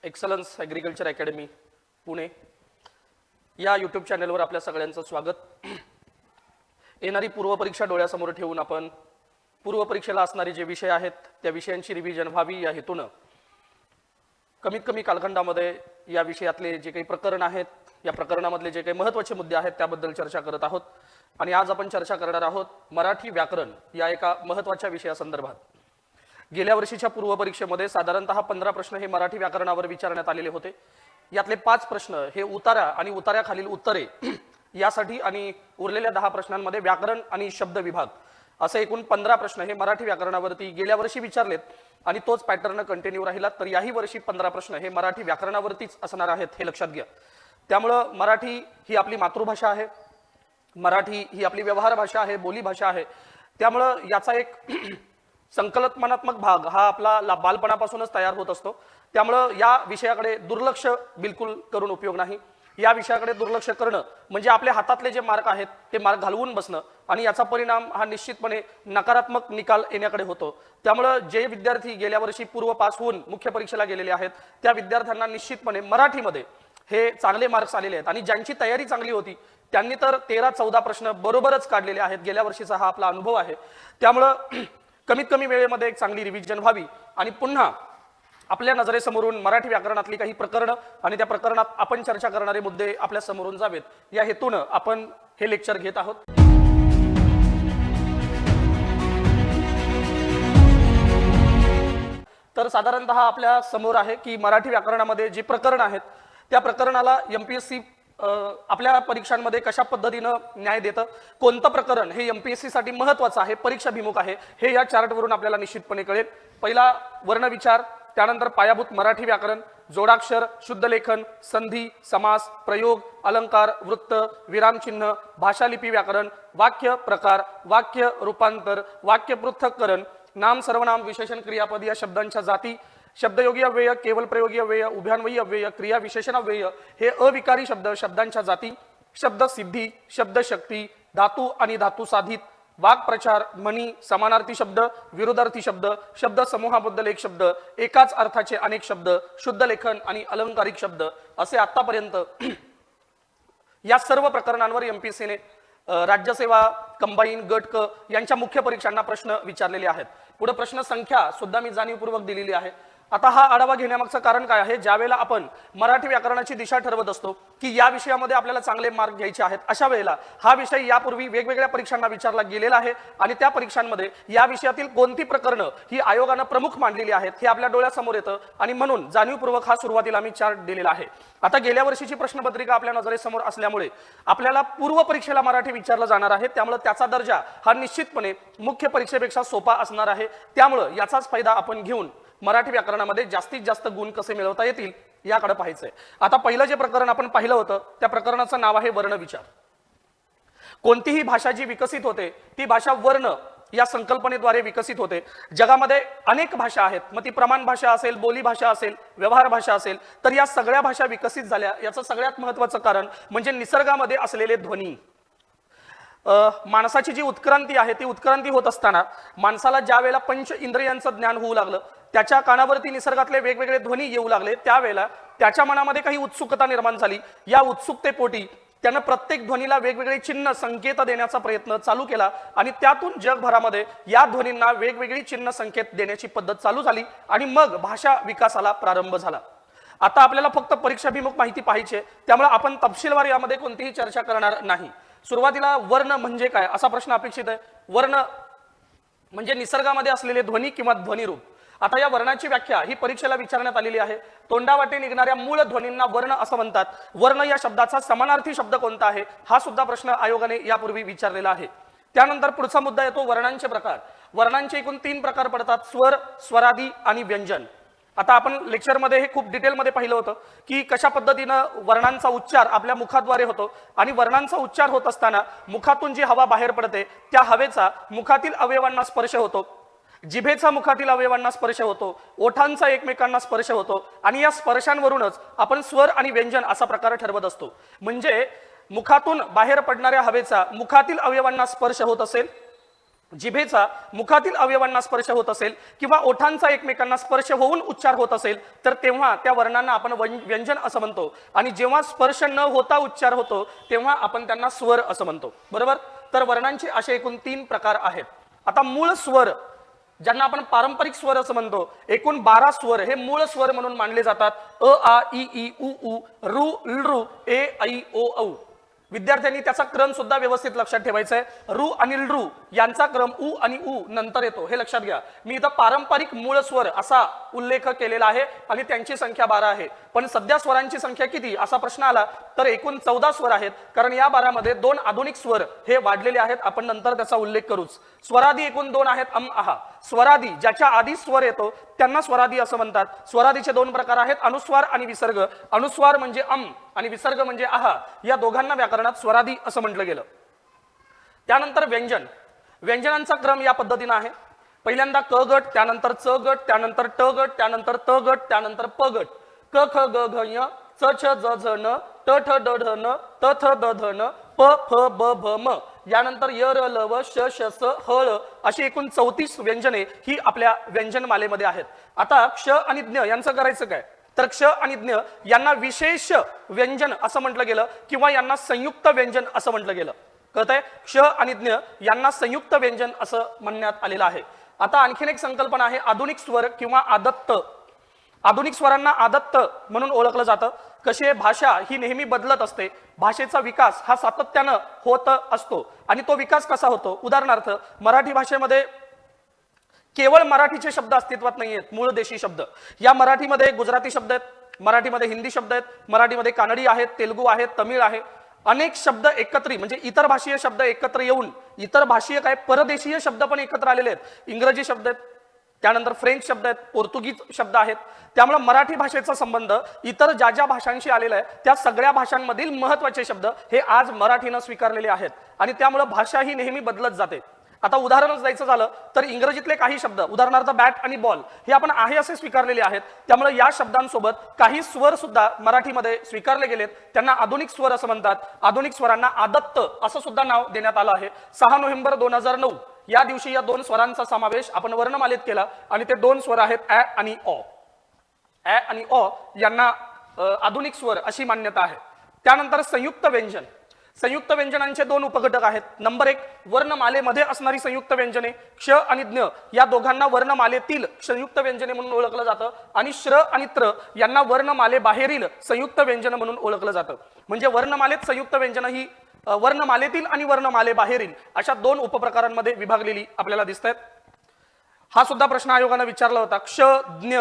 Excellence agriculture academy Pune या YouTube चॅनलवर आपल्या सगळ्यांचं स्वागत। येणारी पूर्वपरीक्षा डोळ्यासमोर ठेवून आपण पूर्वपरीक्षेला असणारे जे विषय आहेत त्या विषयांची रिव्हिजन व्हावी या हेतूनं कमीत कमी कालखंडामध्ये या विषयातले जे काही प्रकरण आहेत, या प्रकरणामधले जे काही महत्त्वाचे मुद्दे आहेत त्याबद्दल चर्चा करत आहोत। आणि आज आपण चर्चा करणार आहोत मराठी व्याकरण या एका महत्त्वाच्या विषयासंदर्भात। गेल्या वर्षीच्या पूर्वपरीक्षेमध्ये साधारणतः 15 प्रश्न हे मराठी व्याकरणावर विचारण्यात आलेले होते। यातले 5 प्रश्न हे उतारा आणि उतार्याखालील उत्तरे यासाठी आणि उरलेल्या 10 प्रश्नांमध्ये व्याकरण आणि शब्द विभाग असे एकूण 15 प्रश्न हे मराठी व्याकरणावरती गेल्या वर्षी विचारलेत आणि तोच पॅटर्न कंटिन्यू राहिला। तर याही वर्षी 15 प्रश्न हे मराठी व्याकरणावरतीच असणार आहेत हे लक्षात घ्या। त्यामुळे मराठी ही आपली मातृभाषा आहे, मराठी ही आपली व्यवहार भाषा आहे, बोली भाषा आहे। त्यामुळे याचा एक संकल्पनात्मक भाग हा आपला बालपणापासूनच तयार होत असतो। त्यामुळे या विषयाकडे दुर्लक्ष बिलकुल करून उपयोग नाही। या विषयाकडे दुर्लक्ष करणं म्हणजे आपल्या हातातले जे मार्क आहेत ते मार्क घालवून बसणं आणि याचा परिणाम हा निश्चितपणे नकारात्मक निकाल येण्याकडे होतो। त्यामुळे जे विद्यार्थी गेल्या वर्षी पूर्व पास होऊन मुख्य परीक्षेला गेलेले आहेत त्या विद्यार्थ्यांना निश्चितपणे मराठीमध्ये हे चांगले मार्क्स आलेले आहेत आणि ज्यांची तयारी चांगली होती त्यांनी तर 13-14 प्रश्न बरोबरच काढलेले आहेत। गेल्या वर्षीचा हा आपला अनुभव आहे। त्यामुळे कमीत कमी वेळेमध्ये एक चांगली रिव्हिजन व्हावी आणि पुन्हा आपल्या नजरेसमोरून मराठी व्याकरणातली काही प्रकरणं आणि त्या प्रकरणात आपण चर्चा करणारे मुद्दे आपल्या समोरून जावेत या हेतूनं आपण हे लेक्चर घेत आहोत। तर साधारणतः आपल्या समोर आहे की मराठी व्याकरणामध्ये जे प्रकरण आहेत त्या प्रकरणाला एमपीएससी आपल्या परीक्षांमध्ये कशा पद्धतीनं न्याय देतं, कोणतं प्रकरण हे एमपीएससी साठी महत्त्वाचं आहे, परीक्षाभिमुख आहे, हे या चार्टवरून आपल्याला निश्चितपणे कळेल। पहिला वर्णविचार, त्यानंतर पायाभूत मराठी व्याकरण, जोडाक्षर, शुद्ध लेखन, संधी, समास, प्रयोग, अलंकार, वृत्त, विरामचिन्ह, भाषालिपी व्याकरण, वाक्य प्रकार, वाक्य रूपांतर, वाक्य पृथक्करण, नाम सर्वनाम विशेषण क्रियापद या शब्दांच्या जाती, शब्दयोगी अव्यय, केवल प्रयोगी अव्यय, उभयान्वयी अव्यय, क्रिया विशेषण अव्यय हे अविकारी शब्द शब्दांच्या जाती, शब्द सिद्धी, शब्द शक्ती, धातू आणि धातू साधित, वाक्प्रचार, म्हणी, समानार्थी शब्द, विरुद्धार्थी शब्द, शब्द समूहाबद्दल एक शब्द, एकाच अर्थाचे अनेक शब्द, शुद्ध लेखन आणि अलंकारिक शब्द असे आतापर्यंत या सर्व प्रकरणांवर एमपीएससीने राज्यसेवा, कंबाईन, गट क यांच्या मुख्य परीक्षांना प्रश्न विचारलेले आहेत। पुढे प्रश्न संख्या सुद्धा मी जाणीवपूर्वक दिलेली आहे। आता हा आढावा घेण्यामागचं कारण काय आहे, ज्यावेळेला आपण मराठी व्याकरणाची दिशा ठरवत असतो की या विषयामध्ये आपल्याला चांगले मार्क घ्यायचे आहेत, अशा वेळेला हा विषय यापूर्वी वेगवेगळ्या परीक्षांना विचारला गेलेला आहे आणि त्या परीक्षांमध्ये या विषयातील कोणती प्रकरणं ही आयोगानं प्रमुख मांडलेली आहेत हे आपल्या डोळ्यासमोर येतं आणि म्हणून जाणीवपूर्वक हा सुरुवातीला मी चार्ट दिलेला आहे। आता गेल्या वर्षीची प्रश्नपत्रिका आपल्या नजरेसमोर असल्यामुळे आपल्याला पूर्व परीक्षेला मराठी विचारलं जाणार आहे, त्यामुळे त्याचा दर्जा हा निश्चितपणे मुख्य परीक्षेपेक्षा सोपा असणार आहे। त्यामुळे याचाच फायदा आपण घेऊन मराठी व्याकरणामध्ये जास्तीत जास्त गुण कसे मिळवता येतील याकडे पाहायचंय। आता पहिलं जे प्रकरण आपण पाहिलं होतं त्या प्रकरणाचं नाव आहे वर्णविचार। कोणतीही भाषा जी विकसित होते ती भाषा वर्ण या संकल्पनेद्वारे विकसित होते। जगामध्ये अनेक भाषा आहेत, मग ती प्रमाण भाषा असेल, बोली भाषा असेल, व्यवहार भाषा असेल, तर या सगळ्या भाषा विकसित झाल्या याचं सगळ्यात महत्त्वाचं कारण म्हणजे निसर्गामध्ये असलेले ध्वनी। माणसाची जी उत्क्रांती आहे ती उत्क्रांती होत असताना माणसाला ज्या वेळेला पंच इंद्रियांचं ज्ञान होऊ लागलं, त्याच्या कानावरती निसर्गातले वेगवेगळे ध्वनी येऊ लागले, त्यावेळेला त्याच्या मनामध्ये काही उत्सुकता निर्माण झाली। या उत्सुकतेपोटी त्यानं प्रत्येक ध्वनीला वेगवेगळे चिन्ह संकेत देण्याचा प्रयत्न चालू केला आणि त्यातून जगभरामध्ये या ध्वनींना वेगवेगळी चिन्ह संकेत देण्याची पद्धत चालू झाली आणि मग भाषा विकासाला प्रारंभ झाला। आता आपल्याला फक्त परीक्षाभिमुख माहिती पाहिजे, त्यामुळे आपण तपशीलवार यामध्ये कोणतीही चर्चा करणार नाही। सुरुवातीला वर्ण म्हणजे काय असा प्रश्न अपेक्षित आहे। वर्ण म्हणजे निसर्गामध्ये असलेले ध्वनी किंवा ध्वनिरूप। आता या वर्णाची व्याख्या ही परीक्षेला विचारण्यात आलेली आहे। तोंडावाटे निघणाऱ्या मूळ ध्वनींना वर्ण असं म्हणतात। वर्ण या शब्दाचा समानार्थी शब्द कोणता आहे हा सुद्धा प्रश्न आयोगाने यापूर्वी विचारलेला आहे। त्यानंतर पुढचा मुद्दा येतो वर्णांचे प्रकार। वर्णांचे एकूण 3 प्रकार पडतात, स्वर, स्वरादी आणि व्यंजन। आता आपण लेक्चरमध्ये हे खूप डिटेलमध्ये पाहिलं होतं की कशा पद्धतीनं वर्णांचा उच्चार आपल्या मुखाद्वारे होतो आणि वर्णांचा उच्चार होत असताना मुखातून जी हवा बाहेर पडते त्या हवेचा मुखातील अवयवांना स्पर्श होतो, जिभेचा मुखातील अवयवांना स्पर्श होतो, ओठांचा एकमेकांना स्पर्श होतो आणि या स्पर्शांवरूनच आपण स्वर आणि व्यंजन असा प्रकार ठरवत असतो। म्हणजे मुखातून बाहेर पडणाऱ्या हवेचा मुखातील अवयवांना स्पर्श होत असेल जिभेचा मुखातील अवयवांना स्पर्श होत असेल किंवा ओठांचा एकमेकांना स्पर्श होऊन उच्चार होत असेल तर तेव्हा त्या वर्णांना आपण व्यंजन असं म्हणतो, आणि जेव्हा स्पर्श न होता उच्चार होतो तेव्हा आपण त्यांना स्वर असं म्हणतो. बरोबर. तर वर्णांचे असे एकूण 3 प्रकार आहेत. आता मूळ स्वर, ज्यांना आपण पारंपरिक स्वर असं म्हणतो, एकूण 12 स्वर हे मूळ स्वर म्हणून मानले जातात. अ आ इ ई उ ऊ ऋ लृ ए ऐ ओ औ. विद्यार्थ्यांनी त्याचा क्रम सुद्धा व्यवस्थित लक्षात ठेवायचा आहे. रू आणि लृ यांचा क्रम उ आणि उ नंतर येतो, हे लक्षात घ्या. मी इथं पारंपरिक मूळ स्वर असा उल्लेख केलेला आहे आणि त्यांची संख्या 12 आहे. पण सध्या स्वरांची संख्या किती असा प्रश्न आला तर एकूण 14 स्वर आहेत, कारण या 12 मध्ये 2 आधुनिक स्वर हे वाढलेले आहेत. आपण नंतर त्याचा उल्लेख करूच. स्वरादी एकूण 2 आहेत. अम आहा. स्वरादी ज्याच्या आधी स्वर येतो त्यांना स्वरादी असं म्हणतात. स्वरादीचे 2 प्रकार आहेत, अनुस्वार आणि विसर्ग. अनुस्वार म्हणजे अम आणि विसर्ग म्हणजे आहा. या दोघांना व्याकरणात स्वरादी असं म्हटलं गेलं. त्यानंतर व्यंजन. व्यंजनांचा क्रम या पद्धतीने आहे. पहिल्यांदा क गट, त्यानंतर च गट, त्यानंतर ट गट, त्यानंतर त गट, त्यानंतर प गट. क ख ग घ ञ, च छ ज झ न, ट ठ ड ढ न, त थ द ध न, प फ ब भ म. यानंतर य र ल व श श स ह ळ अशी एकूण 34 व्यंजने ही आपल्या व्यंजनमालेमध्ये आहेत. आता क्ष आणि ज्ञ यांचं करायचं काय तर क्ष आणि ज्ञ यांना विशेष व्यंजन असं म्हटलं गेलं किंवा यांना संयुक्त व्यंजन असं म्हटलं गेलं. कळतंय. क्ष आणि ज्ञ यांना संयुक्त व्यंजन असं म्हणण्यात आलेलं आहे. आता आणखीन एक संकल्पना आहे आधुनिक स्वर किंवा आदत्त. आधुनिक स्वरांना आदत्त म्हणून ओळखलं जातं. कशी भाषा ही नेहमी बदलत असते. भाषेचा विकास हा सातत्यानं होत असतो आणि तो विकास कसा होतो. उदाहरणार्थ मराठी भाषेमध्ये केवळ मराठीचे शब्द अस्तित्वात नाही आहेत, मूळ देशी शब्द. या मराठीमध्ये गुजराती शब्द आहेत, मराठीमध्ये हिंदी शब्द आहेत, मराठीमध्ये कानडी आहेत, तेलुगू आहेत, तमिळ आहे. अनेक शब्द एकत्रित म्हणजे इतर भाषीय शब्द एकत्र येऊन इतर भाषीय काय परदेशीय शब्द पण एकत्र आलेले आहेत. इंग्रजी शब्द आहेत, त्यानंतर फ्रेंच शब्द आहेत, पोर्तुगीज शब्द आहेत. त्यामुळे मराठी भाषेचा संबंध इतर ज्या ज्या भाषांशी आलेला आहे त्या सगळ्या भाषांमधील महत्त्वाचे शब्द हे आज मराठीनं स्वीकारलेले आहेत आणि त्यामुळे भाषा ही नेहमी बदलत जाते. आता उदाहरणच द्यायचं झालं तर इंग्रजीतले काही शब्द उदाहरणार्थ बॅट आणि बॉल हे आपण आहे असे स्वीकारलेले आहेत. त्यामुळे या शब्दांसोबत काही स्वर सुद्धा मराठीमध्ये स्वीकारले गेलेत, त्यांना आधुनिक स्वर असं म्हणतात. आधुनिक स्वरांना आदत्त असं सुद्धा नाव देण्यात आलं आहे. 6 नोव्हेंबर 2009 या दिवशी या 2 स्वरांचा समावेश आपण वर्णमालेत केला आणि ते 2 स्वर आहेत ॲ आणि ऑ. ॲ आणि ऑ यांना आधुनिक स्वर अशी मान्यता आहे. त्यानंतर संयुक्त व्यंजन. संयुक्त व्यंजनांचे 2 उपघटक आहेत. नंबर 1 वर्णमालेमध्ये असणारी संयुक्त व्यंजने. क्ष आणि ज्ञ या दोघांना वर्णमालेतील संयुक्त व्यंजने म्हणून ओळखलं जातं आणि श्र आणि त्र यांना वर्णमाले बाहेरील संयुक्त व्यंजन म्हणून ओळखलं जातं. म्हणजे वर्णमालेत संयुक्त व्यंजन ही वर्णमालेतील आणि वर्णमाले बाहेरील अशा 2 उपप्रकारांमध्ये विभागलेली आपल्याला दिसत आहेत. हा सुद्धा प्रश्न आयोगाने विचारला होता. क्ष ज्ञ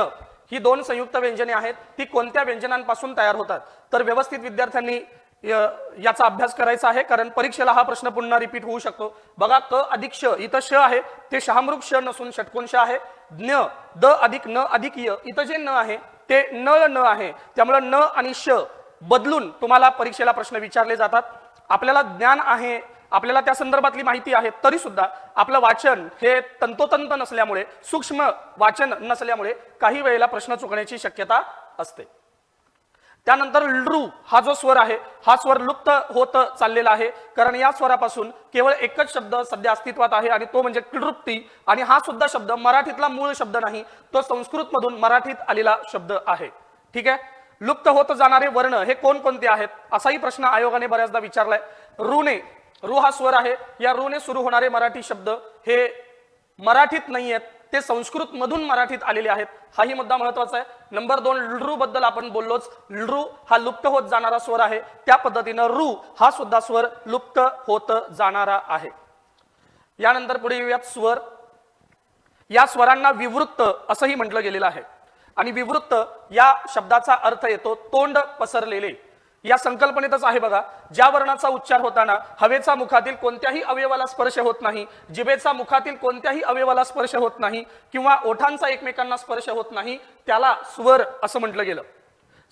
ही 2 संयुक्त व्यंजने आहेत, ती कोणत्या व्यंजनांपासून तयार होतात. तर व्यवस्थित विद्यार्थ्यांनी याचा अभ्यास करायचा आहे, कारण परीक्षेला हा प्रश्न पुन्हा रिपीट होऊ शकतो. बघा क अधिक श इथं श आहे ते शहामृग श नसून षटकोन श आहे. ज्ञ द अधिक न अधिक य इथं जे न आहे ते न न आहे. त्यामुळे न आणि श बदलून तुम्हाला परीक्षेला प्रश्न विचारले जातात. आपल्याला ज्ञान आहे, आपल्याला त्या संदर्भातली माहिती आहे, तरी सुद्धा आपलं वाचन हे तंतोतंत नसल्यामुळे सूक्ष्म वाचन नसल्यामुळे काही वेळेला प्रश्न चुकण्याची शक्यता असते. त्यानंतर लृ हा जो स्वर आहे हा स्वर लुप्त होत चाललेला आहे, कारण या स्वरापासून केवळ एकच शब्द सध्या अस्तित्वात आहे आणि तो म्हणजे क्लृप्ती. आणि हा सुद्धा शब्द मराठीतला मूळ शब्द नाही, तो संस्कृत मधून मराठीत आलेला शब्द आहे. ठीक आहे. लुप्त होत जाणारे वर्ण हे कोणकोणते आहेत असाही प्रश्न आयोगाने बऱ्याचदा विचारलाय. ऋने रू हा स्वर आहे, या रूने सुरू होणारे मराठी शब्द हे मराठीत नाही आहेत, ते संस्कृत मधून मराठीत आलेले आहेत. हाही मुद्दा महत्वाचा आहे. नंबर 2 लृ बद्दल आपण बोललोच. लृ हा लुप्त होत जाणारा स्वर आहे, त्या पद्धतीनं रू हा सुद्धा स्वर लुप्त होत जाणारा आहे. यानंतर पुढे येऊयात स्वर. या स्वरांना विवृत्त असंही म्हटलं गेलेलं आहे आणि विवृत्त या शब्दाचा अर्थ येतो तोंड पसरलेले. या संकल्पनेतच आहे बघा. ज्या वर्णाचा उच्चार होताना हवेचा मुखातील कोणत्याही अवयवाला स्पर्श होत नाही, जिभेचा मुखातील कोणत्याही अवयवाला स्पर्श होत नाही किंवा ओठांचा एकमेकांना स्पर्श होत नाही, त्याला स्वर असं म्हटलं गेलं.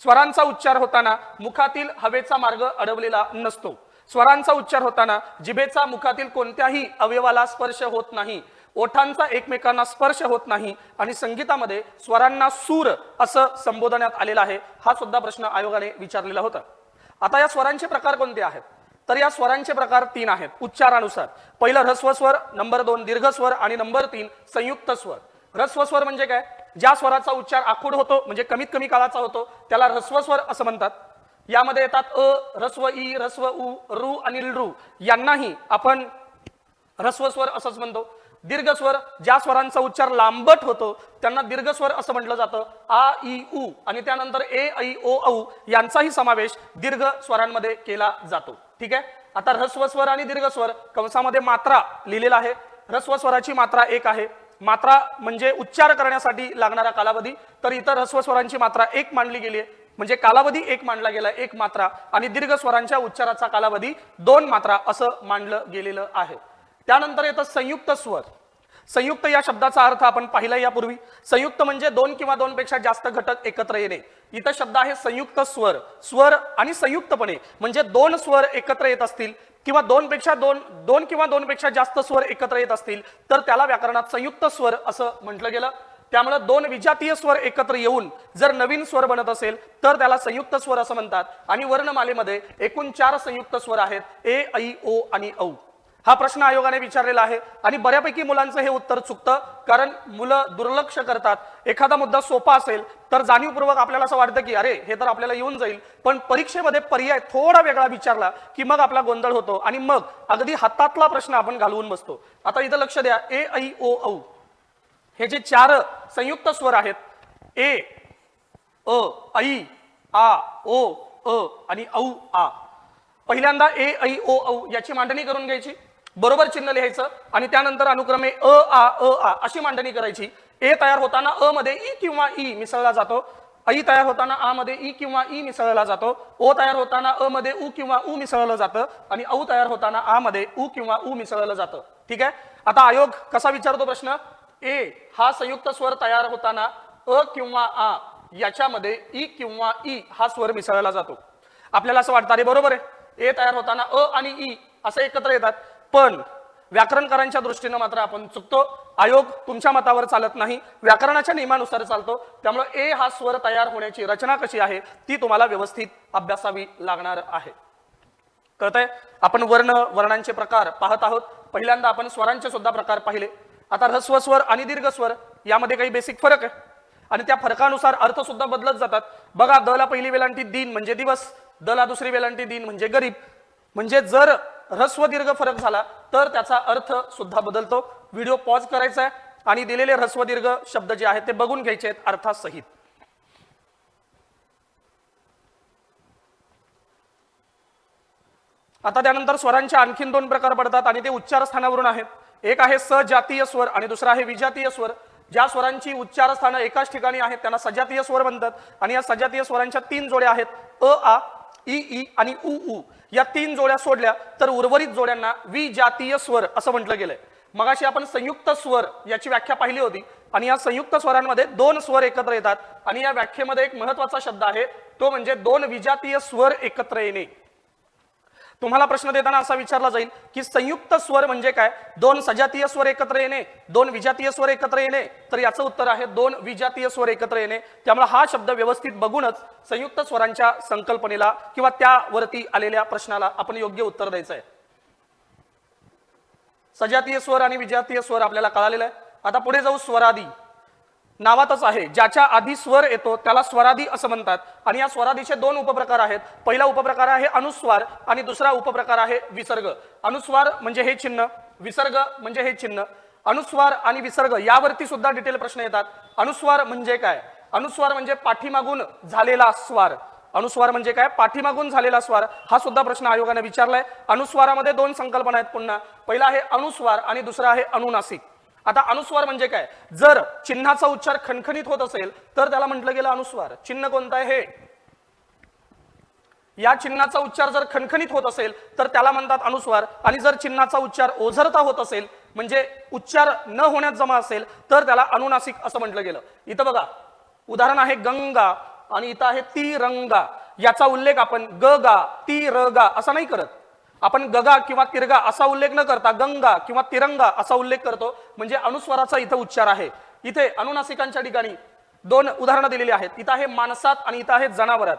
स्वरांचा उच्चार होताना मुखातील हवेचा मार्ग अडवलेला नसतो. स्वरांचा उच्चार होताना जिभेचा मुखातील कोणत्याही अवयवाला स्पर्श होत नाही, ओठांचा एकमेकांना स्पर्श होत नाही आणि संगीतामध्ये स्वरांना सूर असं संबोधण्यात आलेलं आहे. हा सुद्धा प्रश्न आयोगाने विचारलेला होता. आता या स्वरांचे प्रकार कोणते आहेत तर या स्वरांचे प्रकार 3 आहेत उच्चारानुसार. पहिलं ह्रस्व स्वर, नंबर 2 दीर्घ स्वर आणि नंबर 3 संयुक्त स्वर. ह्रस्व स्वर म्हणजे काय? ज्या स्वराचा उच्चार आखूड होतो म्हणजे कमीत कमी काळाचा होतो त्याला ह्रस्व स्वर असं म्हणतात. यामध्ये येतात अ, ह्रस्व ई, ह्रस्व उ, रू आणि लृ यांनाही आपण ह्रस्व स्वर असंच म्हणतो. दीर्घ स्वर ज्या स्वरांचा उच्चार लांबट होतो त्यांना दीर्घ स्वर असं म्हटलं जातं. आ ई उ आणि त्यानंतर ए ऐ ओ औ यांचाही समावेश दीर्घ स्वरांमध्ये केला जातो. ठीक आहे. आता ह्रस्व स्वर आणि दीर्घ स्वर कंसामध्ये मात्रा लिहिलेला आहे. ह्रस्व स्वराची मात्रा 1 आहे. मात्रा म्हणजे उच्चार करण्यासाठी लागणारा कालावधी. तर इतर ह्रस्व स्वरांची मात्रा 1 मांडली गेली आहे म्हणजे कालावधी 1 मांडला गेला 1 मात्रा आणि दीर्घ स्वरांच्या उच्चाराचा कालावधी 2 मात्रा असं मांडलं गेलेलं आहे. त्यानंतर येतं संयुक्त स्वर. संयुक्त या शब्दाचा अर्थ आपण पाहिला यापूर्वी. संयुक्त म्हणजे 2 किंवा 2 पेक्षा जास्त घटक एकत्र येणे. इथं शब्द आहे संयुक्त स्वर. स्वर आणि संयुक्तपणे म्हणजे 2 स्वर एकत्र येत असतील किंवा 2 किंवा 2 पेक्षा जास्त स्वर एकत्र येत असतील तर त्याला व्याकरणात संयुक्त स्वर असं म्हटलं गेलं. त्यामुळे 2 विजातीय स्वर एकत्र येऊन जर नवीन स्वर बनत असेल तर त्याला संयुक्त स्वर असं म्हणतात. आणि वर्णमालेमध्ये एकूण 4 संयुक्त स्वर आहेत ए ऐ ओ आणि औ. हा प्रश्न आयोगाने विचारलेला आहे आणि बऱ्यापैकी मुलांचं हे उत्तर चुकतं कारण मुलं दुर्लक्ष करतात. एखादा मुद्दा सोपा असेल तर जाणीवपूर्वक आपल्याला असं वाटतं की अरे हे तर आपल्याला येऊन जाईल, पण परीक्षेमध्ये पर्याय थोडा वेगळा विचारला की मग आपला गोंधळ होतो आणि मग अगदी हातातला प्रश्न आपण घालवून बसतो. आता इथं लक्ष द्या. ए ऐ ओ औ हे जे 4 संयुक्त स्वर आहेत ए अ ऐ आ ओ अ आणि औ आ. पहिल्यांदा ए ऐ ओ औ याची मांडणी करून घ्यायची, बरोबर चिन्ह लिहायचं आणि त्यानंतर अनुक्रमे अ आ अशी मांडणी करायची. ए तयार होताना अ मध्ये ई किंवा ई मिसळला जातो. ऐ तयार होताना आ मध्ये ई किंवा ई मिसळला जातो. ओ तयार होताना अ मध्ये उ किंवा उ मिसळलं जातं आणि औ तयार होताना आ मध्ये उ किंवा उ मिसळलं जातं. ठीक आहे. आता आयोग कसा विचारतो प्रश्न? ए हा संयुक्त स्वर तयार होताना अ किंवा आ याच्यामध्ये ई किंवा ई हा स्वर मिसळला जातो. आपल्याला असं वाटतं अरे बरोबर आहे, ए तयार होताना अ आणि ई असे एकत्र येतात, पण व्याकरणकारांच्या दृष्टीने मात्र आपण चुकतो. आयोग तुमच्या मतावर चालत नाही, व्याकरणाच्या नियमानुसार चालतो. त्यामुळे ए हा स्वर तयार होण्याची रचना कशी आहे ती तुम्हाला व्यवस्थित अभ्यासावी लागणार आहे. कळतंय? आपण वर्णांचे प्रकार पाहत आहोत. पहिल्यांदा आपण स्वरांचे सुद्धा प्रकार पाहिले. आता ह्रस्व स्वर आणि दीर्घ स्वर यामध्ये काही बेसिक फरक आहे आणि त्या फरकानुसार अर्थ सुद्धा बदलत जातात. बघा, द ला पहिली वेलांटी दिन म्हणजे दिवस, द ला दुसरी वेलांटी दिन म्हणजे गरीब. म्हणजे जर ह्रस्व दीर्घ फरक झाला तर त्याचा अर्थ सुद्धा बदलतो. व्हिडिओ पॉज करायचा आहे आणि दिलेले ह्रस्व दीर्घ शब्द जे आहेत ते बघून घ्यायचे आहेत अर्थासहित. आता त्यानंतर स्वरांचे आणखीन 2 प्रकार पडतात आणि ते उच्चार स्थानावरून आहेत. एक आहे सजातीय स्वर आणि दुसरा आहे विजातीय स्वर. ज्या स्वरांची उच्चार स्थान एकाच ठिकाणी आहेत त्यांना सजातीय स्वर म्हणतात आणि या सजातीय स्वरांच्या 3 जोड्या आहेत अ आ ई ई आणि उ उ. या 3 जोड्या सोडल्या तर उर्वरित जोड्यांना विजातीय स्वर असं म्हटलं गेलंय. मगाशी आपण संयुक्त स्वर याची व्याख्या पाहिली होती आणि या संयुक्त स्वरांमध्ये 2 स्वर एकत्र येतात आणि या व्याख्येमध्ये एक महत्त्वाचा शब्द आहे तो म्हणजे 2 विजातीय स्वर एकत्र येणे. तुम्हाला प्रश्न देताना असा विचारला जाईल की संयुक्त स्वर म्हणजे काय? 2 सजातीय स्वर एकत्र येणे, 2 विजातीय स्वर एकत्र येणे. तर याचं उत्तर आहे 2 विजातीय स्वर एकत्र येणे. त्यामुळे हा शब्द व्यवस्थित बघूनच संयुक्त स्वरांच्या संकल्पनेला किंवा त्यावरती आलेल्या प्रश्नाला आपण योग्य उत्तर द्यायचं आहे. सजातीय स्वर आणि विजातीय स्वर आपल्याला कळालेला आहे. आता पुढे जाऊ. स्वरादी नावातच आहे, ज्याच्या आधी स्वर येतो त्याला स्वरादी असं म्हणतात आणि या स्वरादीचे 2 उपप्रकार आहेत. पहिला उपप्रकार आहे अनुस्वार आणि दुसरा उपप्रकार आहे विसर्ग. अनुस्वार म्हणजे हे चिन्ह, विसर्ग म्हणजे हे चिन्ह. अनुस्वार आणि विसर्ग यावरती सुद्धा डिटेल प्रश्न येतात. अनुस्वार म्हणजे काय? अनुस्वार म्हणजे पाठीमागून झालेला स्वार. अनुस्वार म्हणजे काय? पाठीमागून झालेला स्वार. हा सुद्धा प्रश्न आयोगाने विचारलाय. अनुस्वारामध्ये 2 संकल्पना आहेत पुन्हा. पहिला आहे अनुस्वार आणि दुसरा आहे अनुनासिक. आता अनुस्वार म्हणजे काय? जर चिन्हाचा उच्चार खणखणीत होत असेल तर त्याला म्हटलं गेलं अनुस्वार. चिन्ह कोणतं आहे? हे. या चिन्हाचा उच्चार जर खणखणीत होत असेल तर त्याला म्हणतात अनुस्वार आणि जर चिन्हाचा उच्चार ओझरता होत असेल म्हणजे उच्चार न होण्यात जमा असेल तर त्याला अनुनासिक असं म्हटलं गेलं. इथं बघा, उदाहरण आहे गंगा आणि इथं आहे तिरंगा. याचा उल्लेख आपण ग गा ती र गा असा नाही करत. आपण गगा किंवा तिरगा असा उल्लेख न करता गंगा किंवा तिरंगा असा उल्लेख करतो. म्हणजे अनुस्वाराचा इथं उच्चार आहे. इथे अनुनासिकांच्या ठिकाणी 2 उदाहरणं दिलेली आहेत. इथं आहे माणसात आणि इथं आहे जनावरात.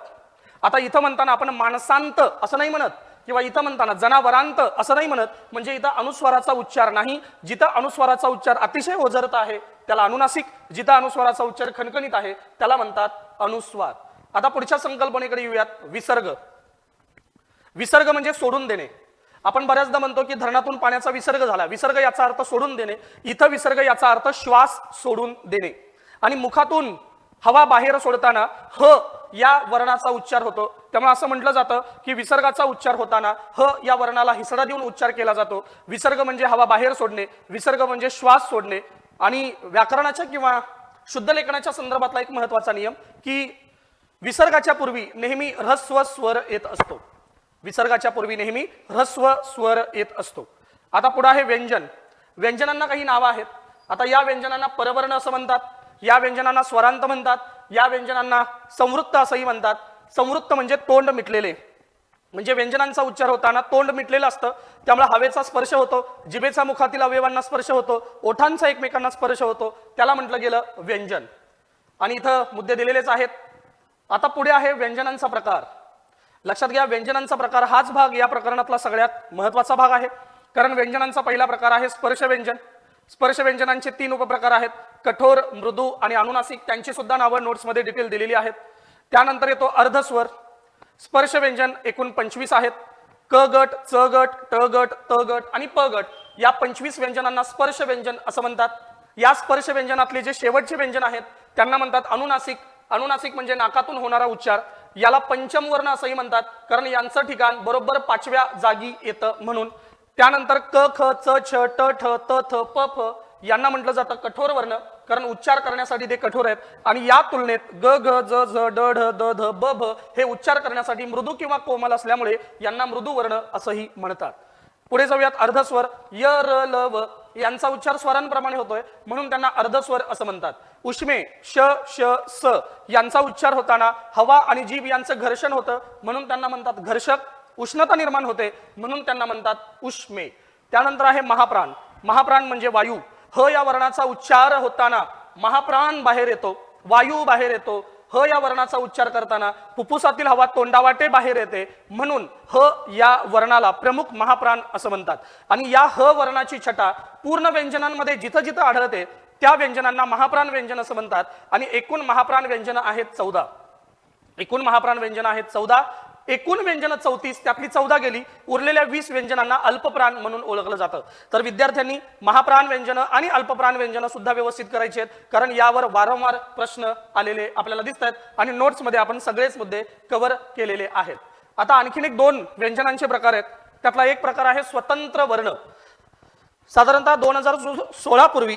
आता इथं म्हणताना आपण माणसांत असं नाही म्हणत, किंवा इथं म्हणताना जनावरांत असं नाही म्हणत, म्हणजे इथं अनुस्वाराचा उच्चार नाही. जिथं अनुस्वाराचा उच्चार अतिशय ओझरत आहे त्याला अनुनासिक, जिथं अनुस्वाराचा उच्चार खणखणीत आहे त्याला म्हणतात अनुस्वार. आता पुढच्या संकल्पनेकडे येऊयात, विसर्ग. विसर्ग म्हणजे सोडून देणे. आपण बऱ्याचदा म्हणतो की धरणातून पाण्याचा विसर्ग झाला, विसर्ग याचा अर्थ सोडून देणे. इथं विसर्ग याचा अर्थ श्वास सोडून देणे. आणि मुखातून हवा बाहेर सोडताना ह या वर्णाचा उच्चार होतो. त्यामुळे असं म्हटलं जातं की विसर्गाचा उच्चार होताना ह या वर्णाला हिसडा देऊन उच्चार केला जातो. विसर्ग म्हणजे हवा बाहेर सोडणे, विसर्ग म्हणजे श्वास सोडणे. आणि व्याकरणाच्या किंवा शुद्ध लेखनाच्या संदर्भातला एक महत्वाचा नियम की विसर्गाच्या पूर्वी नेहमी ह्रस्व स्वर येत असतो. विसर्गाच्या पूर्वी नेहमी ह्रस्व स्वर येत असतो. आता पुढे आहे व्यंजन. व्यंजनांना काही नावं आहेत. आता या व्यंजनांना परवर्ण असं म्हणतात, या व्यंजनांना स्वरांत म्हणतात, या व्यंजनांना संवृत्त असंही म्हणतात. संवृत्त म्हणजे तोंड मिटलेले, म्हणजे व्यंजनांचा उच्चार होताना तोंड मिटलेलं असतं, त्यामुळे हवेचा स्पर्श होतो, जिभेचा मुखातील अवयवांना स्पर्श होतो, ओठांचा एकमेकांना स्पर्श होतो, त्याला म्हटलं गेलं व्यंजन. आणि इथं मुद्दे दिलेलेच आहेत. आता पुढे आहे व्यंजनांचा प्रकार. लक्षात घ्या, व्यंजनांचा प्रकार हाच भाग या प्रकरणातला सगळ्यात महत्वाचा भाग आहे. कारण व्यंजनांचा पहिला प्रकार आहे स्पर्श व्यंजन. स्पर्श व्यंजनांचे 3 उपप्रकार आहेत, कठोर, मृदू आणि अनुनासिक. त्यांची सुद्धा नावं नोट्समध्ये डिटेल दिलेली आहेत. त्यानंतर येतो अर्धस्वर. स्पर्श व्यंजन एकूण 25 आहेत. क गट, च गट, ट गट, त गट आणि प गट या 25 व्यंजनांना स्पर्श व्यंजन असं म्हणतात. या स्पर्श व्यंजनातले जे शेवटचे व्यंजन आहेत त्यांना म्हणतात अनुनासिक. अनुनासिक म्हणजे नाकातून होणारा उच्चार. याला पंचम वर्ण असंही म्हणतात, कारण यांचं ठिकाण बरोबर 5व्या जागी येतं म्हणून. त्यानंतर क, ख, च, छ, ट, ठ, त, थ, प, फ यांना म्हटलं जातं कठोर वर्ण, कारण उच्चार करण्यासाठी ते कठोर आहेत. आणि या तुलनेत ग, घ, ज, झ, ड, ढ, द, ध, ब, भ हे उच्चार करण्यासाठी मृदू किंवा कोमल असल्यामुळे यांना मृदू वर्ण असंही म्हणतात. पुढे जाऊयात अर्धस्वर. य, र, ल, व यांचा उच्चार स्वरांप्रमाणे होतोय म्हणून त्यांना अर्धस्वर असं म्हणतात. उष्मे श, श, स यांचा उच्चार होताना हवा आणि जीभ यांचं घर्षण होतं म्हणून त्यांना म्हणतात घर्षक. उष्णता निर्माण होते म्हणून त्यांना म्हणतात उष्मे. त्यानंतर आहे महाप्राण. महाप्राण म्हणजे वायू. ह या वर्णाचा उच्चार होताना महाप्राण बाहेर येतो, वायू बाहेर येतो. ह या वर्णाचा उच्चार करताना फुफ्फुसातील हवा तोंडावाटे बाहेर येते म्हणून ह या वर्णाला प्रमुख महाप्राण असं म्हणतात. आणि या ह वर्णाची छटा पूर्ण व्यंजनांमध्ये जिथं जिथं आढळते त्या व्यंजनांना महाप्राण व्यंजन असं म्हणतात. आणि एकूण महाप्राण व्यंजन आहेत 14. एकूण महाप्राण व्यंजन आहेत 14. एकूण व्यंजन 34, त्यातली 14 गेली. उरलेल्या 20 व्यंजनांना अल्पप्राण म्हणून ओळखलं जातं. तर विद्यार्थ्यांनी महाप्राण व्यंजन आणि अल्पप्राण व्यंजन सुद्धा व्यवस्थित करायची आहेत, कारण यावर वारंवार प्रश्न आलेले आपल्याला दिसत आहेत आणि नोट्समध्ये आपण सगळेच मुद्दे कव्हर केलेले आहेत. आता आणखीन एक 2 व्यंजनांचे प्रकार आहेत. त्यातला एक प्रकार आहे स्वतंत्र वर्ण. साधारणतः 2016 पूर्वी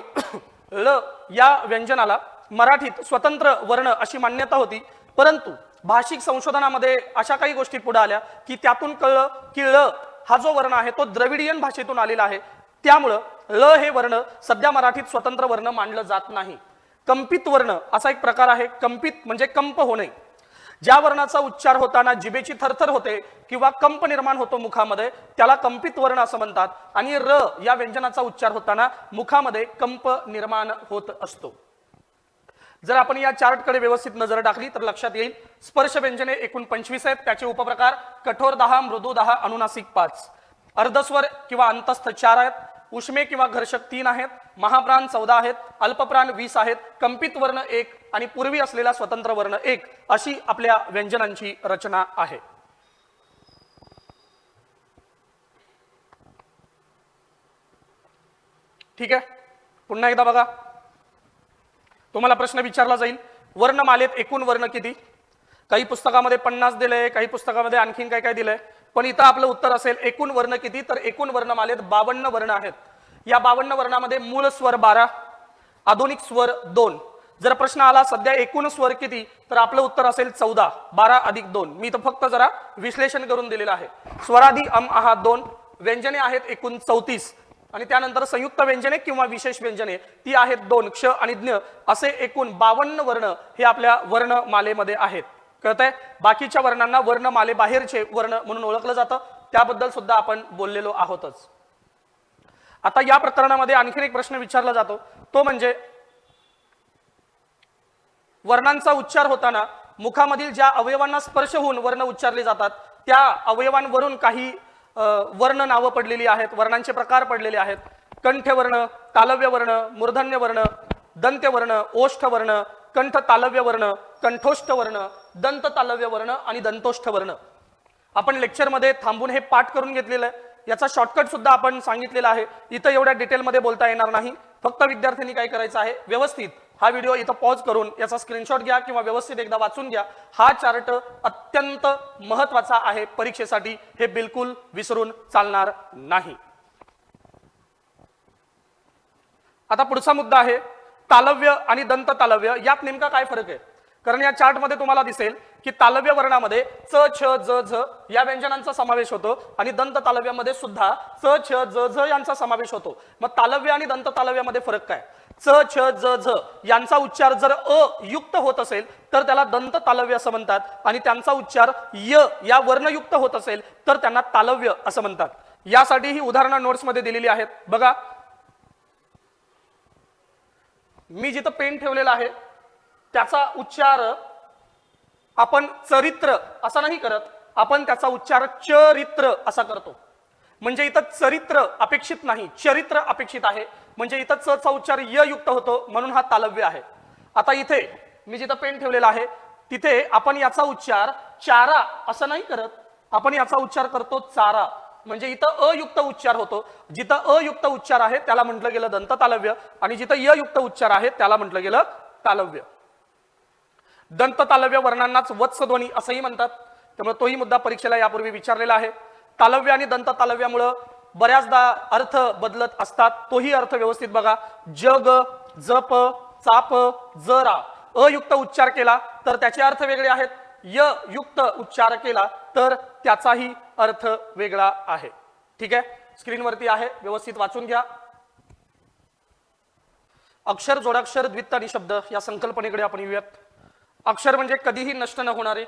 ल या व्यंजनाला मराठीत स्वतंत्र वर्ण अशी मान्यता होती, परंतु भाषिक संशोधनामध्ये अशा काही गोष्टी पुढे आल्या की त्यातून कळलं की ळ हा जो वर्ण आहे तो द्रविडियन भाषेतून आलेला आहे. त्यामुळं ल हे वर्ण सध्या मराठीत स्वतंत्र वर्ण मानलं जात नाही. कंपित वर्ण असा एक प्रकार आहे. कंपित म्हणजे कंप होणे. ज्या वर्णाचा उच्चार होताना जिभेची थरथर होते किंवा कंप निर्माण होतो मुखामध्ये त्याला कंपित वर्ण असं म्हणतात. आणि र या व्यंजनाचा उच्चार होताना मुखामध्ये कंप निर्माण होत असतो. जर आपण या चार्टकडे व्यवस्थित नजर टाकली तर लक्षात येईल स्पर्श व्यंजने एकूण 25 आहेत. त्याचे उपप्रकार कठोर 10, मृदू 10, अनुनासिक 5. अर्धस्वर किंवा अंतस्थ 4 आहेत. उष्मे किंवा घर्षक 3 आहेत. महाप्राण 14 आहेत. अल्पप्राण 20 आहेत. कंपित वर्ण 1 आणि पूर्वी असलेला स्वतंत्र वर्ण 1 अशी आपल्या व्यंजनांची रचना आहे. ठीक आहे, पुन्हा एकदा बघा. तुम्हाला प्रश्न विचारला जाईल वर्णमालेत एकूण वर्ण किती. काही पुस्तकामध्ये 50 दिलंय, काही पुस्तकामध्ये आणखीन काय काय दिलंय, पण इथं आपलं उत्तर असेल एकूण वर्ण किती, तर एकूण वर्णमालेत 52 वर्ण आहेत. या 52 वर्णामध्ये मूळ स्वर 12, आधुनिक स्वर 2. जर प्रश्न आला सध्या एकूण स्वर किती, तर आपलं उत्तर असेल 14. 12 अधिक 2. मी तर फक्त जरा विश्लेषण करून दिलेलं आहे. स्वरादी अम आहा 2. व्यंजने आहेत एकूण 34 आणि त्यानंतर संयुक्त व्यंजने किंवा विशेष व्यंजने ती आहेत 2. क्ष आणि ज्ञ असे एकूण 52 वर्ण हे आपल्या वर्णमालेमध्ये आहेत. कळतंय? बाकीच्या वर्णांना वर्णमाले बाहेरचे वर्ण म्हणून ओळखलं जातं, त्याबद्दल सुद्धा आपण बोललेलो आहोतच. आता या प्रकरणामध्ये आणखीन एक प्रश्न विचारला जातो, तो म्हणजे वर्णांचा उच्चार होताना मुखामधील ज्या अवयवांना स्पर्श होऊन वर्ण उच्चारले जातात त्या अवयवांवरून काही वर्ण नावं पडलेली आहेत, वर्णांचे प्रकार पडलेले आहेत. कंठवर्ण, तालव्य वर्ण, मूर्धन्य वर्ण, दंत्य वर्ण, ओष्ठ वर्ण, कंठ तालव्य वर्ण, कंठोष्ठ वर्ण, दंत तालव्य वर्ण आणि दंतोष्ठ वर्ण. आपण लेक्चरमध्ये थांबून हे पाठ करून घेतलेलं आहे. याचा शॉर्टकट सुद्धा आपण सांगितलेला आहे. इथं एवढ्या डिटेलमध्ये बोलता येणार नाही. फक्त विद्यार्थ्यांनी काय करायचं आहे, व्यवस्थित हा व्हिडिओ इथं पॉज करून याचा स्क्रीनशॉट घ्या किंवा व्यवस्थित एकदा वाचून घ्या. हा चार्ट अत्यंत महत्वाचा आहे परीक्षेसाठी, हे बिलकुल विसरून चालणार नाही. आता पुढचा मुद्दा आहे तालव्य आणि दंत तालव्य. यात नेमका काय फरक आहे? कारण या चार्ट मध्ये तुम्हाला दिसेल की तालव्य वर्णामध्ये च छ ज झ या व्यंजनांचा समावेश होतो आणि दंत तालव्यामध्ये सुद्धा च छ ज झ यांचा समावेश होतो. मग तालव्य आणि दंत तालव्यामध्ये फरक काय? च छ ज झ यांचा उच्चार जर अ युक्त होत असेल तर त्याला दंत तालव्य असं म्हणतात आणि त्यांचा उच्चार य या वर्णयुक्त होत असेल तर त्यांना तालव्य असं म्हणतात. यासाठी ही उदाहरणं नोट्स मध्ये दिलेली आहेत. बघा, मी जिथं पेन ठेवलेला आहे त्याचा उच्चार आपण चरित्र असा नाही करत, आपण त्याचा उच्चार चरित्र असा करतो. म्हणजे इथं चरित्र अपेक्षित नाही, चरित्र अपेक्षित आहे. म्हणजे इथं च चा उच्चार य युक्त होतो म्हणून हा तालव्य आहे. आता इथे मी जिथं पेन ठेवलेला आहे तिथे आपण याचा उच्चार चारा असं नाही करत, आपण याचा उच्चार करतो चारा. म्हणजे इथं अयुक्त उच्चार होतो. जिथं अयुक्त उच्चार आहे त्याला म्हटलं गेलं दंत तालव्य आणि जिथं य युक्त उच्चार आहे त्याला म्हटलं गेलं तालव्य. दंत तालव्य वर्णांनाच वत्स ध्वनी असंही म्हणतात. त्यामुळे तोही मुद्दा परीक्षेला यापूर्वी विचारलेला आहे. तालव्य आणि दंत तालव्यामुळे बऱ्याचदा अर्थ बदलत असतात. तोही अर्थ व्यवस्थित बघा. जग, जप, चाप, जरा अयुक्त उच्चार केला तर त्याचे अर्थ वेगळे आहेत. य युक्त उच्चार केला तर त्याचाही अर्थ वेगळा आहे. ठीक आहे, स्क्रीनवरती आहे, व्यवस्थित वाचून घ्या. अक्षर, जोडाक्षर, द्वित्त आणि शब्द या संकल्पनेकडे आपण येऊयात. अक्षर म्हणजे कधीही नष्ट न होणारे,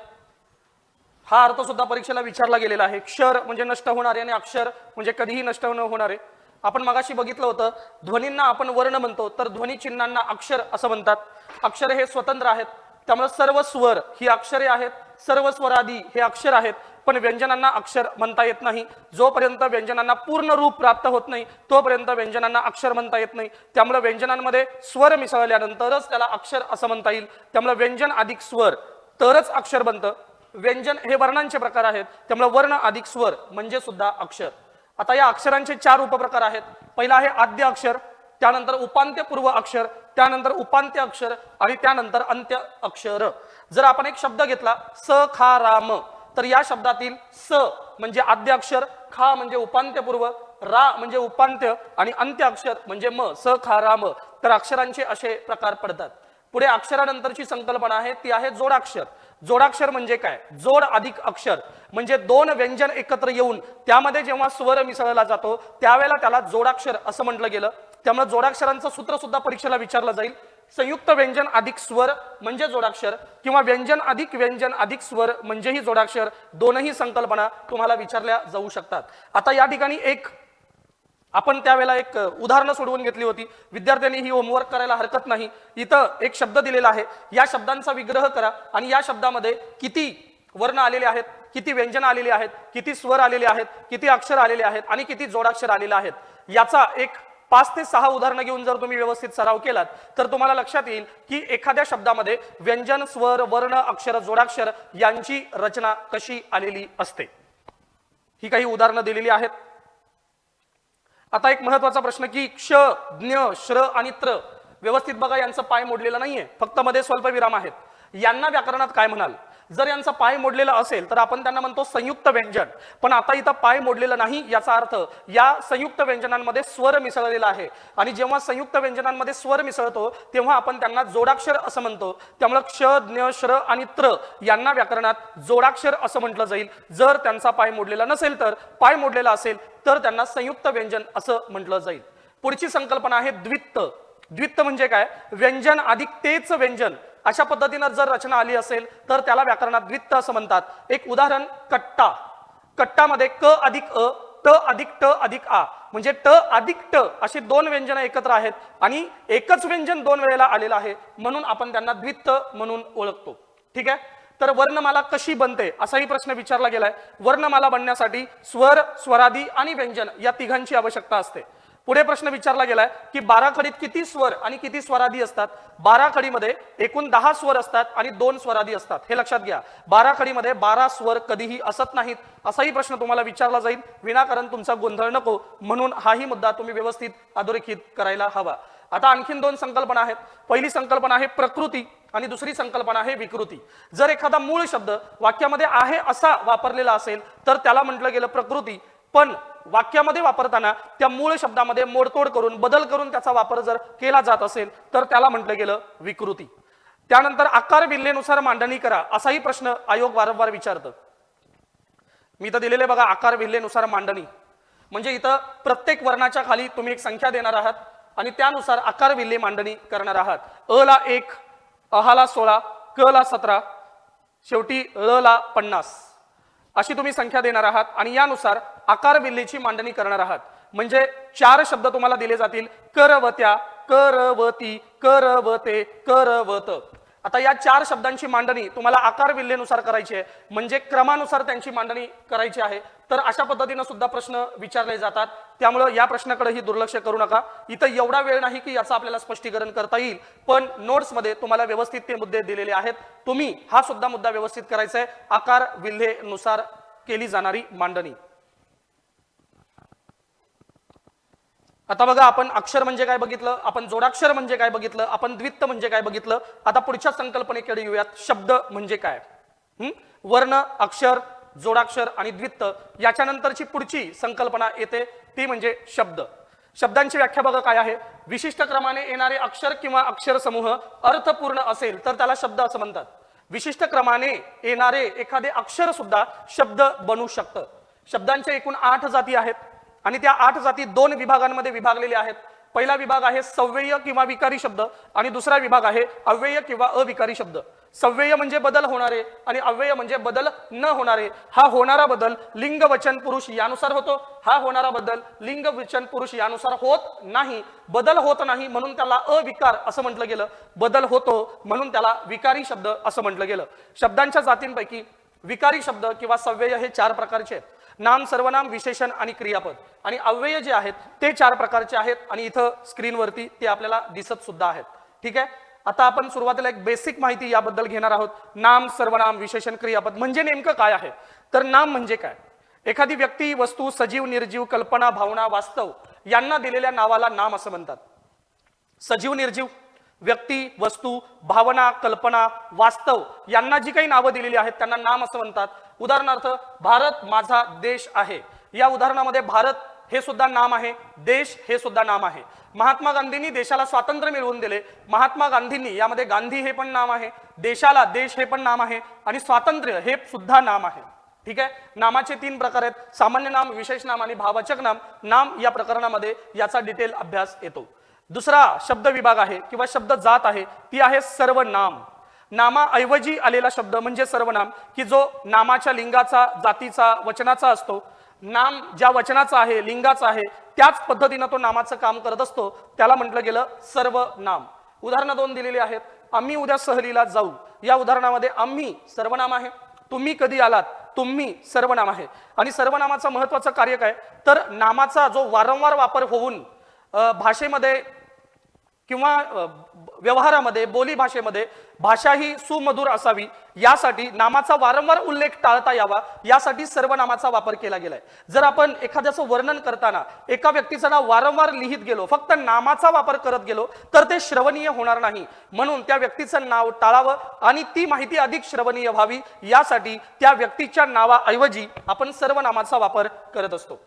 हा अर्थ सुद्धा परीक्षेला विचारला गेलेला आहे. क्षर म्हणजे नष्ट होणारे आणि अक्षर म्हणजे कधीही नष्ट न होणारे. आपण मगाशी बघितलं होतं, ध्वनींना आपण वर्ण म्हणतो तर ध्वनी चिन्हांना अक्षर असं म्हणतात. अक्षर हे स्वतंत्र आहेत, त्यामुळे सर्व स्वर ही अक्षरे आहेत, सर्व स्वरादी हे अक्षर आहेत. पण व्यंजनांना अक्षर म्हणता येत नाही. जोपर्यंत व्यंजनांना पूर्ण रूप प्राप्त होत नाही तोपर्यंत व्यंजनांना अक्षर म्हणता येत नाही. त्यामुळे व्यंजनांमध्ये स्वर मिसळल्यानंतरच त्याला अक्षर असं म्हणता येईल. त्यामुळे व्यंजन अधिक स्वर तरच अक्षर बनतं. व्यंजन हे वर्णांचे प्रकार आहेत, त्यामुळे वर्ण अधिक स्वर म्हणजे सुद्धा अक्षर. आता या अक्षरांचे 4 उपप्रकार आहेत. पहिला आहे आद्य अक्षर, त्यानंतर उपांत्य पूर्व अक्षर, त्यानंतर उपांत्य अक्षर आणि त्यानंतर अंत्य अक्षर. जर आपण एक शब्द घेतला स खा राम, तर या शब्दातील स म्हणजे आद्य अक्षर, खा म्हणजे उपांत्य पूर्व, रा म्हणजे उपांत्य आणि अंत्य अक्षर म्हणजे म, स खा राम. तर अक्षरांचे असे प्रकार पडतात. पुढे अक्षरानंतरची संकल्पना आहे ती आहे जोडाक्षर. जोडाक्षर म्हणजे काय? जोड अधिक अक्षर म्हणजे 2 व्यंजन एकत्र येऊन त्यामध्ये जेव्हा स्वर मिसळला जातो त्यावेळेला त्याला जोडाक्षर असं म्हटलं गेलं. त्यामुळे जोडाक्षरांचं सूत्र सुद्धा परीक्षेला विचारलं जाईल. संयुक्त व्यंजन अधिक स्वर म्हणजे जोडाक्षर किंवा व्यंजन अधिक स्वर म्हणजेही जोडाक्षर. दोनही संकल्पना तुम्हाला विचारल्या जाऊ शकतात. आता या ठिकाणी आपण त्यावेळेला एक उदाहरणं सोडवून घेतली होती. विद्यार्थ्यांनी ही होमवर्क करायला हरकत नाही. इथं एक शब्द दिलेला आहे, या शब्दांचा विग्रह करा आणि या शब्दामध्ये किती वर्ण आलेले आहेत, किती व्यंजन आलेली आहेत, किती स्वर आलेले आहेत, किती अक्षर आलेले आहेत आणि किती जोडाक्षर आलेले आहेत, याचा एक 5 ते 6 उदाहरणं घेऊन जर तुम्ही व्यवस्थित सराव केलात तर तुम्हाला लक्षात येईल की एखाद्या शब्दामध्ये व्यंजन, स्वर, वर्ण, अक्षर, जोडाक्षर यांची रचना कशी आलेली असते. ही काही उदाहरणं दिलेली आहेत. आता एक महत्वाचा प्रश्न की क्ष, ज्ञ, श्र आणि त्र व्यवस्थित बघा, यांचं पाय मोडलेलं नाहीये, फक्त मध्ये स्वल्पविराम आहेत. यांना व्याकरणात काय म्हणाल? जर यांचा पाय मोडलेला असेल तर आपण त्यांना म्हणतो संयुक्त व्यंजन. पण आता इथं पाय मोडलेलं नाही, याचा अर्थ या संयुक्त व्यंजनांमध्ये स्वर मिसळलेला आहे आणि जेव्हा संयुक्त व्यंजनांमध्ये स्वर मिसळतो तेव्हा आपण त्यांना जोडाक्षर असं म्हणतो. त्यामुळे क्ष, ज्ञ, श्र आणि त्र यांना व्याकरणात जोडाक्षर असं म्हटलं जाईल. जर त्यांचा पाय मोडलेला नसेल तर, पाय मोडलेला असेल तर त्यांना संयुक्त व्यंजन असं म्हटलं जाईल. पुढची संकल्पना आहे द्वित्त. द्वित्त म्हणजे काय? व्यंजन अधिक तेच व्यंजन अशा पद्धतीने जर रचना आली असेल तर त्याला व्याकरणात द्वित्त असं म्हणतात. एक उदाहरण कट्टा. कट्टामध्ये क अधिक अ, ट अधिक ट अधिक आ म्हणजे ट अधिक ट अशी 2 व्यंजन एकत्र आहेत आणि एकच व्यंजन 2 वेळेला आलेलं आहे म्हणून आपण त्यांना द्वित्त म्हणून ओळखतो. ठीक आहे. तर वर्णमाला कशी बनते असाही प्रश्न विचारला गेलाय. वर्णमाला बनण्यासाठी स्वर, स्वरादी आणि व्यंजन या तिघांची आवश्यकता असते. पुढे प्रश्न विचारला गेलाय की 12 खडीत किती स्वर आणि किती स्वरादी असतात. 12 खडीमध्ये एकूण 10 स्वर असतात आणि 2 स्वरादी असतात. हे लक्षात घ्या. 12 खडीमध्ये 12 स्वर कधीही असत नाहीत असाही प्रश्न तुम्हाला विचारला जाईल. विनाकारण तुमचा गोंधळ नको म्हणून हाही मुद्दा तुम्ही व्यवस्थित अधोरेखित करायला हवा. आता आणखीन 2 संकल्पना आहेत. पहिली संकल्पना आहे प्रकृती आणि दुसरी संकल्पना आहे विकृती. जर एखादा मूळ शब्द वाक्यामध्ये आहे असा वापरलेला असेल तर त्याला म्हटलं गेलं प्रकृती, पण वाक्यामध्ये वापरताना त्या मूळ शब्दामध्ये मोडतोड करून बदल करून त्याचा वापर जर केला जात असेल तर त्याला म्हटलं गेलं विकृती. त्यानंतर आकार विल्हेनुसार मांडणी करा असाही प्रश्न आयोग वारंवार विचारतं. मी तर दिलेले बघा आकार विल्हेनुसार मांडणी म्हणजे इथं प्रत्येक वर्णाच्या खाली तुम्ही एक संख्या देणार आहात आणि त्यानुसार आकार विल्हे मांडणी करणार आहात. अ ला 1, अहाला 16, क ला 17, शेवटी ल ला 50 अशी तुम्ही संख्या देणार आहात आणि यानुसार आकार विल्हेची मांडणी करणार आहात. म्हणजे 4 शब्द तुम्हाला दिले जातील. करवत्या, करवती, करवते, करवत. आता या 4 शब्दांची मांडणी तुम्हाला आकार विल्हेनुसार करायची आहे म्हणजे क्रमानुसार त्यांची मांडणी करायची आहे. तर अशा पद्धतीने सुद्धा प्रश्न विचारले जातात. त्यामुळे या प्रश्नाकडेही दुर्लक्ष करू नका. इथं एवढा वेळ नाही की याचं आपल्याला स्पष्टीकरण करता येईल, पण नोट्समध्ये तुम्हाला व्यवस्थित ते मुद्दे दिलेले आहेत. तुम्ही हा सुद्धा मुद्दा व्यवस्थित करायचा आहे. आकार विल्हेनुसार केली जाणारी मांडणी. आता बघा आपण अक्षर म्हणजे काय बघितलं, आपण जोडाक्षर म्हणजे काय बघितलं, आपण द्वित्व म्हणजे काय बघितलं. आता पुढच्या संकल्पनेकडे येऊयात. शब्द म्हणजे काय. वर्ण, अक्षर, जोडाक्षर आणि द्वित्व याच्यानंतरची पुढची संकल्पना येते ती म्हणजे शब्द. शब्दांची व्याख्या बघा काय आहे. विशिष्ट क्रमाने येणारे अक्षर किंवा अक्षर समूह अर्थपूर्ण असेल तर त्याला शब्द असं म्हणतात. विशिष्ट क्रमाने येणारे एखादे अक्षर सुद्धा शब्द बनू शकतं. शब्दांच्या एकूण 8 जाती आहेत आणि त्या 8 जाती 2 विभागांमध्ये विभागलेल्या आहेत. पहिला विभाग आहे सव्यय किंवा विकारी शब्द आणि दुसरा विभाग आहे अव्यय किंवा अविकारी शब्द. सव्यय म्हणजे बदल होणारे आणि अव्यय म्हणजे बदल न होणारे. हा होणारा बदल लिंग वचन पुरुष यानुसार होतो, हा होणारा बदल लिंग वचन पुरुष यानुसार होत नाही. बदल होत नाही म्हणून त्याला अविकार असं म्हटलं गेलं, बदल होतो म्हणून त्याला विकारी शब्द असं म्हटलं गेलं. शब्दांच्या जातींपैकी विकारी शब्द किंवा सव्यय हे 4 प्रकारचे आहेत. नाम, सर्वनाम, विशेषण आणि क्रियापद. आणि अव्यय जे आहेत ते 4 प्रकारचे आहेत आणि इथं स्क्रीनवरती ते आपल्याला दिसत सुद्धा आहेत. ठीक आहे. आता आपण सुरुवातीला एक बेसिक माहिती याबद्दल घेणार आहोत. नाम, सर्वनाम, विशेषण, क्रियापद म्हणजे नेमकं काय आहे. तर नाम म्हणजे काय. एखादी व्यक्ती, वस्तू, सजीव, निर्जीव, कल्पना, भावना, वास्तव यांना दिलेल्या नावाला नाम असं म्हणतात. सजीव, निर्जीव व्यक्ती, वस्तू, भावना, कल्पना, वास्तव यांना जी काही नावं दिलेली आहेत त्यांना नाम असं म्हणतात. उदाहरणार्थ भारत माझा देश आहे. या उदाहरणामध्ये भारत हे सुद्धा नाम आहे, देश हे सुद्धा नाम आहे. महात्मा गांधींनी देशाला स्वातंत्र्य मिळवून दिले. महात्मा गांधींनी यामध्ये गांधी हे पण नाम आहे, देशाला देश हे पण नाम आहे आणि स्वातंत्र्य हे सुद्धा नाम आहे. ठीक आहे. नामाचे 3 प्रकार आहेत. सामान्य नाम, विशेष नाम आणि भाववाचक नाम. नाम या प्रकरणामध्ये याचा डिटेल अभ्यास येतो. दुसरा शब्द विभाग आहे किंवा शब्द जात आहे ती आहे सर्वनाम. नामाऐवजी आलेला शब्द म्हणजे सर्वनाम की जो नामाच्या लिंगाचा, जातीचा, वचनाचा असतो. नाम ज्या वचनाचा आहे, लिंगाचा आहे त्याच पद्धतीने तो नामाचं काम करत असतो त्याला म्हटलं गेलं सर्वनाम. उदाहरणं 2 दिलेली आहेत. आम्ही उद्या सहलीला जाऊ. या उदाहरणामध्ये आम्ही सर्वनाम आहे. तुम्ही कधी आलात, तुम्ही सर्वनाम आहे. आणि सर्वनामाचं महत्वाचं कार्य काय तर नामाचा जो वारंवार वापर होऊन भाषेमध्ये किंवा व्यवहारामध्ये, बोली भाषेमध्ये भाषा ही सुमधुर असावी यासाठी नामाचा वारंवार उल्लेख टाळता यावा यासाठी सर्वनामाचा वापर केला गेलाय. जर आपण एखाद्याचं वर्णन करताना एका व्यक्तीचं नाव वारंवार लिहित गेलो, फक्त नामाचा वापर करत गेलो तर ते श्रवणीय होणार नाही. म्हणून त्या व्यक्तीचं नाव टाळावं आणि ती माहिती अधिक श्रवणीय व्हावी यासाठी त्या व्यक्तीच्या नावाऐवजी आपण सर्वनामाचा वापर करत असतो.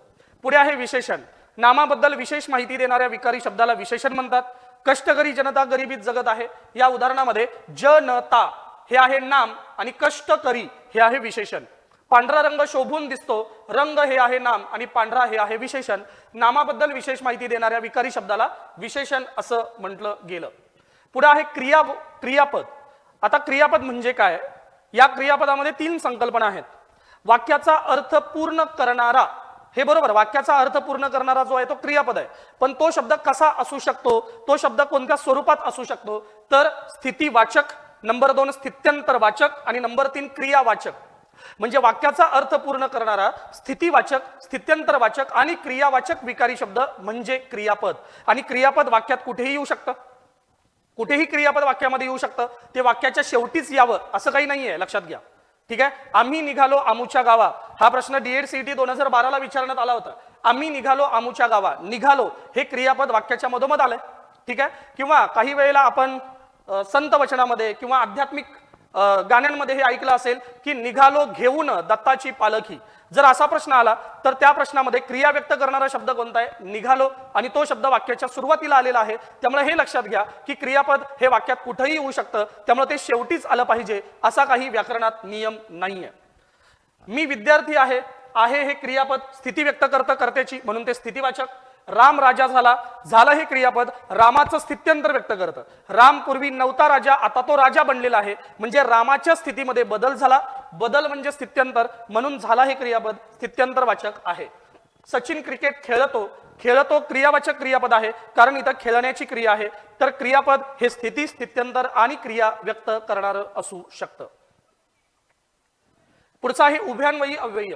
पुढे आहे विशेषण. नामाबद्दल विशेष माहिती देणाऱ्या विकारी शब्दाला विशेषण म्हणतात. कष्टकरी जनता गरिबीत जगत आहे. या उदाहरणामध्ये जनता हे आहे नाम आणि कष्टकरी हे आहे विशेषण. पांढरा रंग शोभून दिसतो, रंग हे आहे नाम आणि पांढरा हे आहे विशेषण. नामाबद्दल विशेष माहिती देणाऱ्या विकारी शब्दाला विशेषण असं म्हटलं गेलं. पुढे आहे क्रियापद. आता क्रियापद म्हणजे काय. या क्रियापदामध्ये 3 संकल्पना आहेत. वाक्याचा अर्थ पूर्ण करणारा, हे बरोबर, वाक्याचा अर्थ पूर्ण करणारा जो आहे तो क्रियापद आहे. पण तो शब्द कसा असू शकतो, तो शब्द कोणत्या स्वरूपात असू शकतो तर स्थितीवाचक, नंबर 2 स्थित्यंतरवाचक आणि नंबर 3 क्रियावाचक. म्हणजे वाक्याचा अर्थ पूर्ण करणारा स्थितीवाचक, स्थित्यंतरवाचक आणि क्रियावाचक विकारी शब्द म्हणजे क्रियापद. आणि क्रियापद वाक्यात कुठेही येऊ शकतं, कुठेही क्रियापद वाक्यामध्ये येऊ शकतं. ते वाक्याच्या शेवटीच यावं असं काही नाहीये, लक्षात घ्या. ठीक आहे. आम्ही निघालो आमुच्या गावा, हा प्रश्न DED-CET 2012 ला विचारण्यात आला होता. आम्ही निघालो आमुच्या गावा, निघालो हे क्रियापद वाक्याच्या मधोमध आलंय. ठीक आहे. किंवा काही वेळेला आपण संत वचनामध्ये किंवा आध्यात्मिक गाण्यांमध्ये हे ऐकलं असेल की निघालो घेऊन दत्ताची पालखी. जर असा प्रश्न आला तर त्या प्रश्नामध्ये क्रिया व्यक्त करणारा शब्द कोणता आहे? निघालो. आणि तो शब्द वाक्याच्या सुरुवातीला आलेला आहे. त्यामुळे हे लक्षात घ्या की क्रियापद हे वाक्यात कुठेही येऊ शकतं, त्यामुळे ते शेवटीच आलं पाहिजे असा काही व्याकरणात नियम नाहीये. मी विद्यार्थी आहे, आहे हे क्रियापद स्थिती व्यक्त करतं कर्त्याची, म्हणून ते स्थितीवाचक. राम राजा झाला, झालं हे क्रियापद रामाचं स्थित्यंतर व्यक्त करतं. राम पूर्वी नव्हता राजा, आता तो राजा बनलेला आहे, म्हणजे रामाच्या स्थितीमध्ये बदल झाला. बदल म्हणजे स्थित्यंतर, म्हणून झाला हे क्रियापद स्थित्यंतरवाचक आहे. सचिन क्रिकेट खेळतो, खेळतो क्रियावाचक क्रियापद आहे, कारण इथं खेळण्याची क्रिया आहे. तर क्रियापद हे स्थिती, स्थित्यंतर आणि क्रिया व्यक्त करणारं असू शकतं. पुढचा आहे उभयान्वयी अव्यय.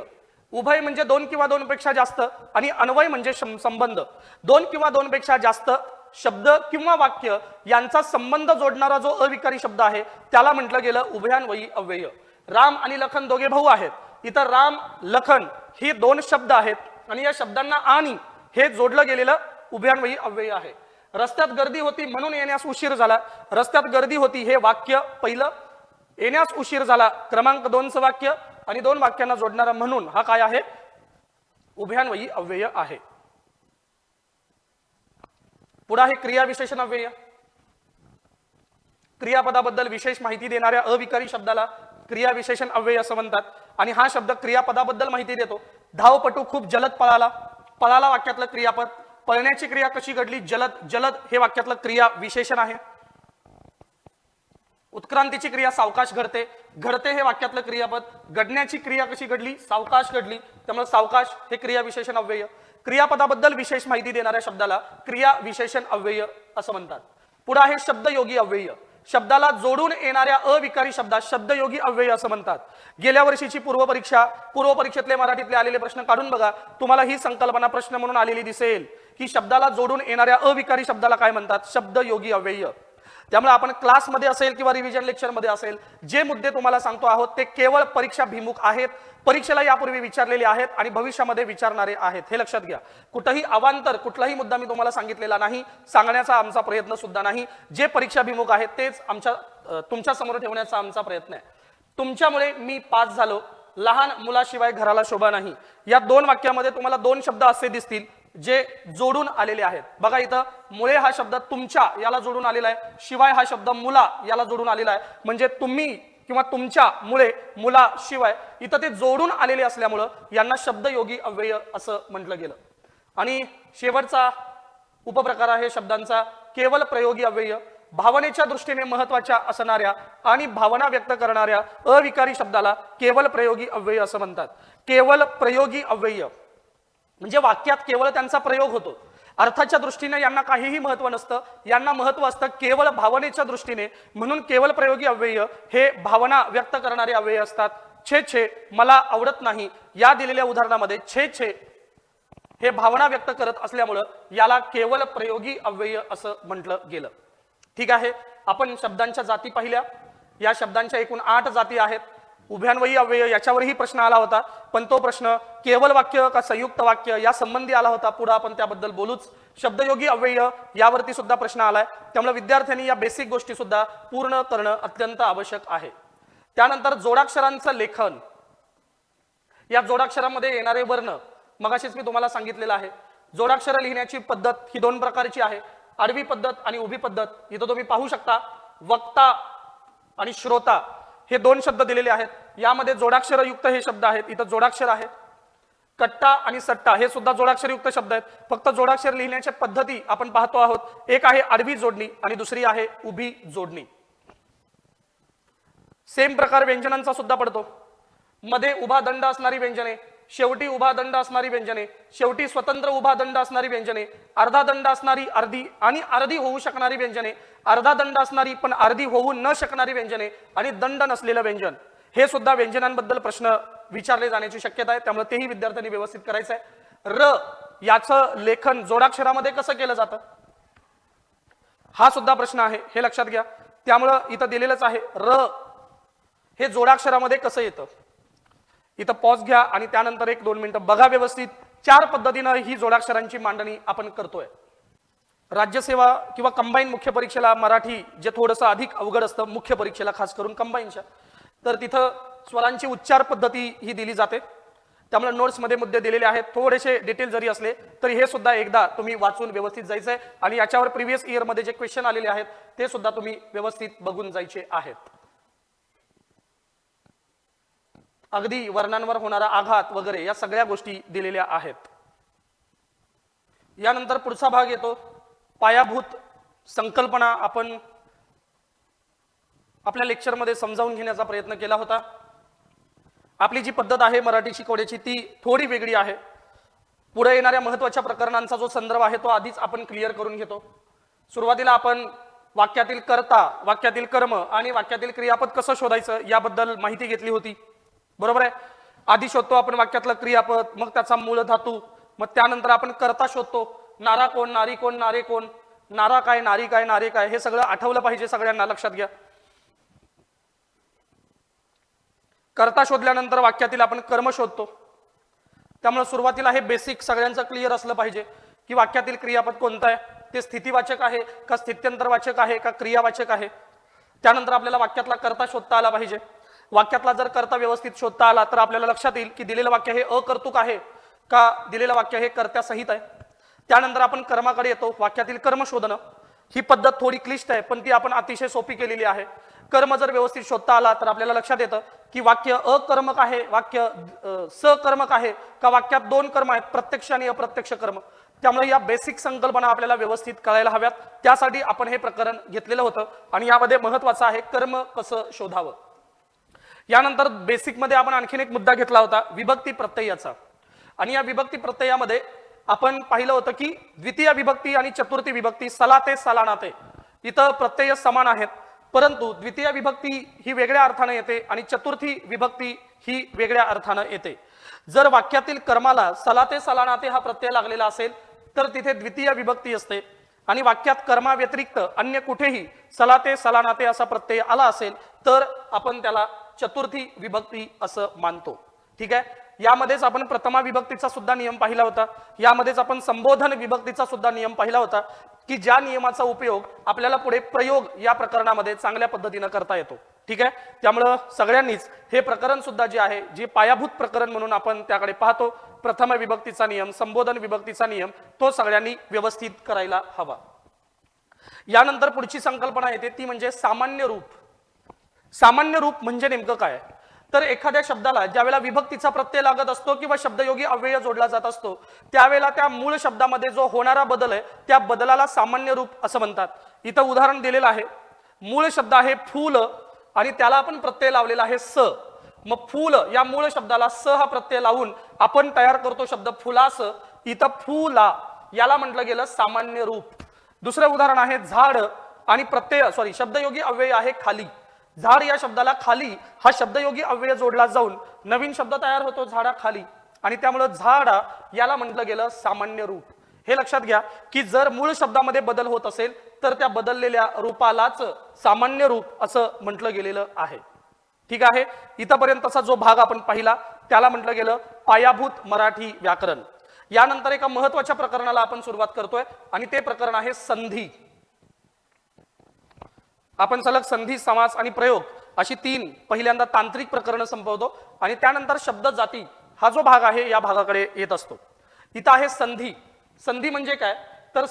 उभय म्हणजे दोन किंवा दोन पेक्षा जास्त आणि अन्वय म्हणजे संबंध. दोन किंवा दोन पेक्षा जास्त शब्द किंवा वाक्य यांचा संबंध जोडणारा जो अविकारी शब्द आहे त्याला म्हटलं गेलं उभयान्वयी अव्यय. राम आणि लखन दोघे भाऊ आहेत. इथं राम लखन ही दोन शब्द आहेत आणि या शब्दांना आणि हे जोडलं गेलेलं उभयान्वयी अव्यय आहे. रस्त्यात गर्दी होती म्हणून येण्यास उशीर झाला. रस्त्यात गर्दी होती हे वाक्य पहिलं, येण्यास उशीर झाला क्रमांक 2चं वाक्य, आणि दोन वाक्यांना जोडणारा म्हणून हा काय आहे? उभयान्वयी अव्यय आहे. पुढे आहे क्रिया विशेषण अव्यय. क्रियापदाबद्दल विशेष माहिती देणाऱ्या अविकारी शब्दाला क्रिया विशेषण अव्यय असं म्हणतात. आणि हा शब्द क्रियापदाबद्दल माहिती देतो. धावपटू खूप जलद पळाला, पळाला वाक्यातलं क्रियापद. पळण्याची क्रिया कशी घडली? जलद. जलद हे वाक्यातलं क्रिया विशेषण आहे. उत्क्रांतीची क्रिया सावकाश घडते, घडते हे वाक्यातलं क्रियापद. घडण्याची क्रिया कशी घडली? सावकाश घडली, त्यामुळे सावकाश हे क्रिया विशेषण अव्यय. क्रियापदाबद्दल विशेष माहिती देणाऱ्या शब्दाला क्रिया विशेषण अव्यय असं म्हणतात. पुढे आहे शब्दयोगी अव्यय. शब्दाला जोडून येणाऱ्या अविकारी शब्दात शब्दयोगी अव्यय असं म्हणतात. गेल्या वर्षीची पूर्वपरीक्षेतले मराठीतले आलेले प्रश्न काढून बघा, तुम्हाला ही संकल्पना प्रश्न म्हणून आलेली दिसेल की शब्दाला जोडून येणाऱ्या अविकारी शब्दाला काय म्हणतात? शब्दयोगी अव्यय. त्यामुळे आपण क्लासमध्ये असेल किंवा रिव्हिजन लेक्चरमध्ये असेल जे मुद्दे तुम्हाला सांगतो आहोत ते केवळ परीक्षाभिमुख आहेत, परीक्षेला यापूर्वी विचारलेले आहेत आणि भविष्यामध्ये विचारणारे आहेत, हे लक्षात घ्या. कुठेही अवांतर कुठलाही मुद्दा मी तुम्हाला सांगितलेला नाही, सांगण्याचा आमचा प्रयत्न सुद्धा नाही. जे परीक्षाभिमुख आहेत तेच तुमच्या समोर ठेवण्याचा आमचा प्रयत्न आहे. तुमच्यामुळे मी पास झालो, लहान मुलाशिवाय घराला शोभा नाही. या दोन वाक्यामध्ये तुम्हाला दोन शब्द असे दिसतील जे जोडून आलेले आहेत. बघा इथं मुळे हा शब्द तुमच्या याला जोडून आलेला आहे, शिवाय हा शब्द मुला याला जोडून आलेला आहे. म्हणजे तुम्ही किंवा तुमच्या मुळे मुला शिवाय इथं ते जोडून आलेले असल्यामुळं यांना शब्दयोगी अव्यय असं म्हटलं गेलं. आणि शेवटचा उपप्रकार आहे शब्दांचा केवल प्रयोगी अव्यय. भावनेच्या दृष्टीने महत्वाच्या असणाऱ्या आणि भावना व्यक्त करणाऱ्या अविकारी शब्दाला केवल प्रयोगी अव्यय असं म्हणतात. केवल प्रयोगी अव्यय म्हणजे वाक्यात केवळ त्यांचा प्रयोग होतो, अर्थाच्या दृष्टीने यांना काहीही महत्व नसतं, यांना महत्व असतं केवळ भावनेच्या दृष्टीने. म्हणून केवळ प्रयोगी अव्यय हे भावना व्यक्त करणारे अव्यय असतात. छे छे मला आवडत नाही या दिलेल्या उदाहरणामध्ये छे छे हे भावना व्यक्त करत असल्यामुळं याला केवळ प्रयोगी अव्यय असं म्हटलं गेलं. ठीक आहे. आपण शब्दांच्या जाती पाहिल्या. या शब्दांच्या एकूण 8 जाती आहेत. उभयान्वयी अव्यय याच्यावरही प्रश्न आला होता, पण तो प्रश्न केवल वाक्य का संयुक्त वाक्य या संबंधी आला होता. पुढे आपण त्याबद्दल बोलूच. शब्दयोगी अव्यय यावरती सुद्धा प्रश्न आलाय, त्यामुळे विद्यार्थ्यांनी या बेसिक गोष्टी सुद्धा पूर्ण करणं अत्यंत आवश्यक आहे. त्यानंतर जोडाक्षरांचं लेखन. या जोडाक्षरामध्ये येणारे वर्ण मगाशीच मी तुम्हाला सांगितलेलं आहे. जोडाक्षर लिहिण्याची पद्धत ही 2 प्रकारची आहे, आडवी पद्धत आणि उभी पद्धत. इथं तुम्ही पाहू शकता वक्ता आणि श्रोता हे 2 शब्द दिलेले आहेत. यामध्ये जोडाक्षर युक्त हे शब्द आहेत. इथं जोडाक्षर आहे. कट्टा आणि सट्टा हे सुद्धा जोडाक्षर युक्त शब्द आहेत. फक्त जोडाक्षर लिहिण्याच्या पद्धती आपण पाहतो आहोत. एक आहे आडवी जोडणी आणि दुसरी आहे उभी जोडणी. सेम प्रकार व्यंजनांचा सुद्धा पडतो. मध्ये उभा दंड असणारी व्यंजने शेवटी उभा दंड असणारी व्यंजने, शेवटी स्वतंत्र उभा दंड असणारी व्यंजने, अर्धा दंड असणारी अर्धी आणि अर्धी होऊ शकणारी व्यंजने, अर्धा दंड असणारी पण अर्धी होऊ न शकणारी व्यंजने आणि दंड नसलेलं व्यंजन, हे सुद्धा व्यंजनांबद्दल प्रश्न विचारले जाण्याची शक्यता आहे, त्यामुळे तेही विद्यार्थ्यांनी व्यवस्थित करायचं आहे। र याचं लेखन जोडाक्षरामध्ये कसं केलं जातं, हा सुद्धा प्रश्न आहे, हे लक्षात घ्या। त्यामुळं इथं दिलेलंच आहे र हे जोडाक्षरामध्ये कसं येतं। इथं पॉज घ्या आणि त्यानंतर 1-2 मिनिटं बघा व्यवस्थित। 4 पद्धतीनं ही जोडाक्षरांची मांडणी आपण करतोय। राज्यसेवा किंवा कंबाईन मुख्य परीक्षेला मराठी जे थोडंसं अधिक अवघड असतं, मुख्य परीक्षेला खास करून कंबाईनच्या, तर तिथं स्वरांची उच्चार पद्धती ही दिली जाते। त्यामुळे नोट्समध्ये मुद्दे दिलेले आहेत, थोडेसे डिटेल जरी असले तरी हे सुद्धा एकदा तुम्ही वाचून व्यवस्थित जायचंय आणि याच्यावर प्रिव्हियस इयरमध्ये जे क्वेश्चन आलेले आहेत ते सुद्धा तुम्ही व्यवस्थित बघून जायचे आहेत। अगदी वर्णांवर होणारा आघात वगैरे या सगळ्या गोष्टी दिलेल्या आहेत। यानंतर पुढचा भाग येतो पायाभूत संकल्पना। आपण आपल्या लेक्चरमध्ये समजावून घेण्याचा प्रयत्न केला होता। आपली जी पद्धत आहे मराठी शिकवण्याची ती थोडी वेगळी आहे। पुढे येणाऱ्या महत्त्वाच्या प्रकरणांचा जो संदर्भ आहे तो आधीच आपण क्लिअर करून घेतो। सुरुवातीला आपण वाक्यातील कर्ता, वाक्यातील कर्म आणि वाक्यातील क्रियापद कसं शोधायचं याबद्दल माहिती घेतली होती, बरोबर आहे। आधी शोधतो आपण वाक्यातलं क्रियापद, मग त्याचा मूळ धातू, मग त्यानंतर आपण कर्ता शोधतो। नारा कोण, नारी कोण, नारे कोण, नारा काय, नारी काय, नारे काय, हे सगळं आठवलं पाहिजे सगळ्यांना, लक्षात घ्या। कर्ता शोधल्यानंतर वाक्यातील आपण कर्म शोधतो। त्यामुळे सुरुवातीला हे बेसिक सगळ्यांचं क्लिअर असलं पाहिजे की वाक्यातील क्रियापद कोणतं आहे, ते स्थितीवाचक आहे का स्थित्यंतरवाचक आहे का क्रियावाचक आहे। त्यानंतर आपल्याला वाक्यातला कर्ता शोधता आला पाहिजे। वाक्यातला जर कर्ता व्यवस्थित शोधता आला तर आपल्याला लक्षात येईल की दिलेलं वाक्य हे अकर्तृक आहे का दिलेलं वाक्य हे कर्त्यासहित आहे। त्यानंतर आपण कर्माकडे येतो, वाक्यातील कर्म शोधणं। ही पद्धत थोडी क्लिष्ट आहे पण ती आपण अतिशय सोपी केलेली आहे। कर्म जर व्यवस्थित शोधता आला तर आपल्याला लक्षात येतं की वाक्य अकर्मक आहे, वाक्य सकर्मक आहे का वाक्यात 2 कर्म आहेत, प्रत्यक्ष आणि अप्रत्यक्ष कर्म। त्यामुळे या बेसिक संकल्पना आपल्याला व्यवस्थित कळायला हव्यात, त्यासाठी आपण हे प्रकरण घेतलेलं होतं आणि यामध्ये महत्त्वाचं आहे कर्म कसं शोधावं। यानंतर बेसिक मध्ये आपण आणखीन एक मुद्दा घेतला होता विभक्ती प्रत्ययाचा, आणि या विभक्ती प्रत्ययामध्ये आपण पाहिलं होतं की द्वितीय विभक्ती आणि चतुर्थी विभक्ती सलाते सलानाते इथं प्रत्यय समान आहेत, परंतु द्वितीय विभक्ती ही वेगळ्या अर्थाने येते आणि चतुर्थी विभक्ती ही वेगळ्या अर्थाने येते। जर वाक्यातील कर्माला सलाते सलानाते हा प्रत्यय लागलेला असेल तर तिथे द्वितीय विभक्ती असते, आणि वाक्यात कर्मा व्यतिरिक्त अन्य कुठेही सलाते सलानाते असा प्रत्यय आला असेल तर आपण त्याला चतुर्थी विभक्ती असं मानतो, ठीक आहे। यामध्येच आपण प्रथमा विभक्तीचा सुद्धा नियम पाहिला होता, यामध्येच आपण संबोधन विभक्तीचा सुद्धा नियम पाहिला होता की ज्या नियमाचा उपयोग आपल्याला पुढे प्रयोग या प्रकरणामध्ये चांगल्या पद्धतीने करता येतो, ठीक आहे। त्यामुळे सगळ्यांनीच हे प्रकरण सुद्धा जे आहे, जे पायाभूत प्रकरण म्हणून आपण त्याकडे पाहतो, प्रथम विभक्तीचा नियम, संबोधन विभक्तीचा नियम, तो सगळ्यांनी व्यवस्थित करायला हवा। यानंतर पुढची संकल्पना येते ती म्हणजे सामान्य रूप। सामान्य रूप म्हणजे नेमकं काय, तर एखाद्या शब्दाला ज्यावेळेला विभक्तीचा प्रत्यय लागत असतो किंवा शब्दयोगी अव्यय जोडला जात असतो त्यावेळेला त्या मूळ शब्दामध्ये जो होणारा बदल आहे त्या बदलाला सामान्य रूप असं म्हणतात। इथं उदाहरण दिलेलं आहे, मूळ शब्द आहे फूल आणि त्याला आपण प्रत्यय लावलेला आहे स, मग फूल या मूळ शब्दाला स हा प्रत्यय लावून आपण तयार करतो शब्द फुलास, इथं फुला याला म्हटलं गेलं सामान्य रूप। दुसरं उदाहरण आहे झाड आणि प्रत्यय शब्दयोगी अव्यय आहे खाली, झाड या शब्दाला खाली हा शब्दयोगी अव्यय जोडला जाऊन नवीन शब्द तयार होतो झाडा खाली, आणि त्यामुळे झाडा याला म्हटलं गेलं सामान्य रूप। हे लक्षात घ्या की जर मूळ शब्दामध्ये बदल होत असेल तर त्या बदललेल्या रूपालाच सामान्य रूप असं म्हटलं गेलेलं आहे, ठीक आहे। इथपर्यंतचा जो भाग आपण पाहिला त्याला म्हटलं गेलं पायाभूत मराठी व्याकरण। यानंतर एका महत्त्वाच्या प्रकरणाला आपण सुरुवात करतोय आणि ते प्रकरण आहे संधी। आपण सलग संधी, समास आणि प्रयोग अशी 3 पहिल्यांदा तांत्रिक प्रकरण संपवतो आणि त्यानंतर शब्द जाती हा जो भाग आहे या भागाकडे येत असतो। इथं आहे संधी। संधी म्हणजे काय, तर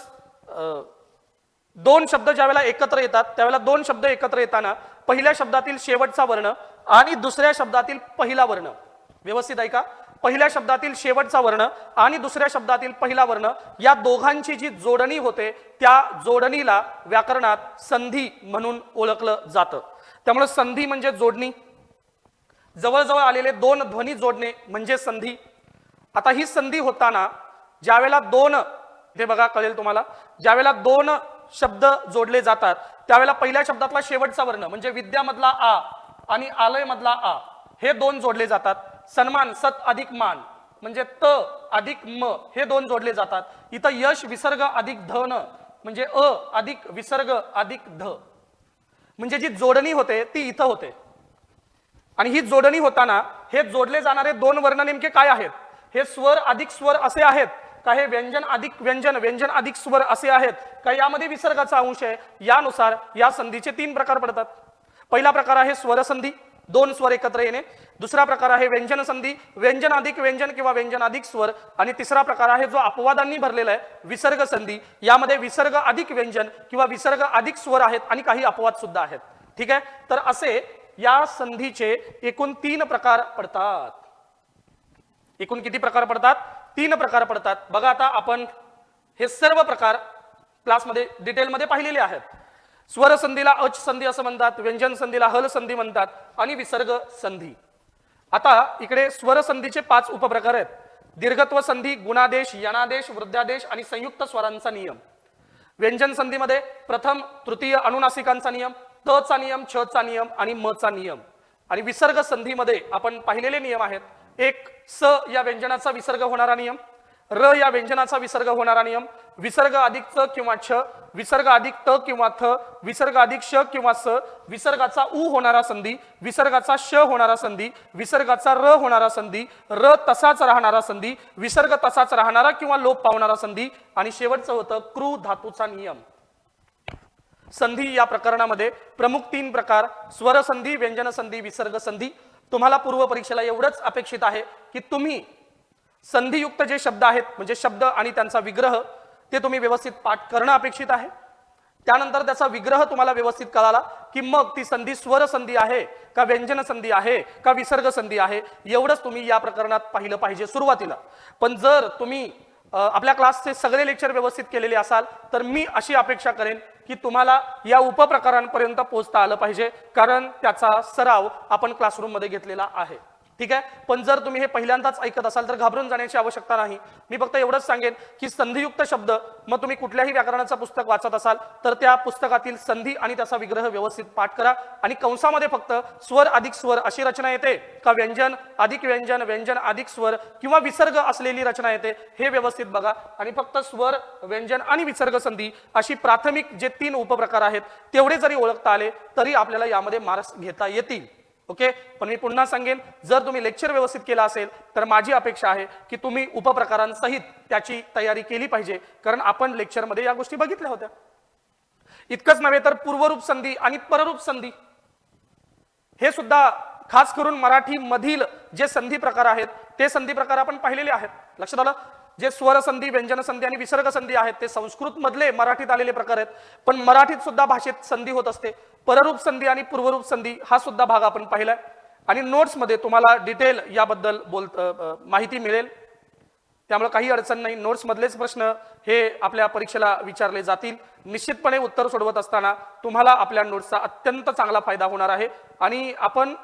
2 शब्द ज्यावेळेला एकत्र येतात त्यावेळेला 2 शब्द एकत्र येताना पहिल्या शब्दातील शेवटचा वर्ण आणि दुसऱ्या शब्दातील पहिला वर्ण, व्यवस्थित ऐका, पहिल्या शब्दातील शेवटचा वर्ण आणि दुसऱ्या शब्दातील पहिला वर्ण या दोघांची जी जोडणी होते त्या जोडणीला व्याकरणात संधी म्हणून ओळखलं जातं। त्यामुळे संधी म्हणजे जोडणी, जवळजवळ आलेले 2 ध्वनी जोडणे म्हणजे संधी, आता ही संधी होताना ज्यावेळेला दोन, हे बघा कळेल तुम्हाला, ज्यावेळेला दोन शब्द जोडले जातात त्यावेळेला पहिल्या शब्दातला शेवटचा वर्ण म्हणजे विद्यामधला आ आणि आलय मधला आ हे दोन जोडले जातात. सन्मान सत अधिक मान म्हणजे त अधिक म हे दोन जोडले जातात. इथं यश विसर्ग अधिक धन म्हणजे अ अधिक विसर्ग अधिक ध, म्हणजे जी जोडणी होते ती इथं होते. आणि ही जोडणी होताना हे जोडले जाणारे दोन वर्ण नेमके काय आहेत? हे स्वर अधिक स्वर असे आहेत का हे व्यंजन अधिक व्यंजन, व्यंजन अधिक स्वर असे आहेत का यामध्ये विसर्गाचा अंश आहे? यानुसार या संधीचे तीन प्रकार पडतात. पहिला प्रकार आहे स्वर संधी, दोन स्वर एकत्र येणे. दुसरा प्रकार आहे व्यंजन संधी, व्यंजन अधिक व्यंजन किंवा व्यंजन अधिक स्वर. आणि तिसरा प्रकार आहे जो अपवादांनी भरलेला आहे विसर्ग संधी, यामध्ये विसर्ग अधिक व्यंजन किंवा विसर्ग अधिक स्वर आहेत आणि काही अपवाद सुद्धा आहेत. ठीक आहे, तर असे या संधीचे एकूण तीन प्रकार पडतात. एकूण किती प्रकार पडतात? तीन प्रकार पडतात. बघा आता आपण हे सर्व प्रकार क्लासमध्ये डिटेलमध्ये पाहिलेले आहेत. स्वर संधीला अच संधी असं म्हणतात, व्यंजन संधीला हल संधी म्हणतात आणि विसर्ग संधी. आता इकडे स्वर संधीचे 5 उपप्रकार आहेत. दीर्घत्व संधी, गुणादेश, यणादेश, वृद्धादेश आणि संयुक्त स्वरांचा नियम. व्यंजन संधीमध्ये प्रथम तृतीय अनुनासिकांचा नियम, त चा नियम, छ चा नियम आणि म चा नियम. आणि विसर्ग संधीमध्ये आपण पाहिलेले नियम आहेत. एक स या व्यंजनाचा विसर्ग होणारा नियम, र या व्यंजनाचा विसर्ग होणारा नियम, विसर्ग अधिक च किंवा छ, विसर्ग अधिक त किंवा थ, विसर्ग अधिक श किंवा स, विसर्गाचा उ होणारा संधी, विसर्गाचा श होणारा संधी, विसर्गाचा र होणारा संधी, र तसाच राहणारा संधी, विसर्ग तसाच राहणारा किंवा लोप पावणारा संधी आणि शेवटचं होतं क्रू धातूचा नियम. संधी या प्रकरणामध्ये प्रमुख 3 प्रकार स्वर संधी, व्यंजन संधी, विसर्ग संधी. तुम्हाला पूर्व परीक्षेला एवढंच अपेक्षित आहे की तुम्ही संधियुक्त जे शब्द आहेत म्हणजे शब्द आणि त्यांचा विग्रह ते तुम्ही व्यवस्थित पाठ करणं अपेक्षित आहे. त्यानंतर त्याचा विग्रह तुम्हाला व्यवस्थित कळाला की मग ती संधी स्वर संधी आहे का व्यंजन संधी आहे का विसर्ग संधी आहे एवढंच तुम्ही या प्रकरणात पाहिलं पाहिजे सुरुवातीला. पण जर तुम्ही आपल्या क्लासचे सगळे लेक्चर व्यवस्थित केलेले असाल तर मी अशी अपेक्षा करेन की तुम्हाला या उपप्रकारांपर्यंत पोहोचता आलं पाहिजे, कारण त्याचा सराव आपण क्लासरूम मध्ये घेतलेला आहे. ठीक आहे, पण जर तुम्ही हे पहिल्यांदाच ऐकत असाल तर घाबरून जाण्याची आवश्यकता नाही. मी फक्त एवढंच सांगेन की संधियुक्त शब्द मग तुम्ही कुठल्याही व्याकरणाचं पुस्तक वाचत असाल तर त्या पुस्तकातील संधी आणि त्याचा विग्रह व्यवस्थित पाठ करा. आणि कंसामध्ये फक्त स्वर अधिक स्वर अशी रचना येते का व्यंजन अधिक व्यंजन, व्यंजन अधिक स्वर किंवा विसर्ग असलेली रचना येते हे व्यवस्थित बघा. आणि फक्त स्वर, व्यंजन आणि विसर्ग संधी अशी प्राथमिक जे 3 उपप्रकार आहेत तेवढे जरी ओळखता आले तरी आपल्याला यामध्ये मार्क्स घेता येतील. ओके, पण मी पुन्हा सांगेन जर तुम्ही लेक्चर व्यवस्थित केला असेल तर माझी अपेक्षा आहे की तुम्ही उपप्रकारांसहित त्याची तयारी केली पाहिजे, कारण आपण लेक्चरमध्ये या गोष्टी बघितल्या होत्या. इतकंच नव्हे तर पूर्वरूप संधी आणि पररूप संधी हे सुद्धा खास करून मराठी मधील जे संधी प्रकार आहेत ते संधी प्रकार आपण पाहिलेले आहेत. लक्षात आलं? जे स्वर संधी, व्यंजन संधी आणि विसर्ग संधी आहेत ते संस्कृत मधले मराठीत आलेले प्रकार आहेत, पण मराठीत सुद्धा भाषेत संधी होत असते. पररूप संधी आणि पूर्वरूप संधी हा सुद्धा भाग आपण पाहिलाय आणि नोट्स मध्ये तुम्हाला डिटेल याबद्दल माहिती मिळेल. त्यामुळे काही अडचण नाही. नोट्स मधलेच प्रश्न हे आपल्या परीक्षेला विचारले जातील. निश्चितपणे उत्तर सोडवत असताना तुम्हाला आपल्या नोट्सचा अत्यंत चांगला फायदा होणार आहे आणि आपण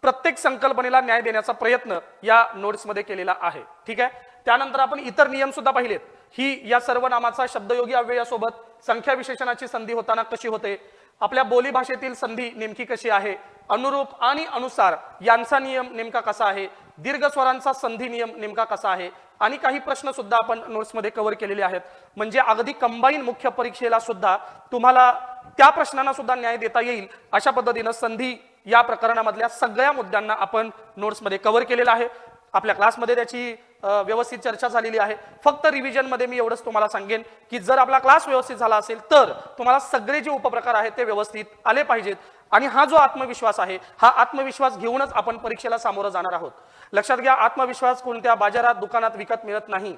प्रत्येक संकल्पनेला न्याय देण्याचा प्रयत्न या नोट्स मध्ये केलेला आहे. ठीक आहे, त्यानंतर आपण इतर नियम सुद्धा पाहिलेत. ही या सर्व नामाचा शब्दयोगी अव्ययासोबत संख्या विशेषणाची संधी होताना कशी होते, आपल्या बोली भाषेतील संधी नेमकी कशी आहे, अनुरूप आणि अनुसार यांचा नियम नेमका कसा आहे, दीर्घ स्वरांचा संधी नियम नेमका कसा आहे आणि काही प्रश्न सुद्धा आपण नोट्स मध्ये कव्हर केलेले आहेत. म्हणजे अगदी कंबाईन मुख्य परीक्षेला सुद्धा तुम्हाला त्या प्रश्नांना सुद्धा न्याय देता येईल अशा पद्धतीने संधी या प्रकरणामधल्या सगळ्या मुद्द्यांना आपण नोट्स मध्ये कव्हर केलेला आहे. आपल्या क्लासमध्ये त्याची व्यवस्थित चर्चा झालेली आहे. फक्त रिव्हिजन मध्ये मी एवढंच तुम्हाला सांगेन की जर आपला क्लास व्यवस्थित झाला असेल तर तुम्हाला सगळे जे उपप्रकार आहेत ते व्यवस्थित आले पाहिजेत. आणि हा जो आत्मविश्वास आहे हा आत्मविश्वास घेऊनच आपण परीक्षेला सामोरं जाणार आहोत. लक्षात घ्या, आत्मविश्वास कोणत्या बाजारात दुकानात विकत मिळत नाही.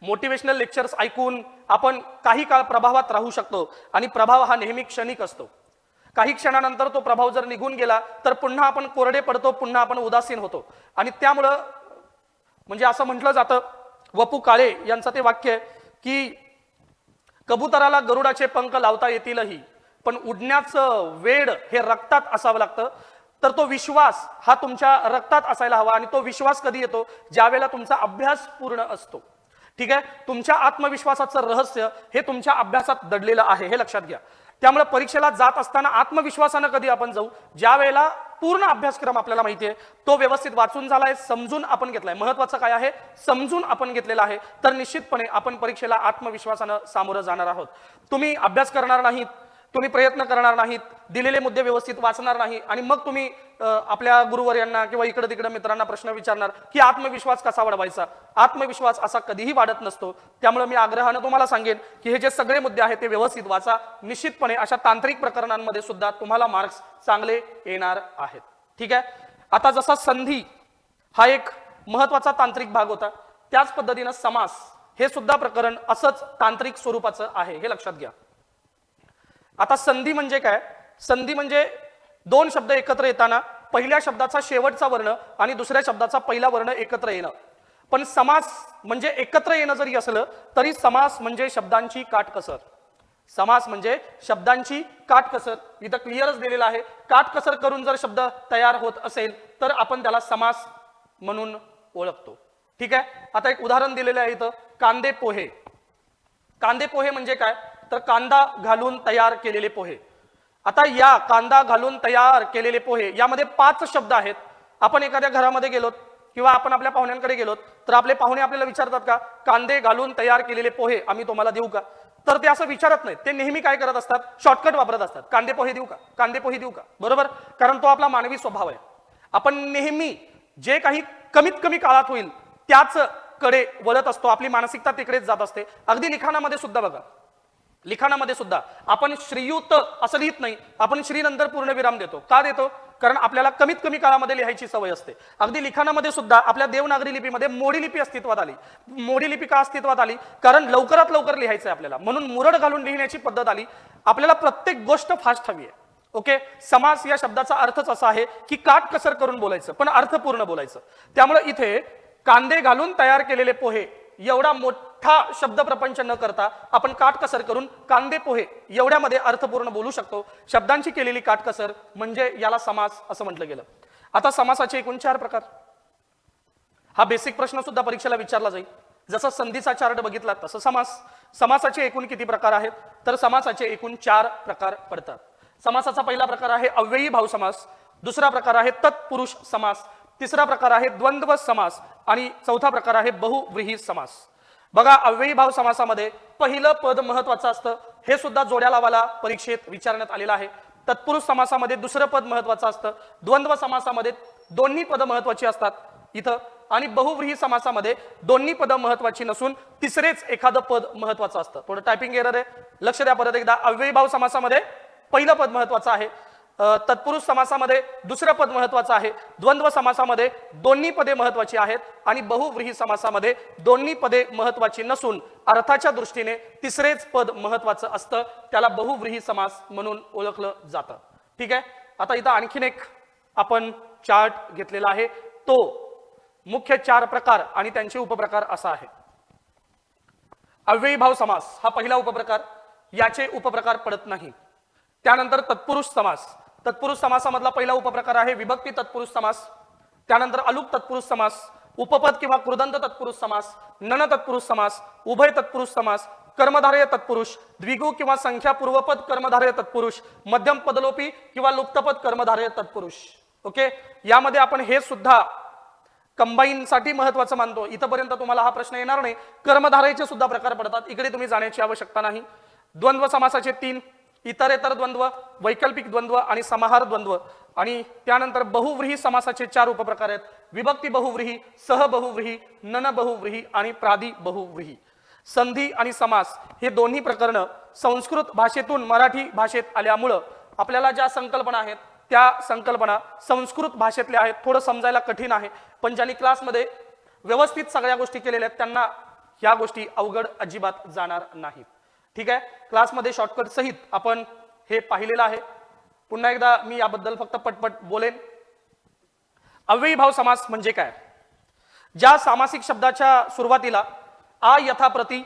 मोटिवेशनल लेक्चर्स ऐकून आपण काही काळ प्रभावात राहू शकतो आणि प्रभाव हा नेहमी क्षणिक असतो. काही क्षणानंतर तो प्रभाव जर निघून गेला तर पुन्हा आपण कोरडे पडतो, पुन्हा आपण उदासीन होतो. आणि त्यामुळं म्हणजे असं म्हटलं जातं, वपू काळे यांचं ते वाक्य की कबुतराला गरुडाचे पंख लावता येतीलही पण उडण्याचं वेड हे रक्तात असावं लागतं. तर तो विश्वास हा तुमच्या रक्तात असायला हवा आणि तो विश्वास कधी येतो? ज्यावेळेला तुमचा अभ्यास पूर्ण असतो. ठीक आहे, तुमच्या आत्मविश्वासाचं रहस्य हे तुमच्या अभ्यासात दडलेलं आहे, हे लक्षात घ्या. त्यामुळे परीक्षेला जात असताना आत्मविश्वासानं कधी आपण जाऊ? ज्या वेळेला पूर्ण अभ्यासक्रम आपल्याला माहिती आहे, तो व्यवस्थित वाचून झालाय, समजून आपण घेतलाय. महत्वाचं काय आहे? समजून आपण घेतलेलं आहे, तर निश्चितपणे आपण परीक्षेला आत्मविश्वासानं सामोरं जाणार आहोत. तुम्ही अभ्यास करणार नाहीत, तुम्ही प्रयत्न करणार नाहीत, दिलेले मुद्दे व्यवस्थित वाचणार नाही आणि मग तुम्ही आपल्या गुरुवर्यांना किंवा इकडे तिकडे मित्रांना प्रश्न विचारणार की आत्मविश्वास कसा वाढवायचा. आत्मविश्वास असा कधीही वाढत नसतो. त्यामुळे मी आग्रहानं तुम्हाला सांगेन की हे जे सगळे मुद्दे आहेत ते व्यवस्थित वाचा. निश्चितपणे अशा तांत्रिक प्रकरणांमध्ये सुद्धा तुम्हाला मार्क्स चांगले येणार आहेत. ठीक आहे, आता जसा संधी हा एक महत्वाचा तांत्रिक भाग होता, त्याच पद्धतीनं समास हे सुद्धा प्रकरण असंच तांत्रिक स्वरूपाचं आहे, हे लक्षात घ्या. आता संधी म्हणजे काय? संधी म्हणजे दोन शब्द एकत्र येताना पहिल्या शब्दाचा शेवटचा वर्ण आणि दुसऱ्या शब्दाचा पहिला वर्ण एकत्र येणं. पण समास म्हणजे एकत्र येणं जरी असलं तरी समास म्हणजे शब्दांची काटकसर. समास म्हणजे शब्दांची काटकसर. इथं क्लिअरच दिलेलं आहे. काटकसर करून जर शब्द तयार होत असेल तर आपण त्याला समास म्हणून ओळखतो. ठीक आहे, आता एक उदाहरण दिलेलं आहे इथं, कांदे पोहे. कांदे पोहे म्हणजे काय? तर कांदा घालून तयार केलेले पोहे. आता या कांदा घालून तयार केलेले पोहे यामध्ये 5 शब्द आहेत. आपण एखाद्या घरामध्ये गेलोत किंवा आपण आपल्या पाहुण्यांकडे गेलोत तर आपले पाहुणे आपल्याला विचारतात का कांदे घालून तयार केलेले पोहे आम्ही तुम्हाला देऊ का? तर ते असं विचारत नाहीत. ते नेहमी काय करत असतात? शॉर्टकट वापरत असतात. कांदे पोहे देऊ का? कांदे पोहे देऊ का? बरोबर, कारण तो आपला मानवी स्वभाव आहे. आपण नेहमी जे काही कमीत कमी काळात होईल त्याच कडे वळत असतो. आपली मानसिकता तिकडेच जात असते. अगदी लिखाणामध्ये सुद्धा बघा, लिखाणामध्ये सुद्धा आपण श्रीयुत असं लिहित नाही, आपण श्री नंतर पूर्ण विराम देतो. का देतो? कारण आपल्याला कमीत कमी काळामध्ये लिहायची सवय असते. अगदी लिखाणामध्ये सुद्धा आपल्या देवनागरी लिपीमध्ये मोडी लिपी अस्तित्वात आली. मोडी लिपी का अस्तित्वात आली? कारण लवकरात लवकर लिहायचं आहे आपल्याला, म्हणून मुरड घालून लिहिण्याची पद्धत आली. आपल्याला प्रत्येक गोष्ट फास्ट हवी आहे. ओके, समास या शब्दाचा अर्थच असा आहे की काटकसर करून बोलायचं पण अर्थपूर्ण बोलायचं. त्यामुळे इथे कांदे घालून तयार केलेले पोहे एवढा मोठा शब्द प्रपंच न करता आपण काटकसर करून कांदे पोहे एवढ्यामध्ये अर्थपूर्ण बोलू शकतो. शब्दांची केलेली काटकसर म्हणजे याला समास असं म्हटलं गेलं. आता समासाचे एकूण 4 प्रकार. हा बेसिक प्रश्न सुद्धा परीक्षेला विचारला जाईल. जसं संधीचा चार्ट बघितला तसं समास. समासाचे एकूण किती प्रकार आहेत? तर समासाचे एकूण 4 प्रकार पडतात. समासाचा पहिला प्रकार आहे अव्ययी भाव समास, दुसरा प्रकार आहे तत्पुरुष समास, तिसरा प्रकार आहे द्वंद्व समास आणि चौथा प्रकार आहे बहुव्रीही समास. बघा, अव्ययी भाव समासामध्ये पहिलं पद महत्वाचं असतं. हे सुद्धा जोड्या लावाला परीक्षेत विचारण्यात आलेलं आहे. तत्पुरुष समासामध्ये दुसरं पद महत्वाचं असतं. द्वंद्व समासामध्ये दोन्ही पद महत्वाची असतात इथं. आणि बहुव्रीही समासामध्ये दोन्ही पद महत्वाची नसून तिसरेच एखादं पद महत्वाचं असतं. थोडं टायपिंग एरर आहे, लक्ष द्या परत एकदा. अव्ययी भाव समासामध्ये पहिलं पद महत्वाचं आहे, तत्पुरुष समासामध्ये दुसरं पद महत्वाचं आहे, द्वंद्व समासामध्ये दोन्ही पदे महत्वाची आहेत आणि बहुव्रीही समासामध्ये दोन्ही पदे महत्वाची नसून अर्थाच्या दृष्टीने तिसरेच पद महत्वाचं असतं. त्याला बहुव्रीही समास म्हणून ओळखलं जातं. ठीक आहे, आता इथं आणखीन एक आपण चार्ट घेतलेला आहे. तो मुख्य 4 प्रकार आणि त्यांचे उपप्रकार असा आहे. अव्ययी भाव समास हा पहिला उपप्रकार, याचे उपप्रकार पडत नाही. त्यानंतर तत्पुरुष समास. तत्पुरुष समासामधला पहिला उपप्रकार आहे विभक्ती तत्पुरुष समास. त्यानंतर अलुक तत्पुरुष समास, उपपद किंवा कृदंत तत्पुरुष समास, नन तत्पुरुष समास, उभय तत्पुरुष समास, कर्मधारय तत्पुरुष, द्विगु किंवा संख्या पूर्वपद कर्मधारय तत्पुरुष, मध्यम पदलोपी किंवा लुप्तपद कर्मधारय तत्पुरुष. ओके, यामध्ये आपण हे सुद्धा कंबाईन साठी महत्वाचं मानतो. इथपर्यंत तुम्हाला हा प्रश्न येणार नाही. कर्मधारयचे सुद्धा प्रकार पडतात, इकडे तुम्ही जाण्याची आवश्यकता नाही. द्वंद्व समासाचे 3, इतरेतर द्वंद्व, वैकल्पिक द्वंद्व आणि समाहार द्वंद्व. आणि त्यानंतर बहुव्रीही समासाचे 4 उपप्रकार आहेत. विभक्ती बहुव्रीही, सहबहुव्रीही, नन बहुव्रीही आणि प्रादि बहुव्रीही. संधी आणि समास हे दोन्ही प्रकरण संस्कृत भाषेतून मराठी भाषेत आल्यामुळं आपल्याला ज्या संकल्पना आहेत त्या संकल्पना संस्कृत भाषेतल्या आहेत. थोडं समजायला कठीण आहे, पण ज्यांनी क्लासमध्ये व्यवस्थित सगळ्या गोष्टी केलेल्या आहेत त्यांना ह्या गोष्टी अवघड अजिबात जाणार नाहीत. ठीक आहे, क्लासमध्ये शॉर्टकट सहित आपण हे पाहिलेलं आहे. पुन्हा एकदा मी याबद्दल फक्त पटपट बोलेन. अव्ययी भाव समास म्हणजे काय? ज्या सामासिक शब्दाच्या सुरुवातीला आ यथा प्रति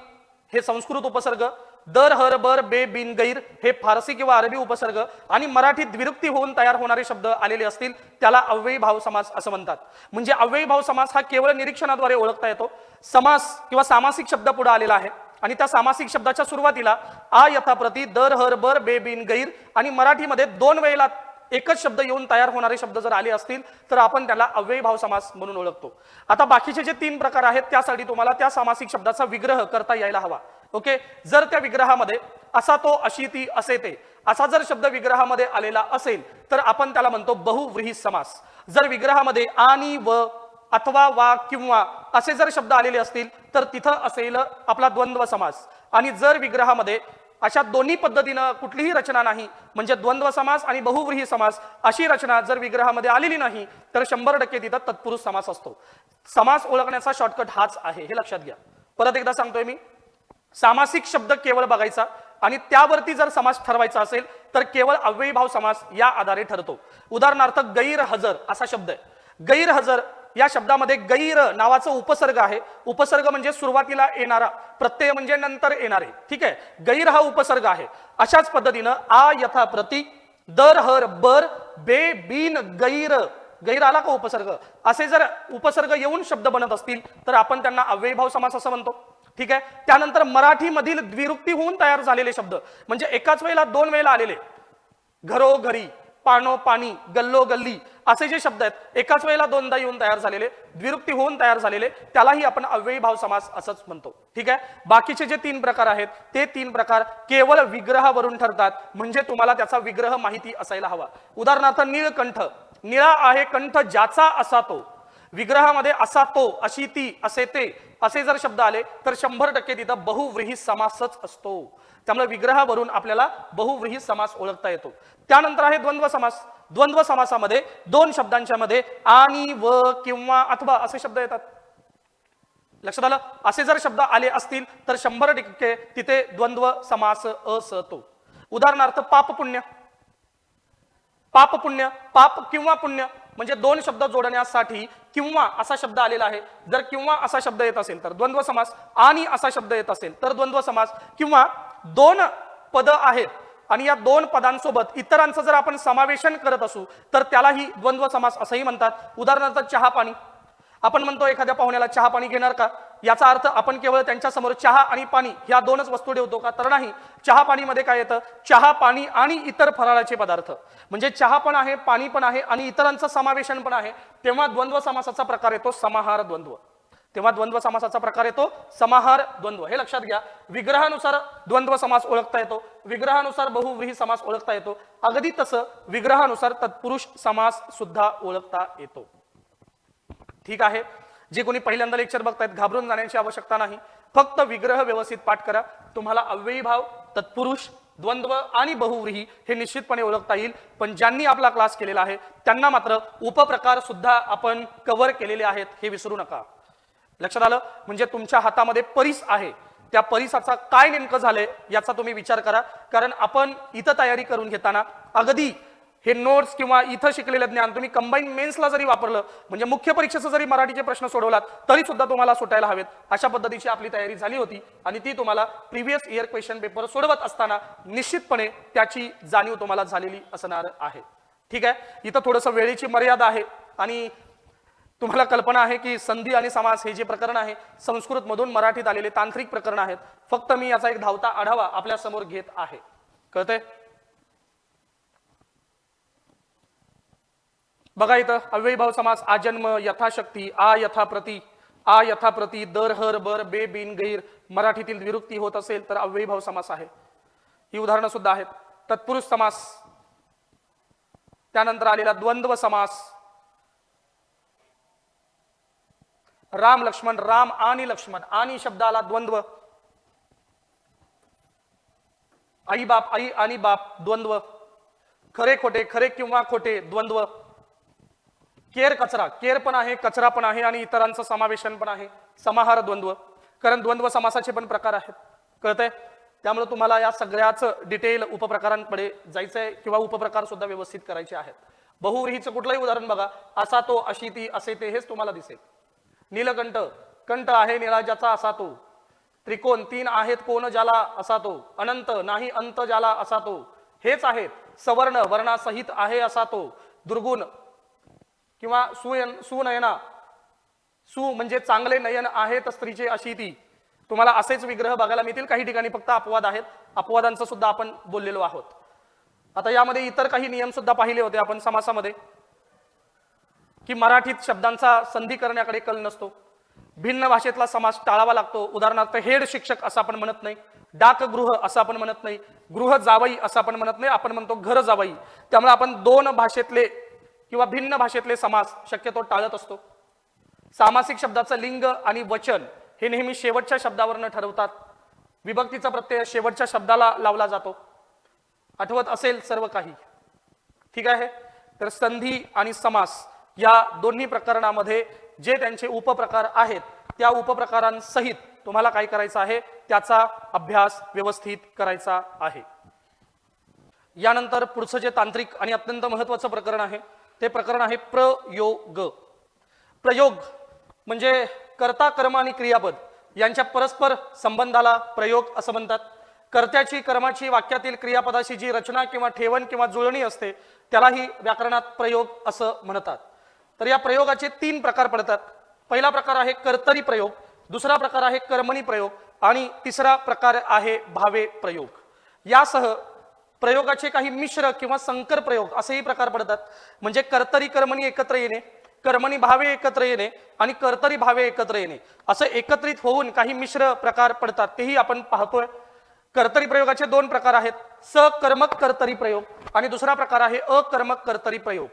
हे संस्कृत उपसर्ग दर हर बर बे बिन गैर हे फारसी किंवा अरबी उपसर्ग आणि मराठीत द्विरुक्ती होऊन तयार होणारे शब्द आलेले असतील त्याला अव्ययी भाव समास असं म्हणतात. म्हणजे अव्ययी भाव समास हा केवळ निरीक्षणाद्वारे ओळखता येतो. समास किंवा सामासिक शब्द पुढे आलेला आहे आणि त्या सामासिक शब्दाच्या सुरुवातीला आ यथाप्रती दर हर बर बे बिन गैर आणि मराठीमध्ये दोन वेळेला एकच शब्द येऊन तयार होणारे शब्द जर आले असतील तर आपण त्याला अव्ययी भाव समास म्हणून ओळखतो. आता बाकीचे जे 3 प्रकार आहेत त्यासाठी तुम्हाला त्या सामासिक शब्दाचा विग्रह करता यायला हवा. ओके, जर त्या विग्रहामध्ये असा तो अशी ती असे ते असा जर शब्द विग्रहामध्ये आलेला असेल तर आपण त्याला म्हणतो बहुव्रीही समास. जर विग्रहामध्ये आणि व अथवा वा किंवा असे जर शब्द आलेले असतील तर तिथं असेल आपला द्वंद्व समास. आणि जर विग्रहामध्ये अशा दोन्ही पद्धतीनं कुठलीही रचना नाही म्हणजे द्वंद्व समास आणि बहुव्रीही समास अशी रचना जर विग्रहामध्ये आलेली नाही तर 100% तिथं तत्पुरुष समास असतो. समास ओळखण्याचा शॉर्टकट हाच आहे, हे लक्षात घ्या. परत एकदा सांगतोय मी, सामासिक शब्द केवळ बघायचा आणि त्यावरती जर समास ठरवायचा असेल तर केवळ अव्ययी भाव समास या आधारे ठरतो. उदाहरणार्थ गैरहजर असा शब्द आहे. गैरहजर या शब्दामध्ये गैर नावाचं उपसर्ग आहे. उपसर्ग म्हणजे सुरुवातीला येणारा, प्रत्यय म्हणजे नंतर येणारे. ठीक आहे, गैर हा उपसर्ग आहे. अशाच पद्धतीनं आ यथा प्रति दर हर बर बे बिन गैर, गैर आला का उपसर्ग, असे जर उपसर्ग येऊन शब्द बनत असतील तर आपण त्यांना अव्ययी भाव समास असं म्हणतो. ठीक आहे, त्यानंतर मराठीमधील द्विरुक्ती होऊन तयार झालेले शब्द म्हणजे एकाच वेळेला 2 वेळेला आलेले, घरोघरी, पानो पाणी, गल्लो गल्ली असे जे शब्द आहेत एकाच वेळेला 2दा येऊन तयार झालेले, द्विरुक्ती होऊन तयार झालेले, त्यालाही आपण अव्ययी भाव समास असंच म्हणतो. ठीक आहे, बाकीचे जे 3 प्रकार आहेत ते 3 प्रकार केवळ विग्रहावरून ठरतात म्हणजे तुम्हाला त्याचा विग्रह माहिती असायला हवा. उदाहरणार्थ नीळकंठ, निळा आहे कंठ ज्याचा असा तो. विग्रहामध्ये असा तो, अशी ती, असे ते असे जर शब्द आले तर 100% तिथं बहुव्रीही समासच असतो. त्यामुळे विग्रहावरून आपल्याला बहुव्रीही समास ओळखता येतो. त्यानंतर आहे द्वंद्व समास. द्वंद्व समासामध्ये 2 शब्दांच्या मध्ये आणि व किंवा अथवा असे शब्द येतात. लक्षात आलं, असे जर शब्द आले असतील तर 100% तिथे द्वंद्व समास असतो. उदाहरणार्थ पाप पुण्य, पाप पुण्य, पाप किंवा पुण्य म्हणजे 2 शब्द जोडण्यासाठी किंवा असा शब्द आलेला आहे. जर किंवा असा शब्द येत असेल तर द्वंद्व समास, आणि असा शब्द येत असेल तर द्वंद्व समास, किंवा 2 पद आहेत आणि या 2 पदांसोबत इतरांचं जर आपण समावेशन करत असू तर त्यालाही द्वंद्व समास असंही म्हणतात. उदाहरणार्थ चहा पाणी, आपण म्हणतो एखाद्या पाहुण्याला चहा पाणी घेणार का, याचा अर्थ आपण केवळ त्यांच्या समोर चहा आणि पाणी ह्या 2च वस्तू ठेवतो का, तर नाही. चहा पाणी मध्ये काय येतं, चहा पाणी आणि इतर फराळाचे पदार्थ, म्हणजे चहा पण आहे, पाणी पण आहे आणि इतरांचं समावेशन पण आहे. तेव्हा द्वंद्व समासाचा प्रकार येतो समाहार द्वंद्व. तेव्हा द्वंद्व समासाचा प्रकार येतो समाहार द्वंद्व. हे लक्षात घ्या. विग्रहानुसार द्वंद्व समास ओळखता येतो, विग्रहानुसार बहुव्रीही समास ओळखता येतो. अगदी तसं विग्रहानुसार तत्पुरुष समास सुद्धा ओळखता येतो. ठीक आहे, जे कोणी पहिल्यांदा लेक्चर बघतायत घाबरून जाण्याची आवश्यकता नाही. फक्त विग्रह व्यवस्थित पाठ करा. तुम्हाला अव्ययी भाव, तत्पुरुष, द्वंद्व आणि बहुव्रीही हे निश्चितपणे ओळखता येईल. पण ज्यांनी आपला क्लास केलेला आहे त्यांना मात्र उपप्रकार सुद्धा आपण कव्हर केलेले आहेत, हे विसरू नका. लक्षात आलं, म्हणजे तुमच्या हातामध्ये परीस आहे, त्या परीसाचा काय नेमकं झालंय याचा तुम्ही विचार करा. कारण आपण इथं तयारी करून घेताना अगदी हे नोट्स किंवा इथं शिकलेलं ज्ञान तुम्ही कंबाईन मेन्सला जरी वापरलं, म्हणजे मुख्य परीक्षेचं जरी मराठीचे प्रश्न सोडवलात तरी सुद्धा तुम्हाला सुटायला हवेत. अशा पद्धतीची आपली तयारी झाली होती आणि ती तुम्हाला प्रिव्हियस इयर क्वेश्चन पेपर सोडवत असताना निश्चितपणे त्याची जाणीव तुम्हाला झालेली असणार आहे. ठीक आहे, इथं थोडंसं वेळेची मर्यादा आहे आणि तुम्हाला कल्पना आहे की संधी आणि समास हे जे प्रकरण आहे संस्कृत मधून मराठीत आलेले तांत्रिक प्रकरण आहेत. फक्त मी याचा एक धावता आढावा आपल्या समोर घेत आहे. कळतंय? बघा इथं अव्ययी भाव समास आजन्म, यथाशक्ती, आ यथाप्रती, आ यथाप्रती, दर हर बर बे बिन गैर मराठीतील द्विरुक्ती होत असेल तर अव्ययी भाव समास आहे. ही उदाहरणं सुद्धा आहेत. तत्पुरुष समास, त्यानंतर आलेला द्वंद्व समास, राम लक्ष्मण, राम आणि लक्ष्मण, आणि शब्दाला द्वंद्व, आई बाप, आई आणि बाप द्वंद्व, खरे खोटे, खरे किंवा खोटे द्वंद्व, केर कचरा, केर पण आहे, कचरा पण आहे आणि इतरांचं समावेशन पण आहे, समाहार द्वंद्व. कारण द्वंद्व समासाचे पण प्रकार आहेत. कळतंय? त्यामुळे तुम्हाला या सगळ्याच डिटेल उपप्रकारांकडे जायचंय किंवा उपप्रकार सुद्धा व्यवस्थित करायचे आहेत. बहुव्रीहीचं कुठलंही उदाहरण बघा, असा तो, अशी ती, असे ते, हेच तुम्हाला दिसेल. नीलकंठ, कंठ आहे निळा ज्याचा असा तो. त्रिकोण तीन आहेत कोण ज्याला असा तो, अनंत नाही अंत ज्याला असा तो, हेच आहेत सवर्ण वर्णासहित आहे असा तो, दुर्गुण किंवा सुनयना, सु म्हणजे चांगले नयन आहेत स्त्रीचे अशी ती. तुम्हाला असेच विग्रह बघायला मिळतील. काही ठिकाणी फक्त अपवाद आहेत, अपवादांचं सुद्धा आपण बोललेलो आहोत. आता यामध्ये इतर काही नियम सुद्धा पाहिले होते आपण समासामध्ये, की मराठीत शब्दांचा संधी करण्याकडे कल नसतो, भिन्न भाषेतला समास टाळावा लागतो. उदाहरणार्थ हेड शिक्षक असं आपण म्हणत नाही, डाकगृह असं आपण म्हणत नाही, गृह जावई असं आपण म्हणत नाही, आपण म्हणतो घर जावई. त्यामुळे आपण दोन भाषेतले किंवा भिन्न भाषेतले समास शक्यतो टाळत असतो. सामासिक शब्दाचं लिंग आणि वचन हे नेहमी शेवटच्या शब्दावरनं ठरवतात. विभक्तीचा प्रत्यय शेवटच्या शब्दाला लावला जातो. आठवत असेल सर्व काही, ठीक आहे. तर संधी आणि समास या दोन्ही प्रकरणामध्ये जे त्यांचे उपप्रकार आहेत त्या उपप्रकारांसहित तुम्हाला काय करायचं आहे, त्याचा अभ्यास व्यवस्थित करायचा आहे. यानंतर पुढचं जे तांत्रिक आणि अत्यंत महत्वाचं प्रकरण आहे ते प्रकरण आहे प्रयोग. प्रयोग म्हणजे कर्ता कर्म आणि क्रियापद यांच्या परस्पर संबंधाला प्रयोग असं म्हणतात. कर्त्याची कर्माची वाक्यातील क्रियापदाशी जी रचना किंवा ठेवण किंवा जुळणी असते त्यालाही व्याकरणात प्रयोग असं म्हणतात. तर या प्रयोगाचे तीन प्रकार पडतात. पहिला प्रकार आहे कर्तरी प्रयोग, दुसरा प्रकार आहे कर्मणी प्रयोग आणि तिसरा प्रकार आहे भावे प्रयोग. यासह प्रयोगाचे काही मिश्र किंवा संकर प्रयोग असेही प्रकार पडतात. म्हणजे कर्तरी कर्मणी एकत्र येणे, कर्मणी भावे एकत्र येणे आणि कर्तरी भावे एकत्र येणे असं एकत्रित होऊन काही मिश्र प्रकार पडतात, तेही आपण पाहतोय. कर्तरी प्रयोगाचे दोन प्रकार आहेत, सकर्मक कर्तरी प्रयोग आणि दुसरा प्रकार आहे अकर्मक कर्तरी प्रयोग.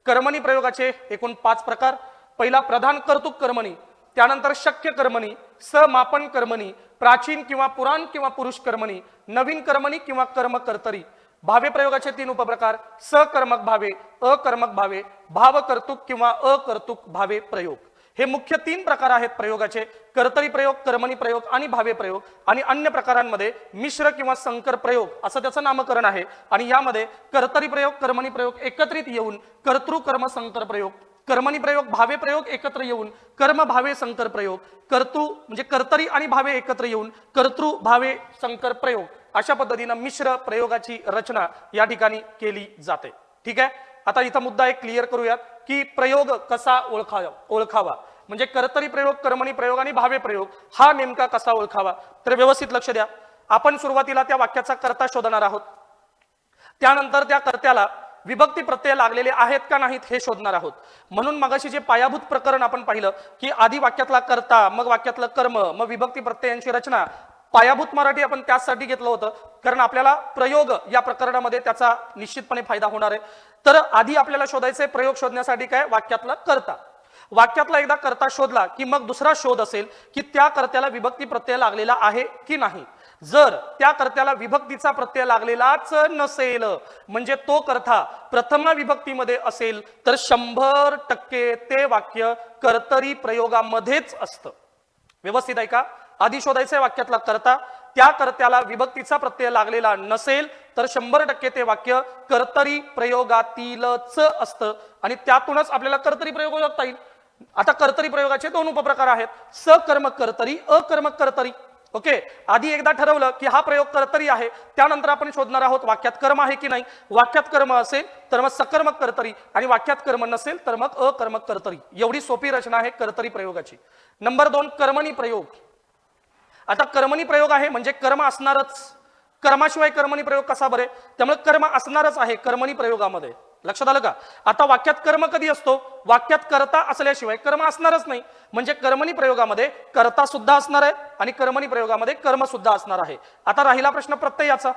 कर्मणी प्रयोगाचे एकूण 5 प्रकार. पहिला प्रधान कर्तुक कर्मणी, त्यानंतर शक्य कर्मणी, समापन कर्मणी, प्राचीन किंवा पुराण किंवा पुरुष कर्मणी, नवीन कर्मणी किंवा कर्म कर्तरी. भावे प्रयोगाचे 3 उपप्रकार, सकर्मक भावे, अकर्मक भावे, भाव कर्तुक किंवा अकर्तुक भावे प्रयोग. हे मुख्य 3 प्रकार आहेत प्रयोगाचे, कर्तरी प्रयोग, कर्मणी प्रयोग आणि भावे प्रयोग. आणि अन्य प्रकारांमध्ये मिश्र किंवा संकर प्रयोग असं त्याचं नामकरण आहे. आणि यामध्ये कर्तरी प्रयोग, कर्मणी प्रयोग एकत्रित येऊन कर्तृ कर्म संकर प्रयोग, कर्मणी प्रयोग, भावे प्रयोग एकत्र येऊन कर्म भावे संकर प्रयोग, कर्तृ म्हणजे कर्तरी आणि भावे एकत्र येऊन कर्तृ भावे संकर प्रयोग, अशा पद्धतीने मिश्र प्रयोगाची रचना या ठिकाणी केली जाते. ठीक आहे. आता इथं मुद्दा एक क्लिअर करूयात की प्रयोग कसा ओळखावा, म्हणजे कर्तरी प्रयोग, कर्मणी प्रयोग आणि भावे प्रयोग हा नेमका कसा ओळखावा. तर व्यवस्थित लक्ष द्या. आपण सुरुवातीला त्या वाक्याचा कर्ता शोधणार आहोत, त्यानंतर त्या कर्त्याला विभक्ती प्रत्यय लागलेले आहेत का नाहीत हे शोधणार आहोत. म्हणून मगाशी जे पायाभूत प्रकरण आपण पाहिलं की आधी वाक्यातला कर्ता, मग वाक्यातलं कर्म, मग विभक्ती प्रत्ययांची रचना, पायाभूत मराठी आपण त्यासाठी घेतलं होतं कारण आपल्याला प्रयोग या प्रकरणामध्ये त्याचा निश्चितपणे फायदा होणार आहे. तर आधी आपल्याला शोधायचे प्रयोग शोधण्यासाठी काय, वाक्यातला कर्ता. वाक्यातला एकदा कर्ता शोधला की मग दुसरा शोध असेल की त्या कर्त्याला विभक्ती प्रत्यय लागलेला आहे की नाही. जर त्या कर्त्याला विभक्तीचा प्रत्यय लागलेलाच नसेल, म्हणजे तो कर्ता प्रथम विभक्तीमध्ये असेल, तर 100% ते वाक्य कर्तरी प्रयोगामध्येच असतं. व्यवस्थित आहे का. आधी शोधायचंय वाक्यातला कर्ता, त्या कर्त्याला विभक्तीचा प्रत्यय लागलेला नसेल तर 100% ते वाक्य कर्तरी प्रयोगातीलच असतं आणि त्यातूनच आपल्याला कर्तरी प्रयोग ओळखता येईल. आता कर्तरी प्रयोगाचे 2 उपप्रकार आहेत, सकर्मक कर्तरी, अकर्मक कर्तरी. ओके. आधी एकदा ठरवलं की हा प्रयोग कर्तरी आहे, त्यानंतर आपण शोधणार आहोत वाक्यात कर्म आहे की नाही. वाक्यात कर्म असेल तर मग सकर्मक कर्तरी आणि वाक्यात कर्म नसेल तर मग अकर्मक कर्तरी. एवढी सोपी रचना आहे कर्तरी प्रयोगाची. नंबर 2 कर्मणी प्रयोग. आता कर्मणी प्रयोग आहे म्हणजे कर्म असणारच, कर्माशिवाय कर्मणी प्रयोग कसा बरे, त्यामुळे कर्म असणारच आहे कर्मणी प्रयोगामध्ये. लक्षात आलं का. आता वाक्यात कर्म कधी असतो, वाक्यात कर्ता असल्याशिवाय कर्म असणारच नाही, म्हणजे कर्मणी प्रयोगामध्ये कर्ता सुद्धा असणार आहे आणि कर्मणी प्रयोगामध्ये कर्म सुद्धा असणार आहे. आता राहिला प्रश्न प्रत्ययाचा.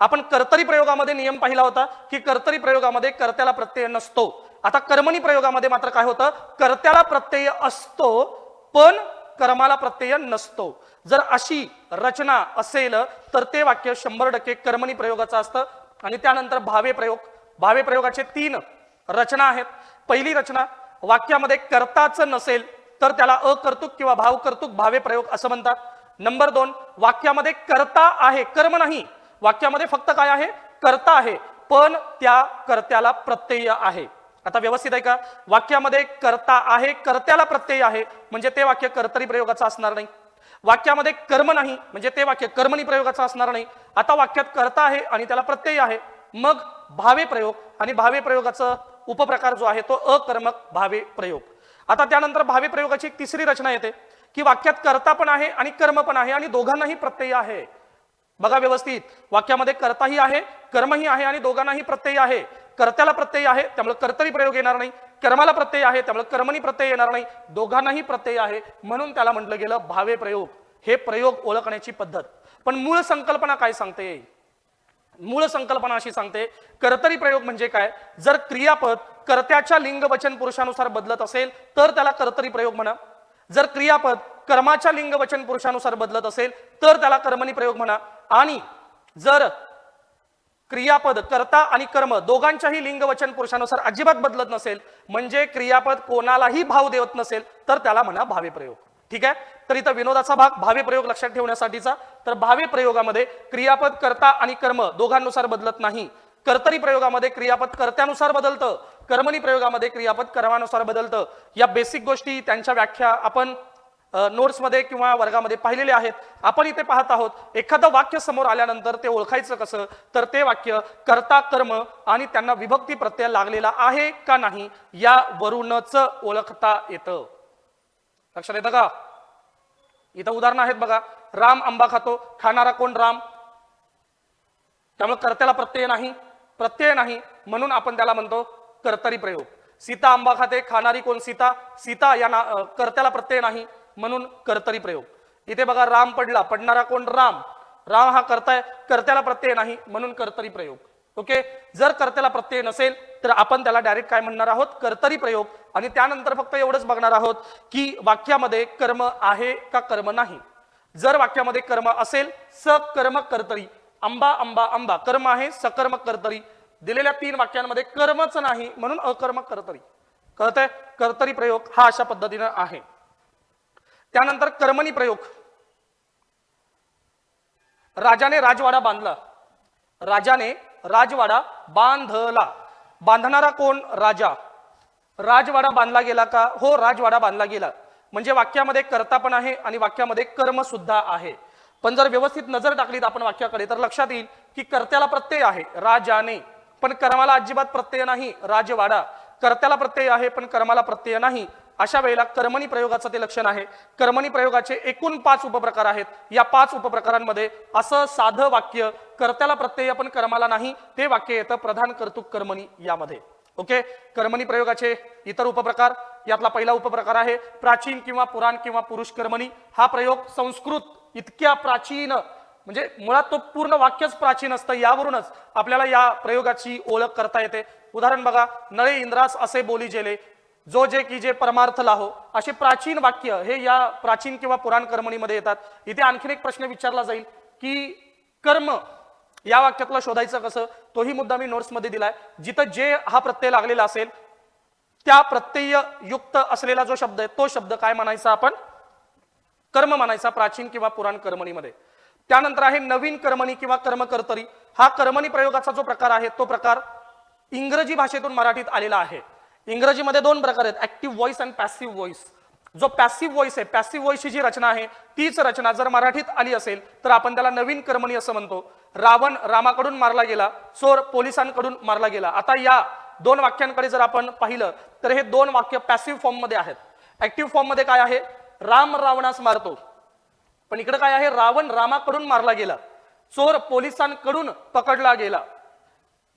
आपण कर्तरी प्रयोगामध्ये नियम पाहिला होता की कर्तरी प्रयोगामध्ये कर्त्याला प्रत्यय नसतो. आता कर्मणी प्रयोगामध्ये मात्र काय होतं, कर्त्याला प्रत्यय असतो पण कर्माला प्रत्यय नसतो. जर अशी रचना असेल तर ते वाक्य 100% कर्मणी प्रयोगाचं असतं. आणि त्यानंतर भावे प्रयोग. भावे प्रयोगाचे 3 रचना आहेत. पहिली रचना, वाक्यामध्ये कर्ताच नसेल तर त्याला अकर्तुक किंवा भावकर्तुक भावे प्रयोग असं म्हणतात. नंबर 2, वाक्यामध्ये कर्ता आहे, कर्म नाही, वाक्यामध्ये फक्त काय आहे, कर्ता आहे पण त्या कर्त्याला प्रत्यय आहे. आता व्यवस्थित आहे का. वाक्यामध्ये कर्ता आहे, कर्त्याला प्रत्यय आहे, म्हणजे ते वाक्य कर्तरी प्रयोगाचं असणार नाही. वाक्यामध्ये कर्म नाही म्हणजे ते वाक्य कर्मणी प्रयोगाचं असणार नाही. आता वाक्यात कर्ता आहे आणि त्याला प्रत्यय आहे, मग भावे प्रयोग, आणि भावे प्रयोगाचा उपप्रकार जो आहे तो अकर्मक भावे प्रयोग. आता त्यानंतर भावे प्रयोगाची एक तिसरी रचना येते की वाक्यात कर्ता पण आहे आणि कर्म पण आहे आणि दोघांनाही प्रत्यय आहे. बघा व्यवस्थित, वाक्यामध्ये कर्ताही आहे, कर्मही आहे आणि दोघांनाही प्रत्यय आहे. कर्त्याला प्रत्यय आहे त्यामुळे कर्तरी प्रयोग येणार नाही, कर्माला प्रत्यय आहे त्यामुळे कर्मणी प्रत्यय येणार नाही, दोघांनाही प्रत्यय आहे म्हणून त्याला म्हटलं गेलं भावे प्रयोग. हे प्रयोग ओळखण्याची पद्धत. पण मूळ संकल्पना काय सांगते? मूळ संकल्पना अशी सांगते, कर्तरी प्रयोग म्हणजे काय? जर क्रियापद कर्त्याच्या लिंग वचन पुरुषानुसार बदलत असेल तर त्याला कर्तरी प्रयोग म्हणा. जर क्रियापद कर्माच्या लिंग वचन पुरुषानुसार बदलत असेल तर त्याला कर्मणी प्रयोग म्हणा. आणि जर क्रियापद कर्ता आणि कर्म दोघांच्याही लिंग वचन पुरुषानुसार अजिबात बदलत नसेल, म्हणजे क्रियापद कोणालाही भाव देत नसेल, तर त्याला म्हणा भावे प्रयोग. ठीक आहे. तर इथं विनोदाचा भाग भावे प्रयोग लक्षात ठेवण्यासाठीचा. तर भावे प्रयोगामध्ये क्रियापद कर्ता आणि कर्म दोघांनुसार बदलत नाही. कर्तरी प्रयोगामध्ये क्रियापद कर्त्यानुसार बदलतं, कर्मणी प्रयोगामध्ये क्रियापद कर्मानुसार बदलतं. या बेसिक गोष्टी त्यांच्या व्याख्या आपण नोट्समध्ये किंवा वर्गामध्ये पाहिलेले आहेत. आपण इथे पाहत आहोत एखादं वाक्य समोर आल्यानंतर ते ओळखायचं कसं, तर ते वाक्य कर्ता कर्म आणि त्यांना विभक्ती प्रत्यय लागलेला आहे का नाही यावरूनच ओळखता येतं. लक्षात येतं का? इथं उदाहरणं आहेत बघा. राम आंबा खातो, खाणारा कोण? राम. त्यामुळे कर्त्याला प्रत्यय नाही, प्रत्यय नाही म्हणून आपण त्याला म्हणतो कर्तरी प्रयोग. सीता आंबा खाते, खाणारी कोण? सीता. सीता या कर्त्याला प्रत्यय नाही म्हणून कर्तरी प्रयोग. इथे बघा राम पडला, पडणारा कोण? राम. राम हा कर्ता आहे, कर्त्याला प्रत्यय नाही म्हणून कर्तरी प्रयोग. ओके. जर कर्त्याला प्रत्यय नसेल तर आपण त्याला डायरेक्ट काय म्हणणार आहोत? कर्तरी प्रयोग. आणि त्यानंतर फक्त एवढंच बघणार आहोत की वाक्यामध्ये कर्म आहे का कर्म नाही. जर वाक्यामध्ये कर्म असेल सकर्म कर्तरी, आंबा आंबा आंबा कर्म आहे, सकर्म कर्तरी. दिलेल्या 3 वाक्यांमध्ये कर्मच नाही म्हणून अकर्मक कर्तरी. कळतंय? कर्तरी प्रयोग हा अशा पद्धतीने आहे. त्यानंतर कर्मणी प्रयोग. राजाने राजवाडा बांधला, राजाने राजवाडा बांधला. बांधणारा कोण? राजा. राजवाडा बांधला गेला का? हो, राजवाडा बांधला गेला. म्हणजे वाक्यामध्ये कर्ता पण आहे आणि वाक्यामध्ये कर्म सुद्धा आहे. पण जर व्यवस्थित नजर टाकलीत आपण वाक्याकडे तर लक्षात येईल की कर्त्याला प्रत्यय आहे राजाने, पण कर्माला अजिबात प्रत्यय नाही राजवाडा. कर्त्याला प्रत्यय आहे पण कर्माला प्रत्यय नाही. अशा वेळेला कर्मणी प्रयोगाचं ते लक्षण आहे. कर्मणी प्रयोगाचे एकूण 5 उपप्रकार आहेत. या 5 उपप्रकारांमध्ये असं साधं वाक्य कर्त्याला प्रत्यय पण कर्माला नाही ते वाक्य येतं प्रधान कर्तृक कर्मणी यामध्ये. ओके. कर्मणी प्रयोगाचे इतर उपप्रकार, यातला पहिला उपप्रकार आहे प्राचीन किंवा पुराण किंवा पुरुष कर्मणी. हा प्रयोग संस्कृत इतक्या प्राचीन, म्हणजे मुळात तो पूर्ण वाक्यच प्राचीन असतं, यावरूनच आपल्याला या प्रयोगाची ओळख करता येते. उदाहरण बघा, नळे इंद्रास असे बोली जेले, जो जे की जे परमार्थ लाहो. असे प्राचीन वाक्य हे या प्राचीन किंवा पुराण कर्मणीमध्ये येतात. इथे आणखीन एक प्रश्न विचारला जाईल की कर्म या वाक्यातला शोधायचं कसं, तोही मुद्दा मी नोट्समध्ये दिलाय. जिथं जे हा प्रत्यय लागलेला असेल त्या प्रत्यय युक्त असलेला जो शब्द आहे तो शब्द काय म्हणायचा? आपण कर्म म्हणायचा प्राचीन किंवा पुराण कर्मणीमध्ये. त्यानंतर आहे नवीन कर्मणी किंवा कर्मकर्तरी. हा कर्मणी प्रयोगाचा जो प्रकार आहे तो प्रकार इंग्रजी भाषेतून मराठीत आलेला आहे. इंग्रजीमध्ये 2 प्रकार आहेत, ऍक्टिव्ह व्हॉइस आणि पॅसिव्ह व्हॉइस. जो पॅसिव्ह व्हॉइस आहे, पॅसिव्ह व्हॉइसची जी रचना आहे तीच रचना जर मराठीत आली असेल तर आपण त्याला नवीन कर्मणी असं म्हणतो. रावण रामाकडून मारला गेला, चोर पोलिसांकडून मारला गेला. आता या 2 वाक्यांकडे जर आपण पाहिलं तर हे 2 वाक्य पॅसिव्ह फॉर्म मध्ये आहेत. ऍक्टिव्ह फॉर्म मध्ये काय आहे? राम रावणास मारतो. पण इकडे काय आहे? रावण रामाकडून मारला गेला, चोर पोलिसांकडून पकडला गेला.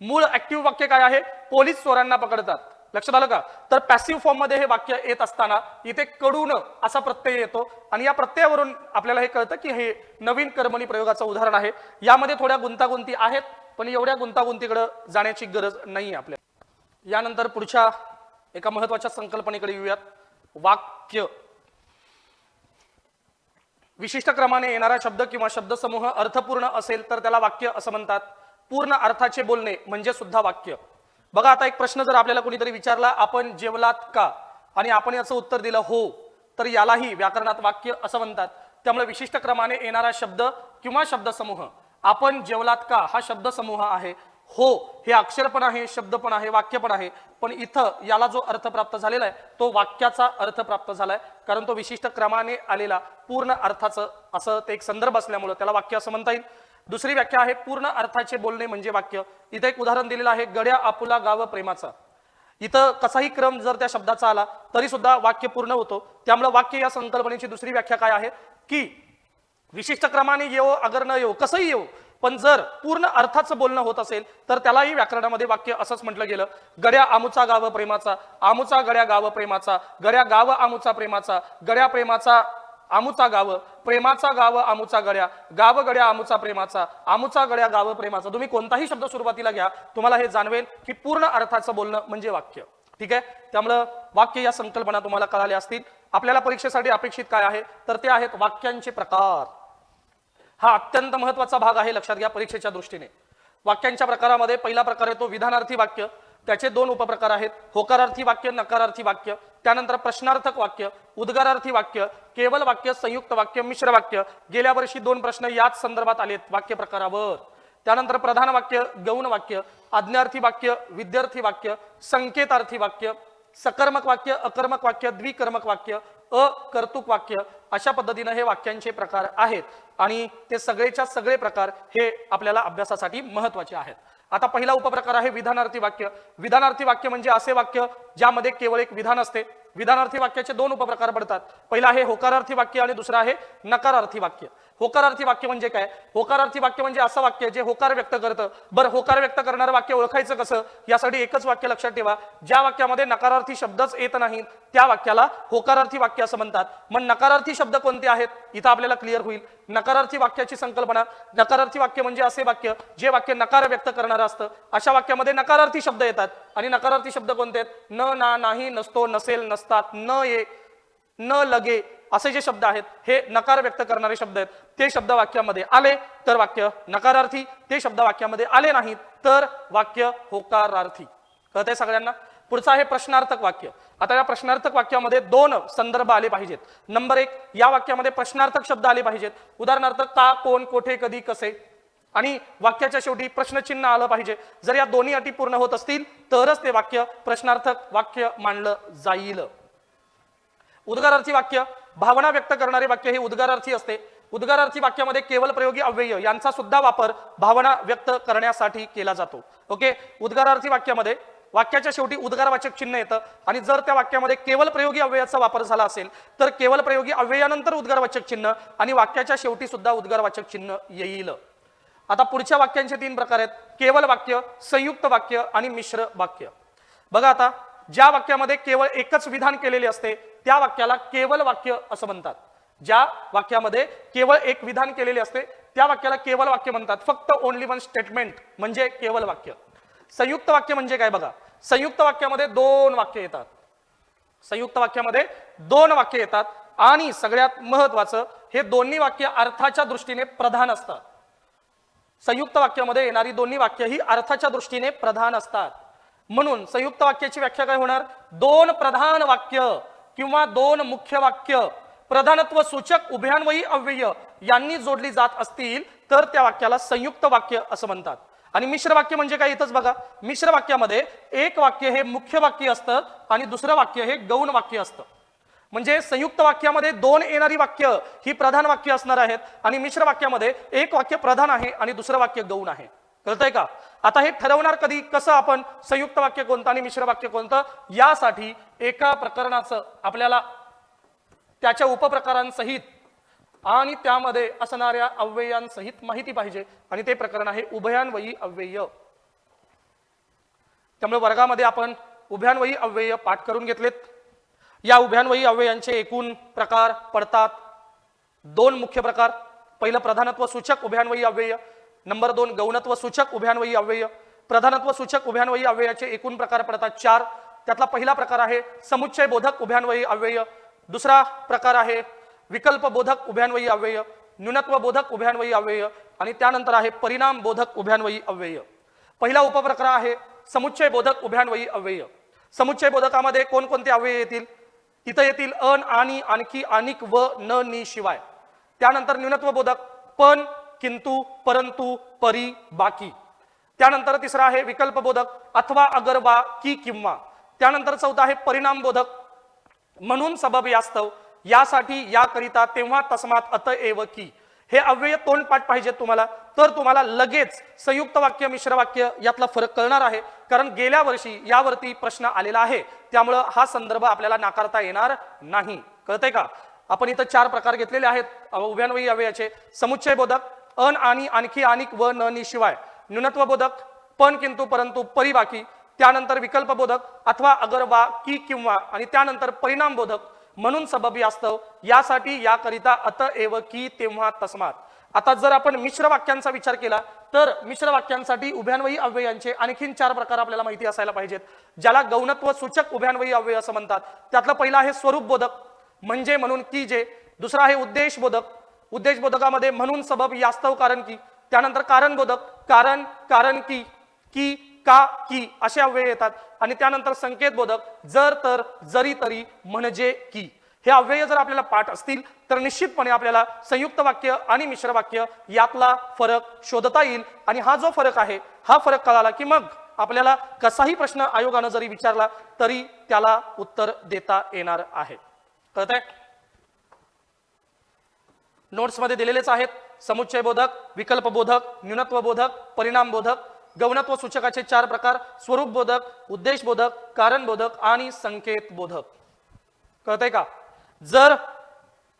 मूळ ऍक्टिव्ह वाक्य काय आहे? पोलीस चोरांना पकडतात. लक्षात आलं का? तर पॅसिव्ह फॉर्म मध्ये हे वाक्य येत असताना इथे कडून असा प्रत्यय येतो आणि या प्रत्ययावरून आपल्याला हे कळतं की हे नवीन कर्मणी प्रयोगाचं उदाहरण आहे. यामध्ये थोड्या गुंतागुंती आहेत पण एवढ्या गुंतागुंतीकडे जाण्याची गरज नाही आपल्याला. यानंतर पुढच्या एका महत्त्वाच्या संकल्पनेकडे येऊयात, वाक्य. विशिष्ट क्रमाने येणारा शब्द किंवा शब्दसमूह अर्थपूर्ण असेल तर त्याला वाक्य असं म्हणतात. पूर्ण अर्थाचे बोलणे म्हणजे सुद्धा वाक्य. बघा, आता एक प्रश्न जर आपल्याला कोणीतरी विचारला, आपण जेवलात का, आणि आपण याचं उत्तर दिलं हो, तर यालाही व्याकरणात वाक्य असं म्हणतात. त्यामुळे विशिष्ट क्रमाने येणारा शब्द किंवा शब्दसमूह, आपण जेवलात का हा शब्दसमूह आहे. हो हे अक्षर पण आहे, शब्द पण आहे, वाक्य पण आहे, पण इथं याला जो अर्थ प्राप्त झालेला आहे तो वाक्याचा अर्थ प्राप्त झालाय, कारण तो विशिष्ट क्रमाने आलेला पूर्ण अर्थाचं असं ते एक संदर्भ असल्यामुळे त्याला वाक्य असं म्हणता येईल. दुसरी व्याख्या आहे पूर्ण अर्थाचे बोलणे म्हणजे वाक्य. इथे एक उदाहरण दिलेलं आहे, गड्या आपुला गाव प्रेमाचा. इथं कसाही क्रम जर त्या शब्दाचा आला तरी सुद्धा वाक्य पूर्ण होतो. त्यामुळे वाक्य या संकल्पनेची दुसरी व्याख्या काय आहे की विशिष्ट क्रमाने येवो अगर न येवो कसंही येवो, पण जर पूर्ण अर्थाचं बोलणं होत असेल तर त्यालाही व्याकरणामध्ये वाक्य असंच म्हटलं गेलं. गड्या आमुचा गाव प्रेमाचा, आमुचा गड्या गाव प्रेमाचा, गड्या गाव आमुचा प्रेमाचा, गड्या प्रेमाचा आमुचा गाव, प्रेमाचा गाव आमुचा गड्या, गाव गड्या आमुचा प्रेमाचा, आमुचा गड्या गाव प्रेमाचा. तुम्ही कोणताही शब्द सुरुवातीला घ्या, तुम्हाला हे जाणवेल की पूर्ण अर्थाचं बोलणं म्हणजे वाक्य. ठीक आहे, त्यामुळं वाक्य या संकल्पना तुम्हाला कळाल्या असतील. आपल्याला परीक्षेसाठी अपेक्षित काय आहे तर ते आहेत वाक्यांचे प्रकार. हा अत्यंत महत्वाचा भाग आहे, लक्षात घ्या परीक्षेच्या दृष्टीने. वाक्यांच्या प्रकारामध्ये पहिला प्रकार येतो विधानार्थी वाक्य. त्याचे दोन उपप्रकार आहेत, होकारार्थी वाक्य, नकारार्थी वाक्य. त्यानंतर प्रश्नार्थक वाक्य, उद्गारार्थी वाक्य, केवल वाक्य, संयुक्त वाक्य, मिश्र वाक्य. गेल्या वर्षी 2 प्रश्न याच संदर्भात आलेत वाक्य प्रकारावर. त्यानंतर प्रधान वाक्य, गौण वाक्य, आज्ञार्थी वाक्य, विद्यार्थी वाक्य, संकेतार्थी वाक्य, सकर्मक वाक्य, अकर्मक वाक्य, द्विकर्मक वाक्य, अकर्तुक वाक्य. अशा पद्धतीने हे वाक्यांचे प्रकार आहेत आणि ते सगळेच्या सगळे प्रकार हे आपल्याला अभ्यासासाठी महत्त्वाचे आहेत. आता पहिला उपप्रकार आहे विधानार्थी वाक्य. विधानार्थी वाक्य म्हणजे असे वाक्य ज्यामध्ये केवळ एक विधान असते. विधानार्थी वाक्याचे 2 उपप्रकार पडतात. पहिला आहे होकारार्थी वाक्य आणि दुसरा आहे नकारार्थी वाक्य. होकारार्थी वाक्य म्हणजे काय? होकारार्थी वाक्य म्हणजे असं वाक्य जे होकार व्यक्त करतं. बरं, होकार व्यक्त करणारं वाक्य ओळखायचं कसं? यासाठी एकच वाक्य लक्षात ठेवा, ज्या वाक्यामध्ये नकारार्थी शब्दच येत नाहीत त्या वाक्याला होकारार्थी वाक्य असं म्हणतात. मग नकारार्थी शब्द कोणते आहेत इथं आपल्याला क्लिअर होईल. नकारार्थी वाक्याची संकल्पना, नकारार्थी वाक्य म्हणजे असे वाक्य जे वाक्य नकार व्यक्त करणारं असतं. अशा वाक्यामध्ये नकारार्थी शब्द येतात. आणि नकारार्थी शब्द कोणते आहेत? न, ना, नाही, नसतो, नसेल, नसतात, न ये, न लगे असे जे शब्द आहेत हे नकार व्यक्त करणारे शब्द आहेत. ते शब्द वाक्यामध्ये आले तर वाक्य नकारार्थी, ते शब्द वाक्यामध्ये आले नाहीत तर वाक्य होकारार्थी. कळतंय सगळ्यांना? पुढचं आहे प्रश्नार्थक वाक्य. आता या प्रश्नार्थक वाक्यामध्ये 2 संदर्भ आले पाहिजेत. नंबर 1, या वाक्यामध्ये प्रश्नार्थक शब्द आले पाहिजेत. उदाहरणार्थ का, कोण, कोठे, कधी, कसे. आणि वाक्याच्या शेवटी प्रश्नचिन्ह आलं पाहिजे. जर या दोन्ही अटी पूर्ण होत असतील तरच ते वाक्य प्रश्नार्थक वाक्य मानलं जाईल. उद्गारार्थी वाक्य, भावना व्यक्त करणारे वाक्य हे उद्गारार्थी असते. उद्गारार्थी वाक्यामध्ये केवल प्रयोगी अव्यय यांचा सुद्धा वापर भावना व्यक्त करण्यासाठी केला जातो. ओके, उद्गारार्थी वाक्यामध्ये वाक्याच्या शेवटी उद्गारवाचक चिन्ह येतं आणि जर त्या वाक्यामध्ये केवल प्रयोगी अव्ययाचा वापर झाला असेल तर केवल प्रयोगी अव्ययानंतर उद्गारवाचक चिन्ह आणि वाक्याच्या शेवटी सुद्धा उद्गारवाचक चिन्ह येईल. आता पुढच्या वाक्यांचे 3 प्रकार आहेत, केवल वाक्य, संयुक्त वाक्य आणि मिश्र वाक्य. बघा, आता ज्या वाक्यामध्ये केवळ एकच विधान केलेले असते त्या वाक्याला केवल वाक्य असं म्हणतात. ज्या वाक्यामध्ये केवळ एक विधान केलेले असते त्या वाक्याला केवल वाक्य म्हणतात. फक्त ओनली वन स्टेटमेंट म्हणजे केवल वाक्य. संयुक्त वाक्य म्हणजे काय? बघा, संयुक्त वाक्यामध्ये 2 वाक्य येतात. संयुक्त वाक्यामध्ये 2 वाक्य येतात आणि सगळ्यात महत्वाचं हे दोन्ही वाक्य अर्थाच्या दृष्टीने प्रधान असतात. संयुक्त वाक्यामध्ये येणारी दोन्ही वाक्य ही अर्थाच्या दृष्टीने प्रधान असतात. म्हणून संयुक्त वाक्याची व्याख्या काय होणार? 2 प्रधान वाक्य किंवा 2 मुख्य वाक्य प्रधानत्व सूचक उभयान्वयी अव्यय यांनी जोडली जात असतील तर त्या वाक्याला संयुक्त वाक्य असं म्हणतात. आणि मिश्र वाक्य म्हणजे काय? इथंच बघा, मिश्र वाक्यामध्ये एक वाक्य हे मुख्य वाक्य असतं आणि दुसरं वाक्य हे गौण वाक्य असतं. म्हणजे संयुक्त वाक्यामध्ये 2 येणारी वाक्य ही प्रधान वाक्य असणार आहेत आणि मिश्र वाक्यामध्ये एक वाक्य प्रधान आहे आणि दुसरं वाक्य गौण आहे. कळतंय का? आता हे ठरवणार कधी, कसं आपण संयुक्त वाक्य कोणतं आणि मिश्र वाक्य कोणतं? यासाठी एका प्रकरणाचं आपल्याला त्याच्या उपप्रकारांसहित आणि त्यामध्ये असणाऱ्या अव्ययांसहित माहिती पाहिजे आणि ते प्रकरण आहे उभयान्वयी अव्यय. त्यामुळे वर्गामध्ये आपण उभयान्वयी अव्यय पाठ करून घेतलेत. या उभयान्वयी अव्ययांचे एकूण प्रकार पडतात 2 मुख्य प्रकार. पहिलं प्रधानत्व सूचक उभयान्वयी अव्यय, नंबर 2 गौणत्व सूचक उभयान्वयी अव्यय. प्रधानत्व सूचक उभयान्वयी अव्ययाचे एकूण प्रकार पडतात 4. त्यातला पहिला प्रकार आहे समुच्चय बोधक उभयान्वयी अव्यय. दुसरा प्रकार आहे विकल्प बोधक उभयान्वयी अव्यय, न्यूनत्व बोधक उभयान्वयी अव्यय आणि त्यानंतर आहे परिणाम बोधक उभयान्वयी अव्यय. पहिला उपप्रकार आहे समुच्चय बोधक उभयान्वयी अव्यय. समुच्चय बोधकामध्ये कोणकोणते अव्यय येतील? इथं येतील अन, आणि, आणखी, आणिक, व, न, नि शिवाय. त्यानंतर न्यूनत्व बोधक पण, किंतु, परंतु, परी, बाकी. त्यानंतर तिसरा आहे विकल्पबोधक अथवा अगर वा की किंवा. त्यानंतर चौथा आहे परिणामबोधक म्हणून सबब यास्तव यासाठी याकरिता तेव्हा तस्मात अतएव की. हे अव्यय तोंडपाठ पाहिजे तुम्हाला, तर तुम्हाला लगेच संयुक्त वाक्य मिश्र वाक्य यातला फरक कळणार आहे. कारण गेल्या वर्षी यावरती प्रश्न आलेला आहे, त्यामुळं हा संदर्भ आपल्याला नाकारता येणार नाही. कळतंय का? आपण इथं 4 प्रकार घेतलेले आहेत उभयान्वयी अव्ययाचे. समुच्चय बोधक, अन आणि आणखी आणिक व न नी शिवाय. न्यूनत्व बोधक, पण किंतु परंतु परी बाकी. त्यानंतर विकल्प बोधक अथवा अगर वा की किंवा. आणि त्यानंतर परिणाम बोधक म्हणून सबबी वास्तव यासाठी याकरिता अतएव की तेव्हा तस्मात. आता जर आपण मिश्र वाक्यांचा विचार केला तर मिश्र वाक्यांसाठी उभयान्वयी अव्ययांचे आणखीन 4 प्रकार आपल्याला माहिती असायला पाहिजेत, ज्याला गौणत्व सूचक उभयान्वयी अव्यय असं म्हणतात. त्यातलं पहिलं आहे स्वरूप बोधक, म्हणजे म्हणून की जे. दुसरा आहे उद्देश बोधक, उद्देश बोधकामध्ये म्हणून सबब यास्तव कारण की. त्यानंतर कारण बोधक, कारण कारण की का की असे अव्यय येतात. आणि त्यानंतर संकेत बोधक, जर तर जरी तरी म्हणजे की. हे अव्यय जर आपल्याला पाठ असतील तर निश्चितपणे आपल्याला संयुक्त वाक्य आणि मिश्र वाक्य यातला फरक शोधता येईल. आणि हा जो फरक आहे हा फरक कळाला की मग आपल्याला कसाही प्रश्न आयोगानं जरी विचारला तरी त्याला उत्तर देता येणार आहे. कळतंय? नोट्स मध्ये दिलेलेच आहेत. समुच्चय बोधक, विकल्प बोधक, न्यूनत्व बोधक, परिणाम बोधक, गौणत्व सूचकाचे 4 प्रकार, स्वरूप बोधक, उद्देश बोधक, कारण बोधक आणि संकेत बोधक. कळतंय का? जर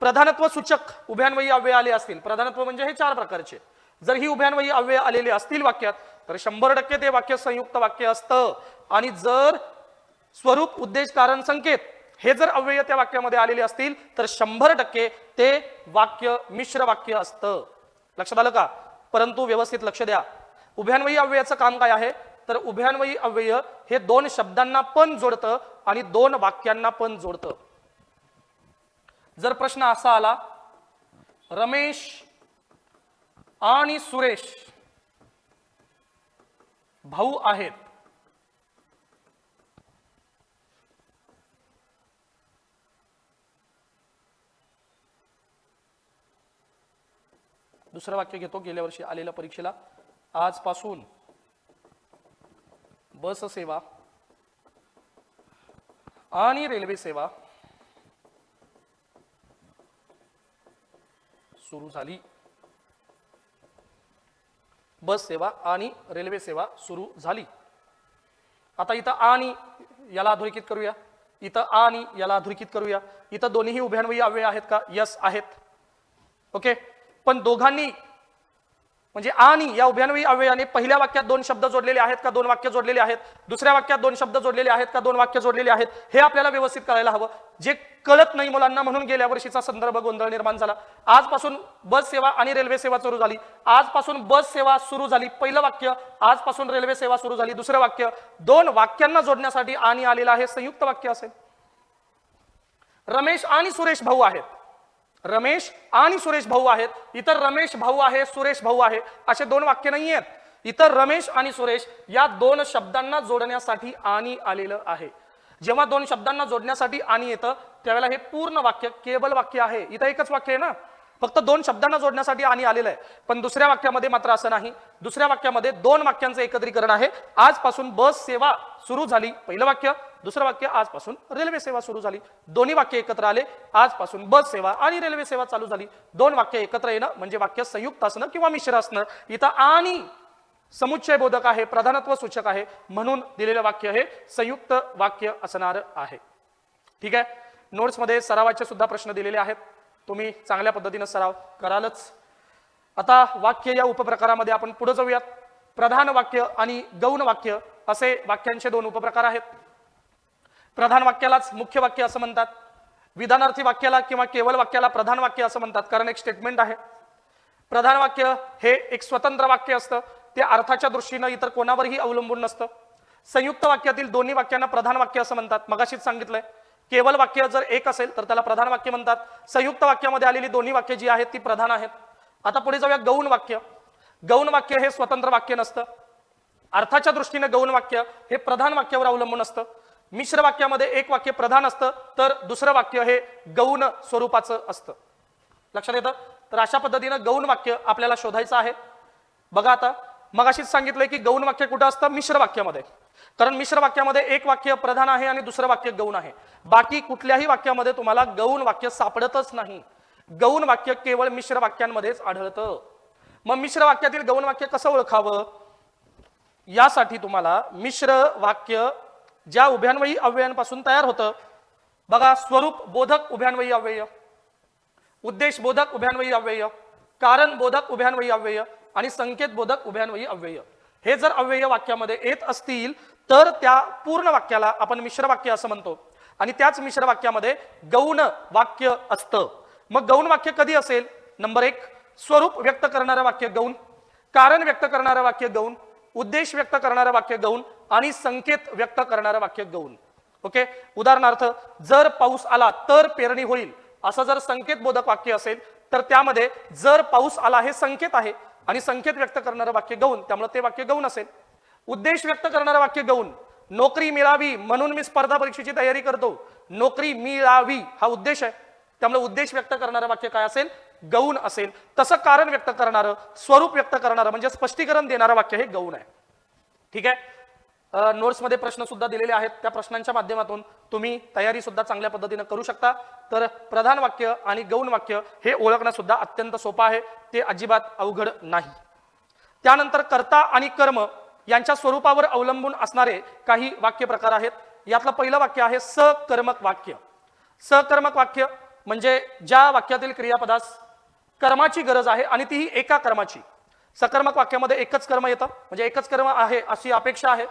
प्रधानत्व सूचक उभयान्वयी अव्यय आले असतील, प्रधानत्व म्हणजे हे 4 प्रकारचे, जर ही उभयान्वयी अव्यय आलेले असतील वाक्यात तर 100% ते वाक्य संयुक्त वाक्य असतं. आणि जर स्वरूप, उद्देश, कारण, संकेत हे जर अव्यय त्या वाक्यामध्ये आलेले असतील तर 100% ते वाक्य मिश्र वाक्य असतं. लक्षात आलं का? परंतु व्यवस्थित लक्ष द्या, उभयान्वयी अव्ययाचं काम काय आहे तर उभयान्वयी अव्यय हे 2 शब्दांना पण जोडतं आणि 2 वाक्यांना पण जोडतं. जर प्रश्न असा आला रमेश आणि सुरेश भाऊ आहेत, दुसरं वाक्य घेतो गेल्या वर्षी आलेल्या परीक्षेला, आजपासून बस सेवा आणि रेल्वे सेवा सुरू झाली. बस सेवा आणि रेल्वे सेवा सुरू झाली. आता इथं आणि याला अधोरेखित करूया, इथं आणि याला अधोरेखित करूया. इथं दोन्हीही उभयान्वयी अव्यय आहेत का? यस आहेत. ओके, पण दोघांनी म्हणजे आणि या उभयान्वयी अव्ययाने पहिल्या वाक्यात 2 शब्द जोडलेले आहेत का 2 वाक्य जोडलेले आहेत, दुसऱ्या वाक्यात 2 शब्द जोडलेले आहेत का 2 वाक्य जोडलेले आहेत, हे आपल्याला व्यवस्थित कळायला हवं. जे कळत नाही मुलांना म्हणून गेल्या वर्षीचा संदर्भ गोंधळ निर्माण झाला. आजपासून बस सेवा आणि रेल्वे सेवा सुरू झाली. आजपासून बस सेवा सुरू झाली पहिलं वाक्य, आजपासून रेल्वे सेवा सुरू झाली दुसरं वाक्य. 2 वाक्यांना जोडण्यासाठी आणि आलेला आहे, संयुक्त वाक्य असेल. रमेश आणि सुरेश भाऊ आहेत, रमेश आणि सुरेश भाऊ आहेत. इतर रमेश भाऊ आहे, सुरेश भाऊ आहे असे 2 वाक्य नाही आहेत. इतर रमेश आणि सुरेश या 2 शब्दांना जोडण्यासाठी आणि आलेलं आहे. जेव्हा 2 शब्दांना जोडण्यासाठी आणि येतं त्यावेळेला हे पूर्ण वाक्य केवल वाक्य आहे. इथं एकच वाक्य आहे ना, फक्त 2 शब्दांना जोडण्यासाठी आणि आलेलं आहे. पण दुसऱ्या वाक्यामध्ये मात्र असं नाही. दुसऱ्या वाक्यामध्ये 2 वाक्यांचं एकत्रीकरण आहे. आजपासून बस सेवा सुरू झाली पहिलं वाक्य, दुसरं वाक्य आजपासून रेल्वे सेवा सुरू झाली. दोन्ही वाक्य एकत्र आले, आजपासून बस सेवा आणि रेल्वे सेवा चालू झाली. 2 वाक्य एकत्र येणं म्हणजे वाक्य संयुक्त असणं किंवा मिश्र असणं. इथं आणि समुच्चय बोधक आहे, प्रधानत्व सूचक आहे, म्हणून दिलेलं वाक्य हे संयुक्त वाक्य असणार आहे. ठीक आहे. नोट्स मध्ये सरावाचे सुद्धा प्रश्न दिलेले आहेत, तुम्ही चांगल्या पद्धतीने सराव करालच. आता वाक्य या उपप्रकारामध्ये आपण पुढे जाऊयात. प्रधान वाक्य आणि गौण वाक्य असे वाक्यांचे 2 उपप्रकार आहेत. प्रधान वाक्यालाच मुख्य वाक्य असं म्हणतात. विधानार्थी वाक्याला किंवा केवळ वाक्याला प्रधान वाक्य असं म्हणतात, कारण एक स्टेटमेंट आहे. प्रधान वाक्य हे एक स्वतंत्र वाक्य असतं, ते अर्थाच्या दृष्टीने इतर कोणावरही अवलंबून नसतं. संयुक्त वाक्यातील दोन्ही वाक्यांना प्रधान वाक्य असं म्हणतात. मगाशीच सांगितलंय, केवळ वाक्य जर एक असेल तर त्याला प्रधान वाक्य म्हणतात. संयुक्त वाक्यामध्ये आलेली दोन्ही वाक्य जी आहेत ती प्रधान आहेत. आता पुढे जाऊया गौण वाक्य. गौण वाक्य हे स्वतंत्र वाक्य नसतं. अर्थाच्या दृष्टीने गौण वाक्य हे प्रधान वाक्यावर अवलंबून असतं. मिश्र वाक्यामध्ये एक वाक्य प्रधान असतं तर दुसरं वाक्य हे गौण स्वरूपाचं असतं. लक्षात येतं? तर अशा पद्धतीनं गौण वाक्य आपल्याला शोधायचं आहे. बघा आता मग अशीच सांगितलंय की गौण वाक्य कुठं असतं? मिश्र वाक्यामध्ये. कारण मिश्र वाक्यामध्ये एक वाक्य प्रधान आहे आणि दुसरं वाक्य गौण आहे. बाकी कुठल्याही वाक्यामध्ये तुम्हाला गौण वाक्य सापडतच नाही. गौण वाक्य केवळ मिश्र वाक्यांमध्येच आढळतं. मग मिश्र वाक्यातील गौण वाक्य कसं ओळखावं? यासाठी तुम्हाला मिश्र वाक्य ज्या उभयान्वयी अव्ययांपासून तयार होतं बघा, स्वरूप बोधक उभयान्वयी अव्यय, उद्देश बोधक उभयान्वयी अव्यय, कारण बोधक उभयान्वयी अव्यय आणि संकेत बोधक उभयान्वयी अव्यय. हे जर अव्यय वाक्यामध्ये येत असतील तर त्या पूर्ण वाक्याला आपण मिश्र वाक्य असं म्हणतो. आणि त्याच मिश्र वाक्यामध्ये गौण वाक्य असतं. मग गौण वाक्य कधी असेल? नंबर 1, स्वरूप व्यक्त करणारं वाक्य गौण, कारण व्यक्त करणारं वाक्य गौण, उद्देश व्यक्त करणारं वाक्य गौण आणि संकेत व्यक्त करणारं वाक्य गौण. ओके. उदाहरणार्थ, जर पाऊस आला तर पेरणी होईल असं जर संकेत बोधक वाक्य असेल तर त्यामध्ये जर पाऊस आला हे संकेत आहे आणि संकेत व्यक्त करणारं वाक्य गौण, त्यामुळे ते वाक्य गौण असेल. उद्देश व्यक्त करणारं वाक्य गौण, नोकरी मिळावी म्हणून मी स्पर्धा परीक्षेची तयारी करतो, नोकरी मिळावी हा उद्देश आहे, त्यामुळे उद्देश व्यक्त करणारं वाक्य काय असेल? गौण असेल. तसं कारण व्यक्त करणारं, स्वरूप व्यक्त करणारं म्हणजे स्पष्टीकरण देणारं वाक्य हे गौण आहे. ठीक आहे. नोट्समध्ये प्रश्न सुद्धा दिलेले आहेत, त्या प्रश्नांच्या माध्यमातून तुम्ही तयारी सुद्धा चांगल्या पद्धतीने करू शकता. तर प्रधान वाक्य आणि गौण वाक्य हे ओळखणं सुद्धा अत्यंत सोपं आहे, ते अजिबात अवघड नाही. त्यानंतर कर्ता आणि कर्म यांच्या स्वरूपावर अवलंबून असणारे काही वाक्य प्रकार आहेत. यातलं पहिलं वाक्य आहे सकर्मक वाक्य. सकर्मक वाक्य म्हणजे ज्या वाक्यातील क्रियापदास कर्माची गरज आहे आणि तीही एका कर्माची. सकर्मक वाक्यामध्ये एकच कर्म येतं, म्हणजे एकच कर्म आहे अशी अपेक्षा आहे.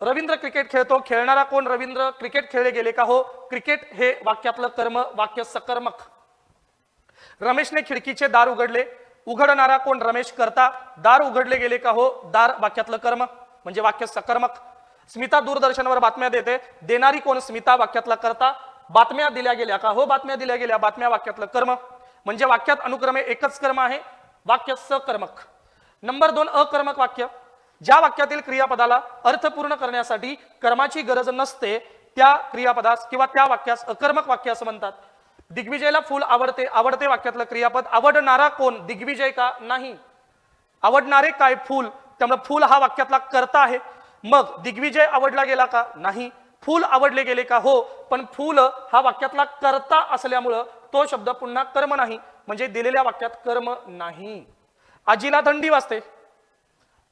रवींद्र क्रिकेट खेळतो, खेळणारा कोण? रवींद्र. क्रिकेट खेळले गेले का? हो. क्रिकेट हे वाक्यातलं कर्म, वाक्य सकर्मक. रमेशने खिडकीचे दार उघडले, उघडणारा कोण? रमेश. करता. दार उघडले गेले का? हो. दार वाक्यातलं कर्म म्हणजे वाक्य सकर्मक. स्मिता दूरदर्शनवर बातम्या देते, देणारी कोण? स्मिता. वाक्यातला करता. बातम्या दिल्या गेल्या का? हो. बातम्या दिल्या गेल्या, बातम्या वाक्यातलं कर्म म्हणजे वाक्यात अनुक्रमे एकच कर्म आहे, वाक्य सकर्मक. नंबर 2, अकर्मक वाक्य. ज्या वाक्यातील क्रियापदाला अर्थ पूर्ण करण्यासाठी कर्माची गरज नसते त्या क्रियापदास किंवा त्या वाक्यास अकर्मक वाक्य असं म्हणतात. दिग्विजयला फूल आवडते, आवडते वाक्यातलं क्रियापद. आवडणारा कोण? दिग्विजय का? नाही. आवडणारे काय? फूल. त्यामुळे फूल हा वाक्यातला कर्ता आहे. मग दिग्विजय आवडला गेला का? नाही. फूल आवडले गेले का? हो. पण फूल हा वाक्यातला कर्ता असल्यामुळं तो शब्द पुन्हा कर्म नाही, म्हणजे दिलेल्या वाक्यात कर्म नाही. आजीला थंडी वाजते,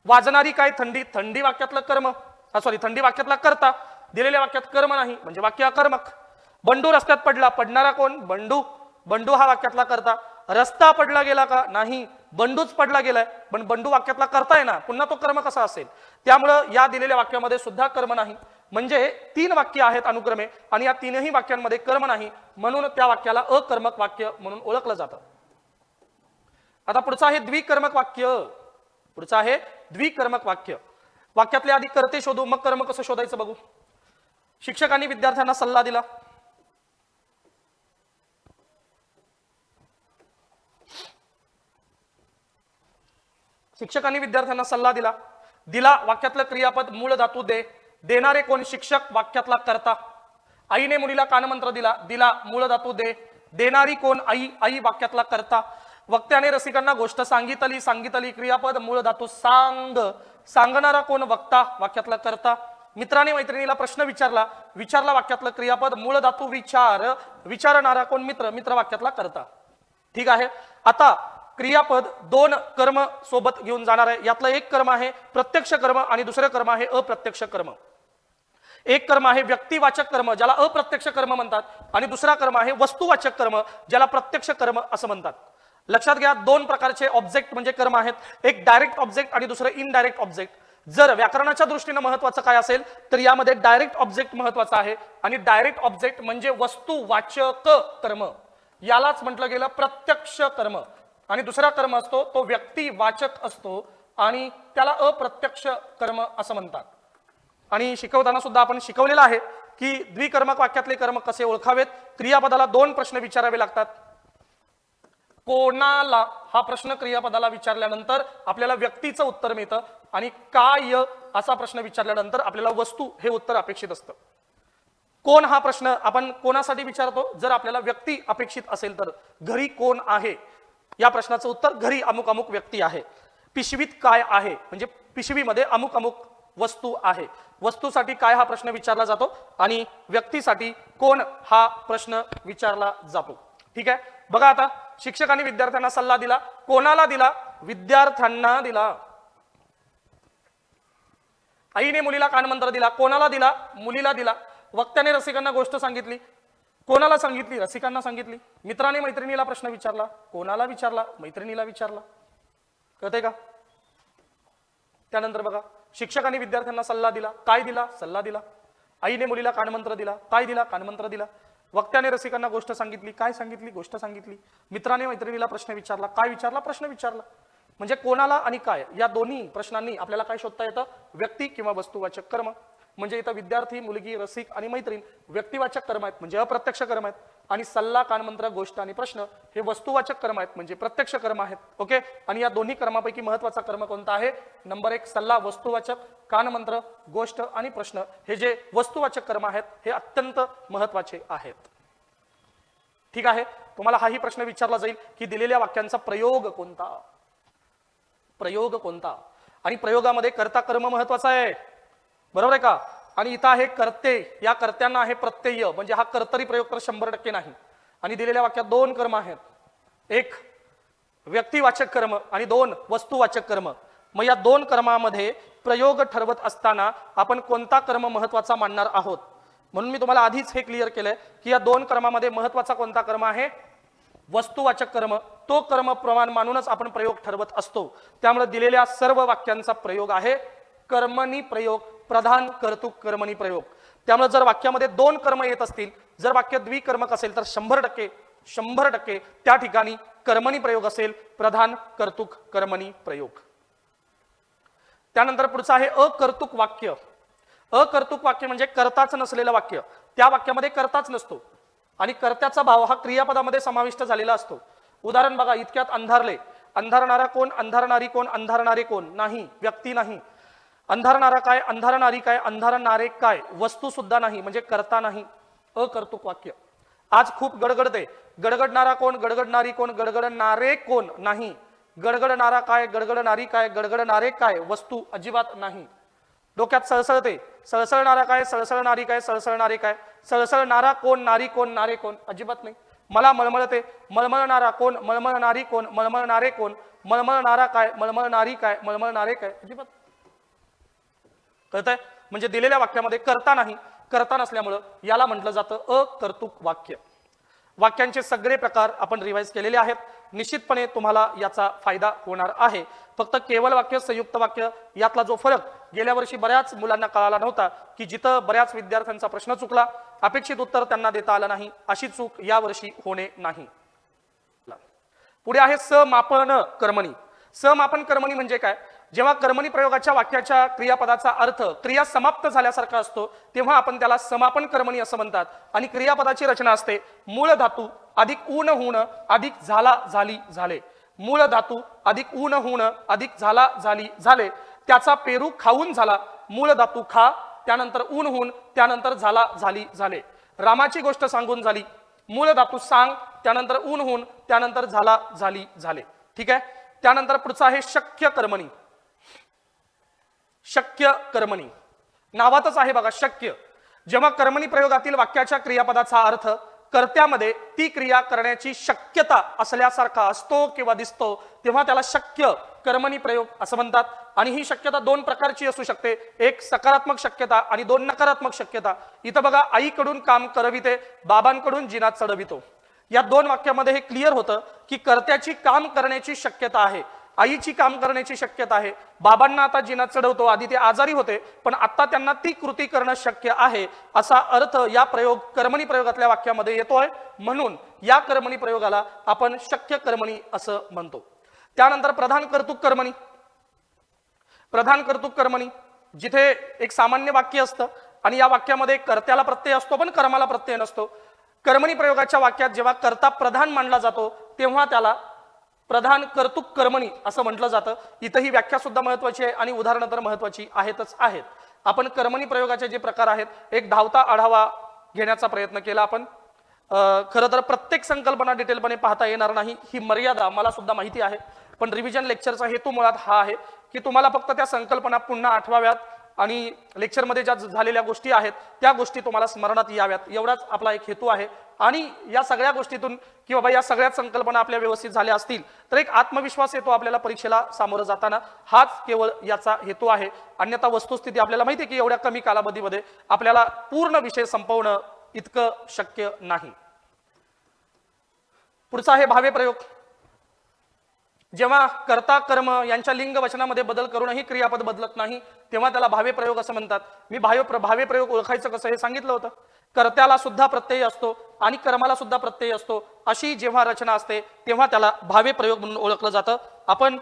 वाजणारी काय? थंडी. थंडी वाक्यातलं कर्म, थंडी वाक्यातला कर्ता, दिलेल्या वाक्यात कर्म नाही म्हणजे वाक्य अकर्मक. बंडू रस्त्यात पडला, पडणारा कोण? बंडू. बंडू हा वाक्यातला कर्ता. रस्ता पडला गेला का? नाही. बंडूच पडला गेलाय, पण बंडू वाक्यातला कर्ता आहे ना, पुन्हा तो कर्म कसा असेल? त्यामुळं या दिलेल्या वाक्यामध्ये सुद्धा कर्म नाही. म्हणजे 3 वाक्य आहेत अनुक्रमे आणि या 3ही वाक्यांमध्ये कर्म नाही, म्हणून त्या वाक्याला अकर्मक वाक्य म्हणून ओळखलं जातं. आता पुढचं आहे द्विकर्मक वाक्य. पुढचं आहे द्विकर्मक वाक्य. वाक्यातले आधी कर्ते शोधू, मग कर्म कसं शोधायचं बघू. शिक्षकांनी विद्यार्थ्यांना सल्ला दिला. शिक्षकांनी विद्यार्थ्यांना सल्ला दिला. दिला वाक्यातलं क्रियापद मूळ धातू दे, देणारे कोण? शिक्षक. वाक्यातला कर्ता. आईने मुलीला कानमंत्र दिला, दिला मूळ धातू दे, देणारी कोण? आई. आई वाक्यातला कर्ता. वक्त्याने रसिकांना गोष्ट सांगितली, सांगितली क्रियापद मूळ धातू सांग, सांगणारा कोण? वक्ता. वाक्यातला कर्ता. मित्राने मैत्रिणीला प्रश्न विचारला, विचारला वाक्यातलं क्रियापद मूळ धातू विचार, विचारणारा कोण? मित्र. मित्र वाक्यातला कर्ता. ठीक आहे. आता क्रियापद 2 कर्म सोबत घेऊन जाणार आहे. यातलं एक कर्म आहे प्रत्यक्ष कर्म आणि दुसरं कर्म आहे अप्रत्यक्ष कर्म. एक कर्म आहे व्यक्तिवाचक कर्म ज्याला अप्रत्यक्ष कर्म म्हणतात आणि दुसरा कर्म आहे वस्तुवाचक कर्म ज्याला प्रत्यक्ष कर्म असं म्हणतात. लक्षात घ्या, 2 प्रकारचे ऑब्जेक्ट म्हणजे कर्म आहेत, एक डायरेक्ट ऑब्जेक्ट आणि दुसरं इनडायरेक्ट ऑब्जेक्ट. जर व्याकरणाच्या दृष्टीने महत्वाचं काय असेल तर यामध्ये डायरेक्ट ऑब्जेक्ट महत्वाचा आहे आणि डायरेक्ट ऑब्जेक्ट म्हणजे वस्तुवाचक कर्म, यालाच म्हटलं गेलं प्रत्यक्ष कर्म. आणि दुसरा कर्म असतो तो व्यक्तिवाचक असतो आणि त्याला अप्रत्यक्ष कर्म असं म्हणतात. आणि शिकवताना सुद्धा आपण शिकवलेलं आहे की द्विकर्मक वाक्यातले कर्म कसे ओळखावेत. क्रियापदाला 2 प्रश्न विचारावे लागतात. कोणाला हा प्रश्न क्रियापदाला विचारल्यानंतर आपल्याला व्यक्तीचं उत्तर मिळतं आणि काय असा प्रश्न विचारल्यानंतर आपल्याला वस्तू हे उत्तर अपेक्षित असतं. कोण हा प्रश्न आपण कोणासाठी विचारतो? जर आपल्याला व्यक्ती अपेक्षित असेल तर घरी कोण आहे या प्रश्नाचं उत्तर घरी अमुक अमुक व्यक्ती आहे. पिशवीत काय आहे, म्हणजे पिशवीमध्ये अमुक अमुक वस्तू आहे. वस्तूसाठी काय हा प्रश्न विचारला जातो आणि व्यक्तीसाठी कोण हा प्रश्न विचारला जातो. ठीक आहे, बघा आता शिक्षकांनी विद्यार्थ्यांना सल्ला दिला. कोणाला दिला? विद्यार्थ्यांना दिला. आईने मुलीला कानमंत्र दिला. कोणाला दिला? मुलीला दिला. वक्त्याने रसिकांना गोष्ट सांगितली. कोणाला सांगितली? रसिकांना सांगितली. मित्राने मैत्रिणीला प्रश्न विचारला. कोणाला विचारला? मैत्रिणीला विचारला. कळतंय का? त्यानंतर बघा शिक्षकांनी विद्यार्थ्यांना सल्ला दिला. काय दिला? सल्ला दिला. आईने मुलीला कानमंत्र दिला. काय दिला? कानमंत्र दिला. वक्त्याने रसिकांना गोष्ट सांगितली. काय सांगितली? गोष्ट सांगितली. मित्राने मैत्रिणीला प्रश्न विचारला. काय विचारला? प्रश्न विचारला. म्हणजे कोणाला आणि काय या दोन्ही प्रश्नांनी आपल्याला काय शोधता येतं? व्यक्ती किंवा वस्तुवाचक कर्म. म्हणजे इथं विद्यार्थी, मुलगी, रसिक आणि मैत्रीण व्यक्तिवाचक कर्म आहेत, म्हणजे अप्रत्यक्ष कर्म आहेत. आणि सल्ला, कानमंत्र, गोष्ट आणि प्रश्न हे वस्तुवाचक कर्म आहेत, म्हणजे प्रत्यक्ष कर्म आहेत. ओके, आणि या दोन्ही कर्मापैकी महत्वाचा कर्म कोणता आहे? नंबर 1 सल्ला वस्तुवाचक, कानमंत्र, गोष्ट आणि प्रश्न हे जे वस्तुवाचक कर्म आहेत हे अत्यंत महत्वाचे आहेत. ठीक आहे, तुम्हाला हाही प्रश्न विचारला जाईल की दिलेल्या वाक्यांचा प्रयोग कोणता? प्रयोग कोणता? आणि प्रयोगामध्ये कर्ता कर्म महत्वाचा आहे, बरोबर आहे का? आणि इथं आहे कर्ते. या कर्त्यांना आहे प्रत्यय, म्हणजे हा कर्तरी प्रयोग तर 100% नाही. आणि दिलेल्या वाक्यात 2 कर्म आहेत, 1 व्यक्तिवाचक कर्म आणि 2 वस्तुवाचक कर्म. मग या 2 कर्मामध्ये प्रयोग ठरवत असताना आपण कोणता कर्म महत्वाचा मानणार आहोत? म्हणून मी तुम्हाला आधीच हे क्लिअर केलंय की या 2 कर्मामध्ये महत्वाचा कोणता कर्म आहे? वस्तुवाचक कर्म. तो कर्म प्रमाण मानूनच आपण प्रयोग ठरवत असतो. त्यामुळे दिलेल्या सर्व वाक्यांचा प्रयोग आहे कर्मणी प्रयोग, प्रधान कर्तृक कर्मणी प्रयोग. त्यामुळे जर वाक्यामध्ये 2 कर्म येत असतील, जर वाक्य द्विकर्मक असेल तर 100% त्या ठिकाणी कर्मणी प्रयोग असेल, प्रधान कर्तृक कर्मणी प्रयोग. त्यानंतर पुढचं आहे अकर्तृक वाक्य. अकर्तृक वाक्य म्हणजे कर्ताच नसलेलं वाक्य. त्या वाक्यामध्ये कर्ताच नसतो आणि कर्त्याचा भाव हा क्रियापदामध्ये समाविष्ट झालेला असतो. उदाहरण बघा, इतक्यात अंधारले. अंधारणारा कोण? अंधारणारी कोण? अंधारणारे कोण? नाही, व्यक्ती नाही. अंधारणारा काय? अंधारणारी काय? अंधारणारे काय? वस्तू सुद्धा नाही, म्हणजे कर्ता नाही. अकर्तृक वाक्य. आज खूप गडगडते. गडगडणारा कोण? गडगडणारी कोण? गडगडणारे कोण? नाही. गडगडणारा काय? गडगडणारी काय? गडगडणारे काय? वस्तू अजिबात नाही. डोक्यात सळसळते. सळसळणारा काय? सळसळणारी काय? सळसळणारे काय? सळसळणारा कोण? नारी कोण? नारे कोण? अजिबात नाही. मला मळमळते. मळमळणारा कोण? मळमळणारी कोण? मळमळणारे कोण? मळमळणारा काय? मळमळणारी काय? मळमळणारे काय? अजिबात. कळतंय? म्हणजे दिलेल्या वाक्यामध्ये कर्ता नाही. कर्ता नसल्यामुळं याला म्हटलं जातं अकर्तृक वाक्य. वाक्यांचे सगळे प्रकार आपण रिवाइज केलेले आहेत. निश्चितपणे तुम्हाला याचा फायदा होणार आहे. फक्त केवळ वाक्य, संयुक्त वाक्य यातला जो फरक गेल्या वर्षी बऱ्याच मुलांना कळाला नव्हता, की जिथं बऱ्याच विद्यार्थ्यांचा प्रश्न चुकला, अपेक्षित उत्तर त्यांना देता आलं नाही, अशी चूक या वर्षी होणे नाही. पुढे आहे समापन कर्मणी. समापन कर्मणी म्हणजे काय? जेव्हा कर्मणी प्रयोगाच्या वाक्याच्या क्रियापदाचा अर्थ क्रिया समाप्त झाल्यासारखा असतो तेव्हा आपण त्याला समापन कर्मणी असं म्हणतात. आणि क्रियापदाची रचना असते मूळ धातू अधिक ऊन होणं अधिक झाला झाली झाले. मूळ धातू अधिक ऊन होणं अधिक झाला झाली झाले. त्याचा पेरू खाऊन झाला. मूळ धातू खा, त्यानंतर ऊन होऊन, त्यानंतर झाला झाली झाले. रामाची गोष्ट सांगून झाली. मूळ धातू सांग, त्यानंतर ऊन होऊन, त्यानंतर झाला झाली झाले. ठीक आहे. त्यानंतर पुढचं आहे शक्य कर्मणी. शक्य कर्मणी नावातच आहे बघा, शक्य. जेव्हा कर्मणी प्रयोगातील वाक्याच्या क्रियापदाचा अर्थ कर्त्यामध्ये ती क्रिया करण्याची शक्यता असल्यासारखा असतो किंवा दिसतो तेव्हा त्याला शक्य कर्मणी प्रयोग असं म्हणतात. आणि ही शक्यता 2 प्रकारची असू शकते, एक सकारात्मक शक्यता आणि 2 नकारात्मक शक्यता. इथं बघा, आईकडून काम करविते, बाबांकडून जिना चढवितो. या 2 वाक्यामध्ये हे क्लिअर होतं की कर्त्याची काम करण्याची शक्यता आहे, आईची काम करण्याची शक्यता आहे. बाबांना आता जिना चढवतो, आधी ते आजारी होते पण आता त्यांना ती कृती करणं शक्य आहे, असा अर्थ या प्रयोग कर्मणी प्रयोगातल्या वाक्यामध्ये येतोय. म्हणून या कर्मणी प्रयोगाला आपण शक्य कर्मणी असं म्हणतो. त्यानंतर प्रधान कर्तृक कर्मणी. प्रधान कर्तृक कर्मणी जिथे एक सामान्य वाक्य असतं आणि या वाक्यामध्ये कर्त्याला प्रत्यय असतो पण कर्माला प्रत्यय नसतो. कर्मणी प्रयोगाच्या वाक्यात जेव्हा कर्ता प्रधान मानला जातो तेव्हा त्याला प्रधान कर्तृक कर्मणी असं म्हटलं जातं. इथं ही व्याख्या सुद्धा महत्वाची आहे आणि उदाहरणं तर महत्वाची आहेतच आहेत. आपण कर्मणी प्रयोगाचे जे प्रकार आहेत एक धावता आढावा घेण्याचा प्रयत्न केला आपण. खरं तर प्रत्येक संकल्पना डिटेलपणे पाहता येणार नाही, ही मर्यादा मला सुद्धा माहिती आहे. पण रिव्हिजन लेक्चरचा हेतू मुळात हा आहे की तुम्हाला फक्त त्या संकल्पना पुन्हा आठवाव्यात आणि लेक्चरमध्ये ज्या झालेल्या गोष्टी आहेत त्या गोष्टी तुम्हाला स्मरणात याव्यात, एवढाच आपला एक हेतू आहे। आणि या सगळ्या गोष्टीतून की बाबा या सगळ्या संकल्पना आपल्या व्यवस्थित झाल्या असतील तर एक आत्मविश्वास येतो आपल्याला परीक्षेला सामोरं जाताना, हाच केवळ याचा हेतू आहे। अन्यथा वस्तुस्थिती आपल्याला माहिती आहे की एवढ्या कमी कालावधीमध्ये आपल्याला पूर्ण विषय संपवणं इतकं शक्य नाही। पुढचा आहे भावे प्रयोग। जेव्हा कर्ता कर्म यांच्या लिंग वचनामध्ये बदल करूनही क्रियापद बदलत नाही तेव्हा त्याला भावे प्रयोग असं म्हणतात। मी भावे प्रयोग ओळखायचं कसं हे सांगितलं होतं। कर्त्याला सुद्धा प्रत्यय असतो आणि कर्माला सुद्धा प्रत्यय असतो, अशी जेव्हा रचना असते तेव्हा त्याला भावे प्रयोग म्हणून ओळखलं जातं। आपण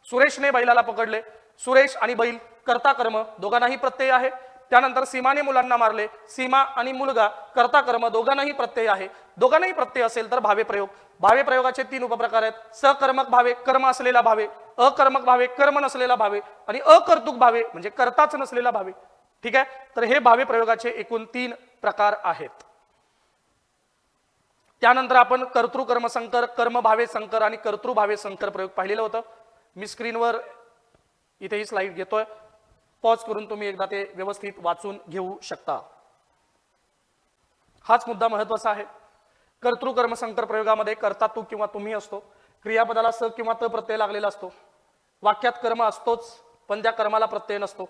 सुरेशने बैलाला पकडले, सुरेश आणि बैल कर्ता कर्म दोघांनाही प्रत्यय आहे। त्यानंतर सीमाने मुलांना मारले, सीमा आणि मुलगा कर्ता कर्म दोघांनाही प्रत्यय आहे। दोघांनाही प्रत्यय असेल तर भावे प्रयोग। भावे प्रयोगाचे 3 उपप्रकार आहेत, सकर्मक भावे कर्म असलेला भावे, अकर्मक भावे कर्म नसलेला भावे आणि अकर्तुक भावे म्हणजे कर्ताच नसलेला भावे। ठीक आहे, तर हे भावे प्रयोगाचे एकूण 3 प्रकार आहेत। त्यानंतर आपण कर्तृकर्म संकर, कर्म भावे संकर आणि कर्तृभावे संकर प्रयोग पाहिलेलं होतं। मी स्क्रीनवर इथे ही स्लाइड घेतोय, पॉज करून तुम्ही एकदा ते व्यवस्थित वाचून घेऊ शकता। हाच मुद्दा महत्त्वाचा आहे। कर्तृकर्म संकर प्रयोगामध्ये कर्ता तू किंवा तुम्ही असतो, क्रियापदाला स किंवा त प्रत्यय लागलेला असतो, वाक्यात कर्म असतोच पण त्या कर्माला प्रत्यय नसतो।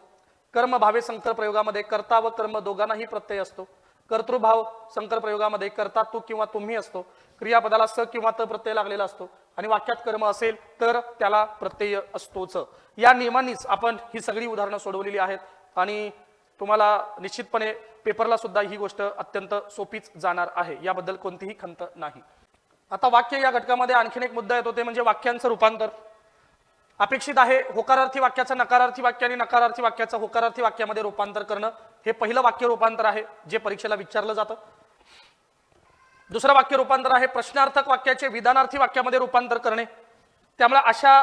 कर्म भावे संकर प्रयोगामध्ये कर्ता व कर्म दोघांनाही प्रत्यय असतो। कर्तृभाव संकर प्रयोगामध्ये कर्ता तू किंवा तुम्ही असतो, क्रियापदाला स किंवा त प्रत्यय लागलेला असतो आणि वाक्यात कर्म असेल तर त्याला प्रत्यय असतोच। या नियमांनीच आपण ही सगळी उदाहरणं सोडवलेली आहेत आणि तुम्हाला निश्चितपणे पेपरला सुद्धा ही गोष्ट अत्यंत सोपीच जाणार आहे, याबद्दल कोणतीही खंत नाही। आता वाक्य या घटकामध्ये आणखीन एक मुद्दा येतो ते म्हणजे वाक्यांचं रूपांतर। अपेक्षित आहे होकारार्थी वाक्याचं नकारार्थी वाक्य आणि नकारार्थी वाक्याचं होकारार्थी वाक्यामध्ये रूपांतर करणं, हे पहिलं वाक्य रूपांतर आहे जे परीक्षेला विचारलं जातं। दुसरं वाक्य रूपांतर आहे प्रश्नार्थक वाक्याचे विधानार्थी वाक्यामध्ये रूपांतर करणे। त्यामुळे अशा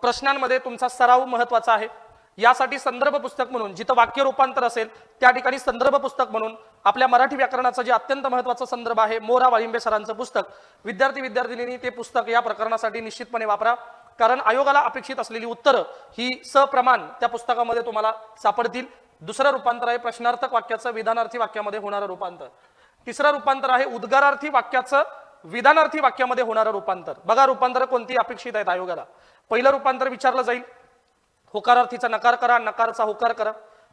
प्रश्नांमध्ये तुमचा सराव महत्त्वाचा आहे। यासाठी संदर्भ पुस्तक म्हणून जिथं वाक्य रूपांतर असेल त्या ठिकाणी संदर्भ पुस्तक म्हणून आपल्या मराठी व्याकरणाचं जे अत्यंत महत्त्वाचं संदर्भ आहे मोरा वाळिंबे सरांचं पुस्तक, विद्यार्थी-विद्यार्थिनींनी ते पुस्तक या प्रकरणासाठी निश्चितपणे वापरा, कारण आयोगाला अपेक्षित असलेली उत्तरं ही सप्रमाण त्या पुस्तकामध्ये तुम्हाला सापडतील। दुसरं रूपांतर आहे प्रश्नार्थक वाक्याचं विधानार्थी वाक्यामध्ये होणारं रूपांतर। तिसरं रूपांतर आहे उद्गारार्थी वाक्याचं विधानार्थी वाक्यामध्ये होणारं रूपांतर। बघा रूपांतर कोणती अपेक्षित आहेत आयोगाला। पहिलं रूपांतर विचारलं जाईल होकारार्थीचा नकार करा, नकारचा होकार करा।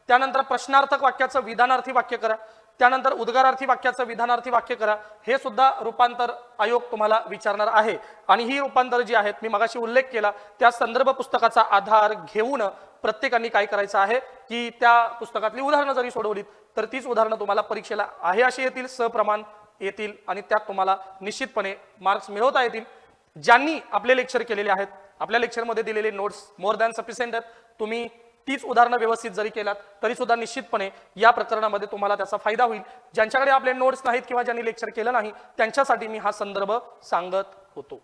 त्यानंतर प्रश्नार्थक वाक्याचं विधानार्थी वाक्य करा, त्यानंतर उद्गारार्थी वाक्याचं विधानार्थी वाक्य करा। हे सुद्धा रूपांतर आयोग तुम्हाला विचारणार आहे आणि ही रूपांतर जी आहेत मी मगाशी उल्लेख केला त्या संदर्भ पुस्तकाचा आधार घेऊन प्रत्येकाने काय करायचं आहे की त्या पुस्तकातली उदाहरणं जरी सोडवलीत तर तीच उदाहरणं तुम्हाला परीक्षेला आहे अशी येतील, सप्रमाण येतील आणि त्यात तुम्हाला निश्चितपणे मार्क्स मिळवता येतील। ज्यांनी आपले लेक्चर केलेले आहेत, आपल्या लेक्चरमध्ये दिलेले नोट्स मोर दॅन सफिशियंट आहेत। तुम्ही तीच उदाहरणं व्यवस्थित जरी केलात तरी सुद्धा निश्चितपणे या प्रकरणामध्ये तुम्हाला त्याचा फायदा होईल। ज्यांच्याकडे आपले नोट्स नाहीत किंवा ज्यांनी लेक्चर केलं नाही त्यांच्यासाठी मी हा संदर्भ सांगत होतो।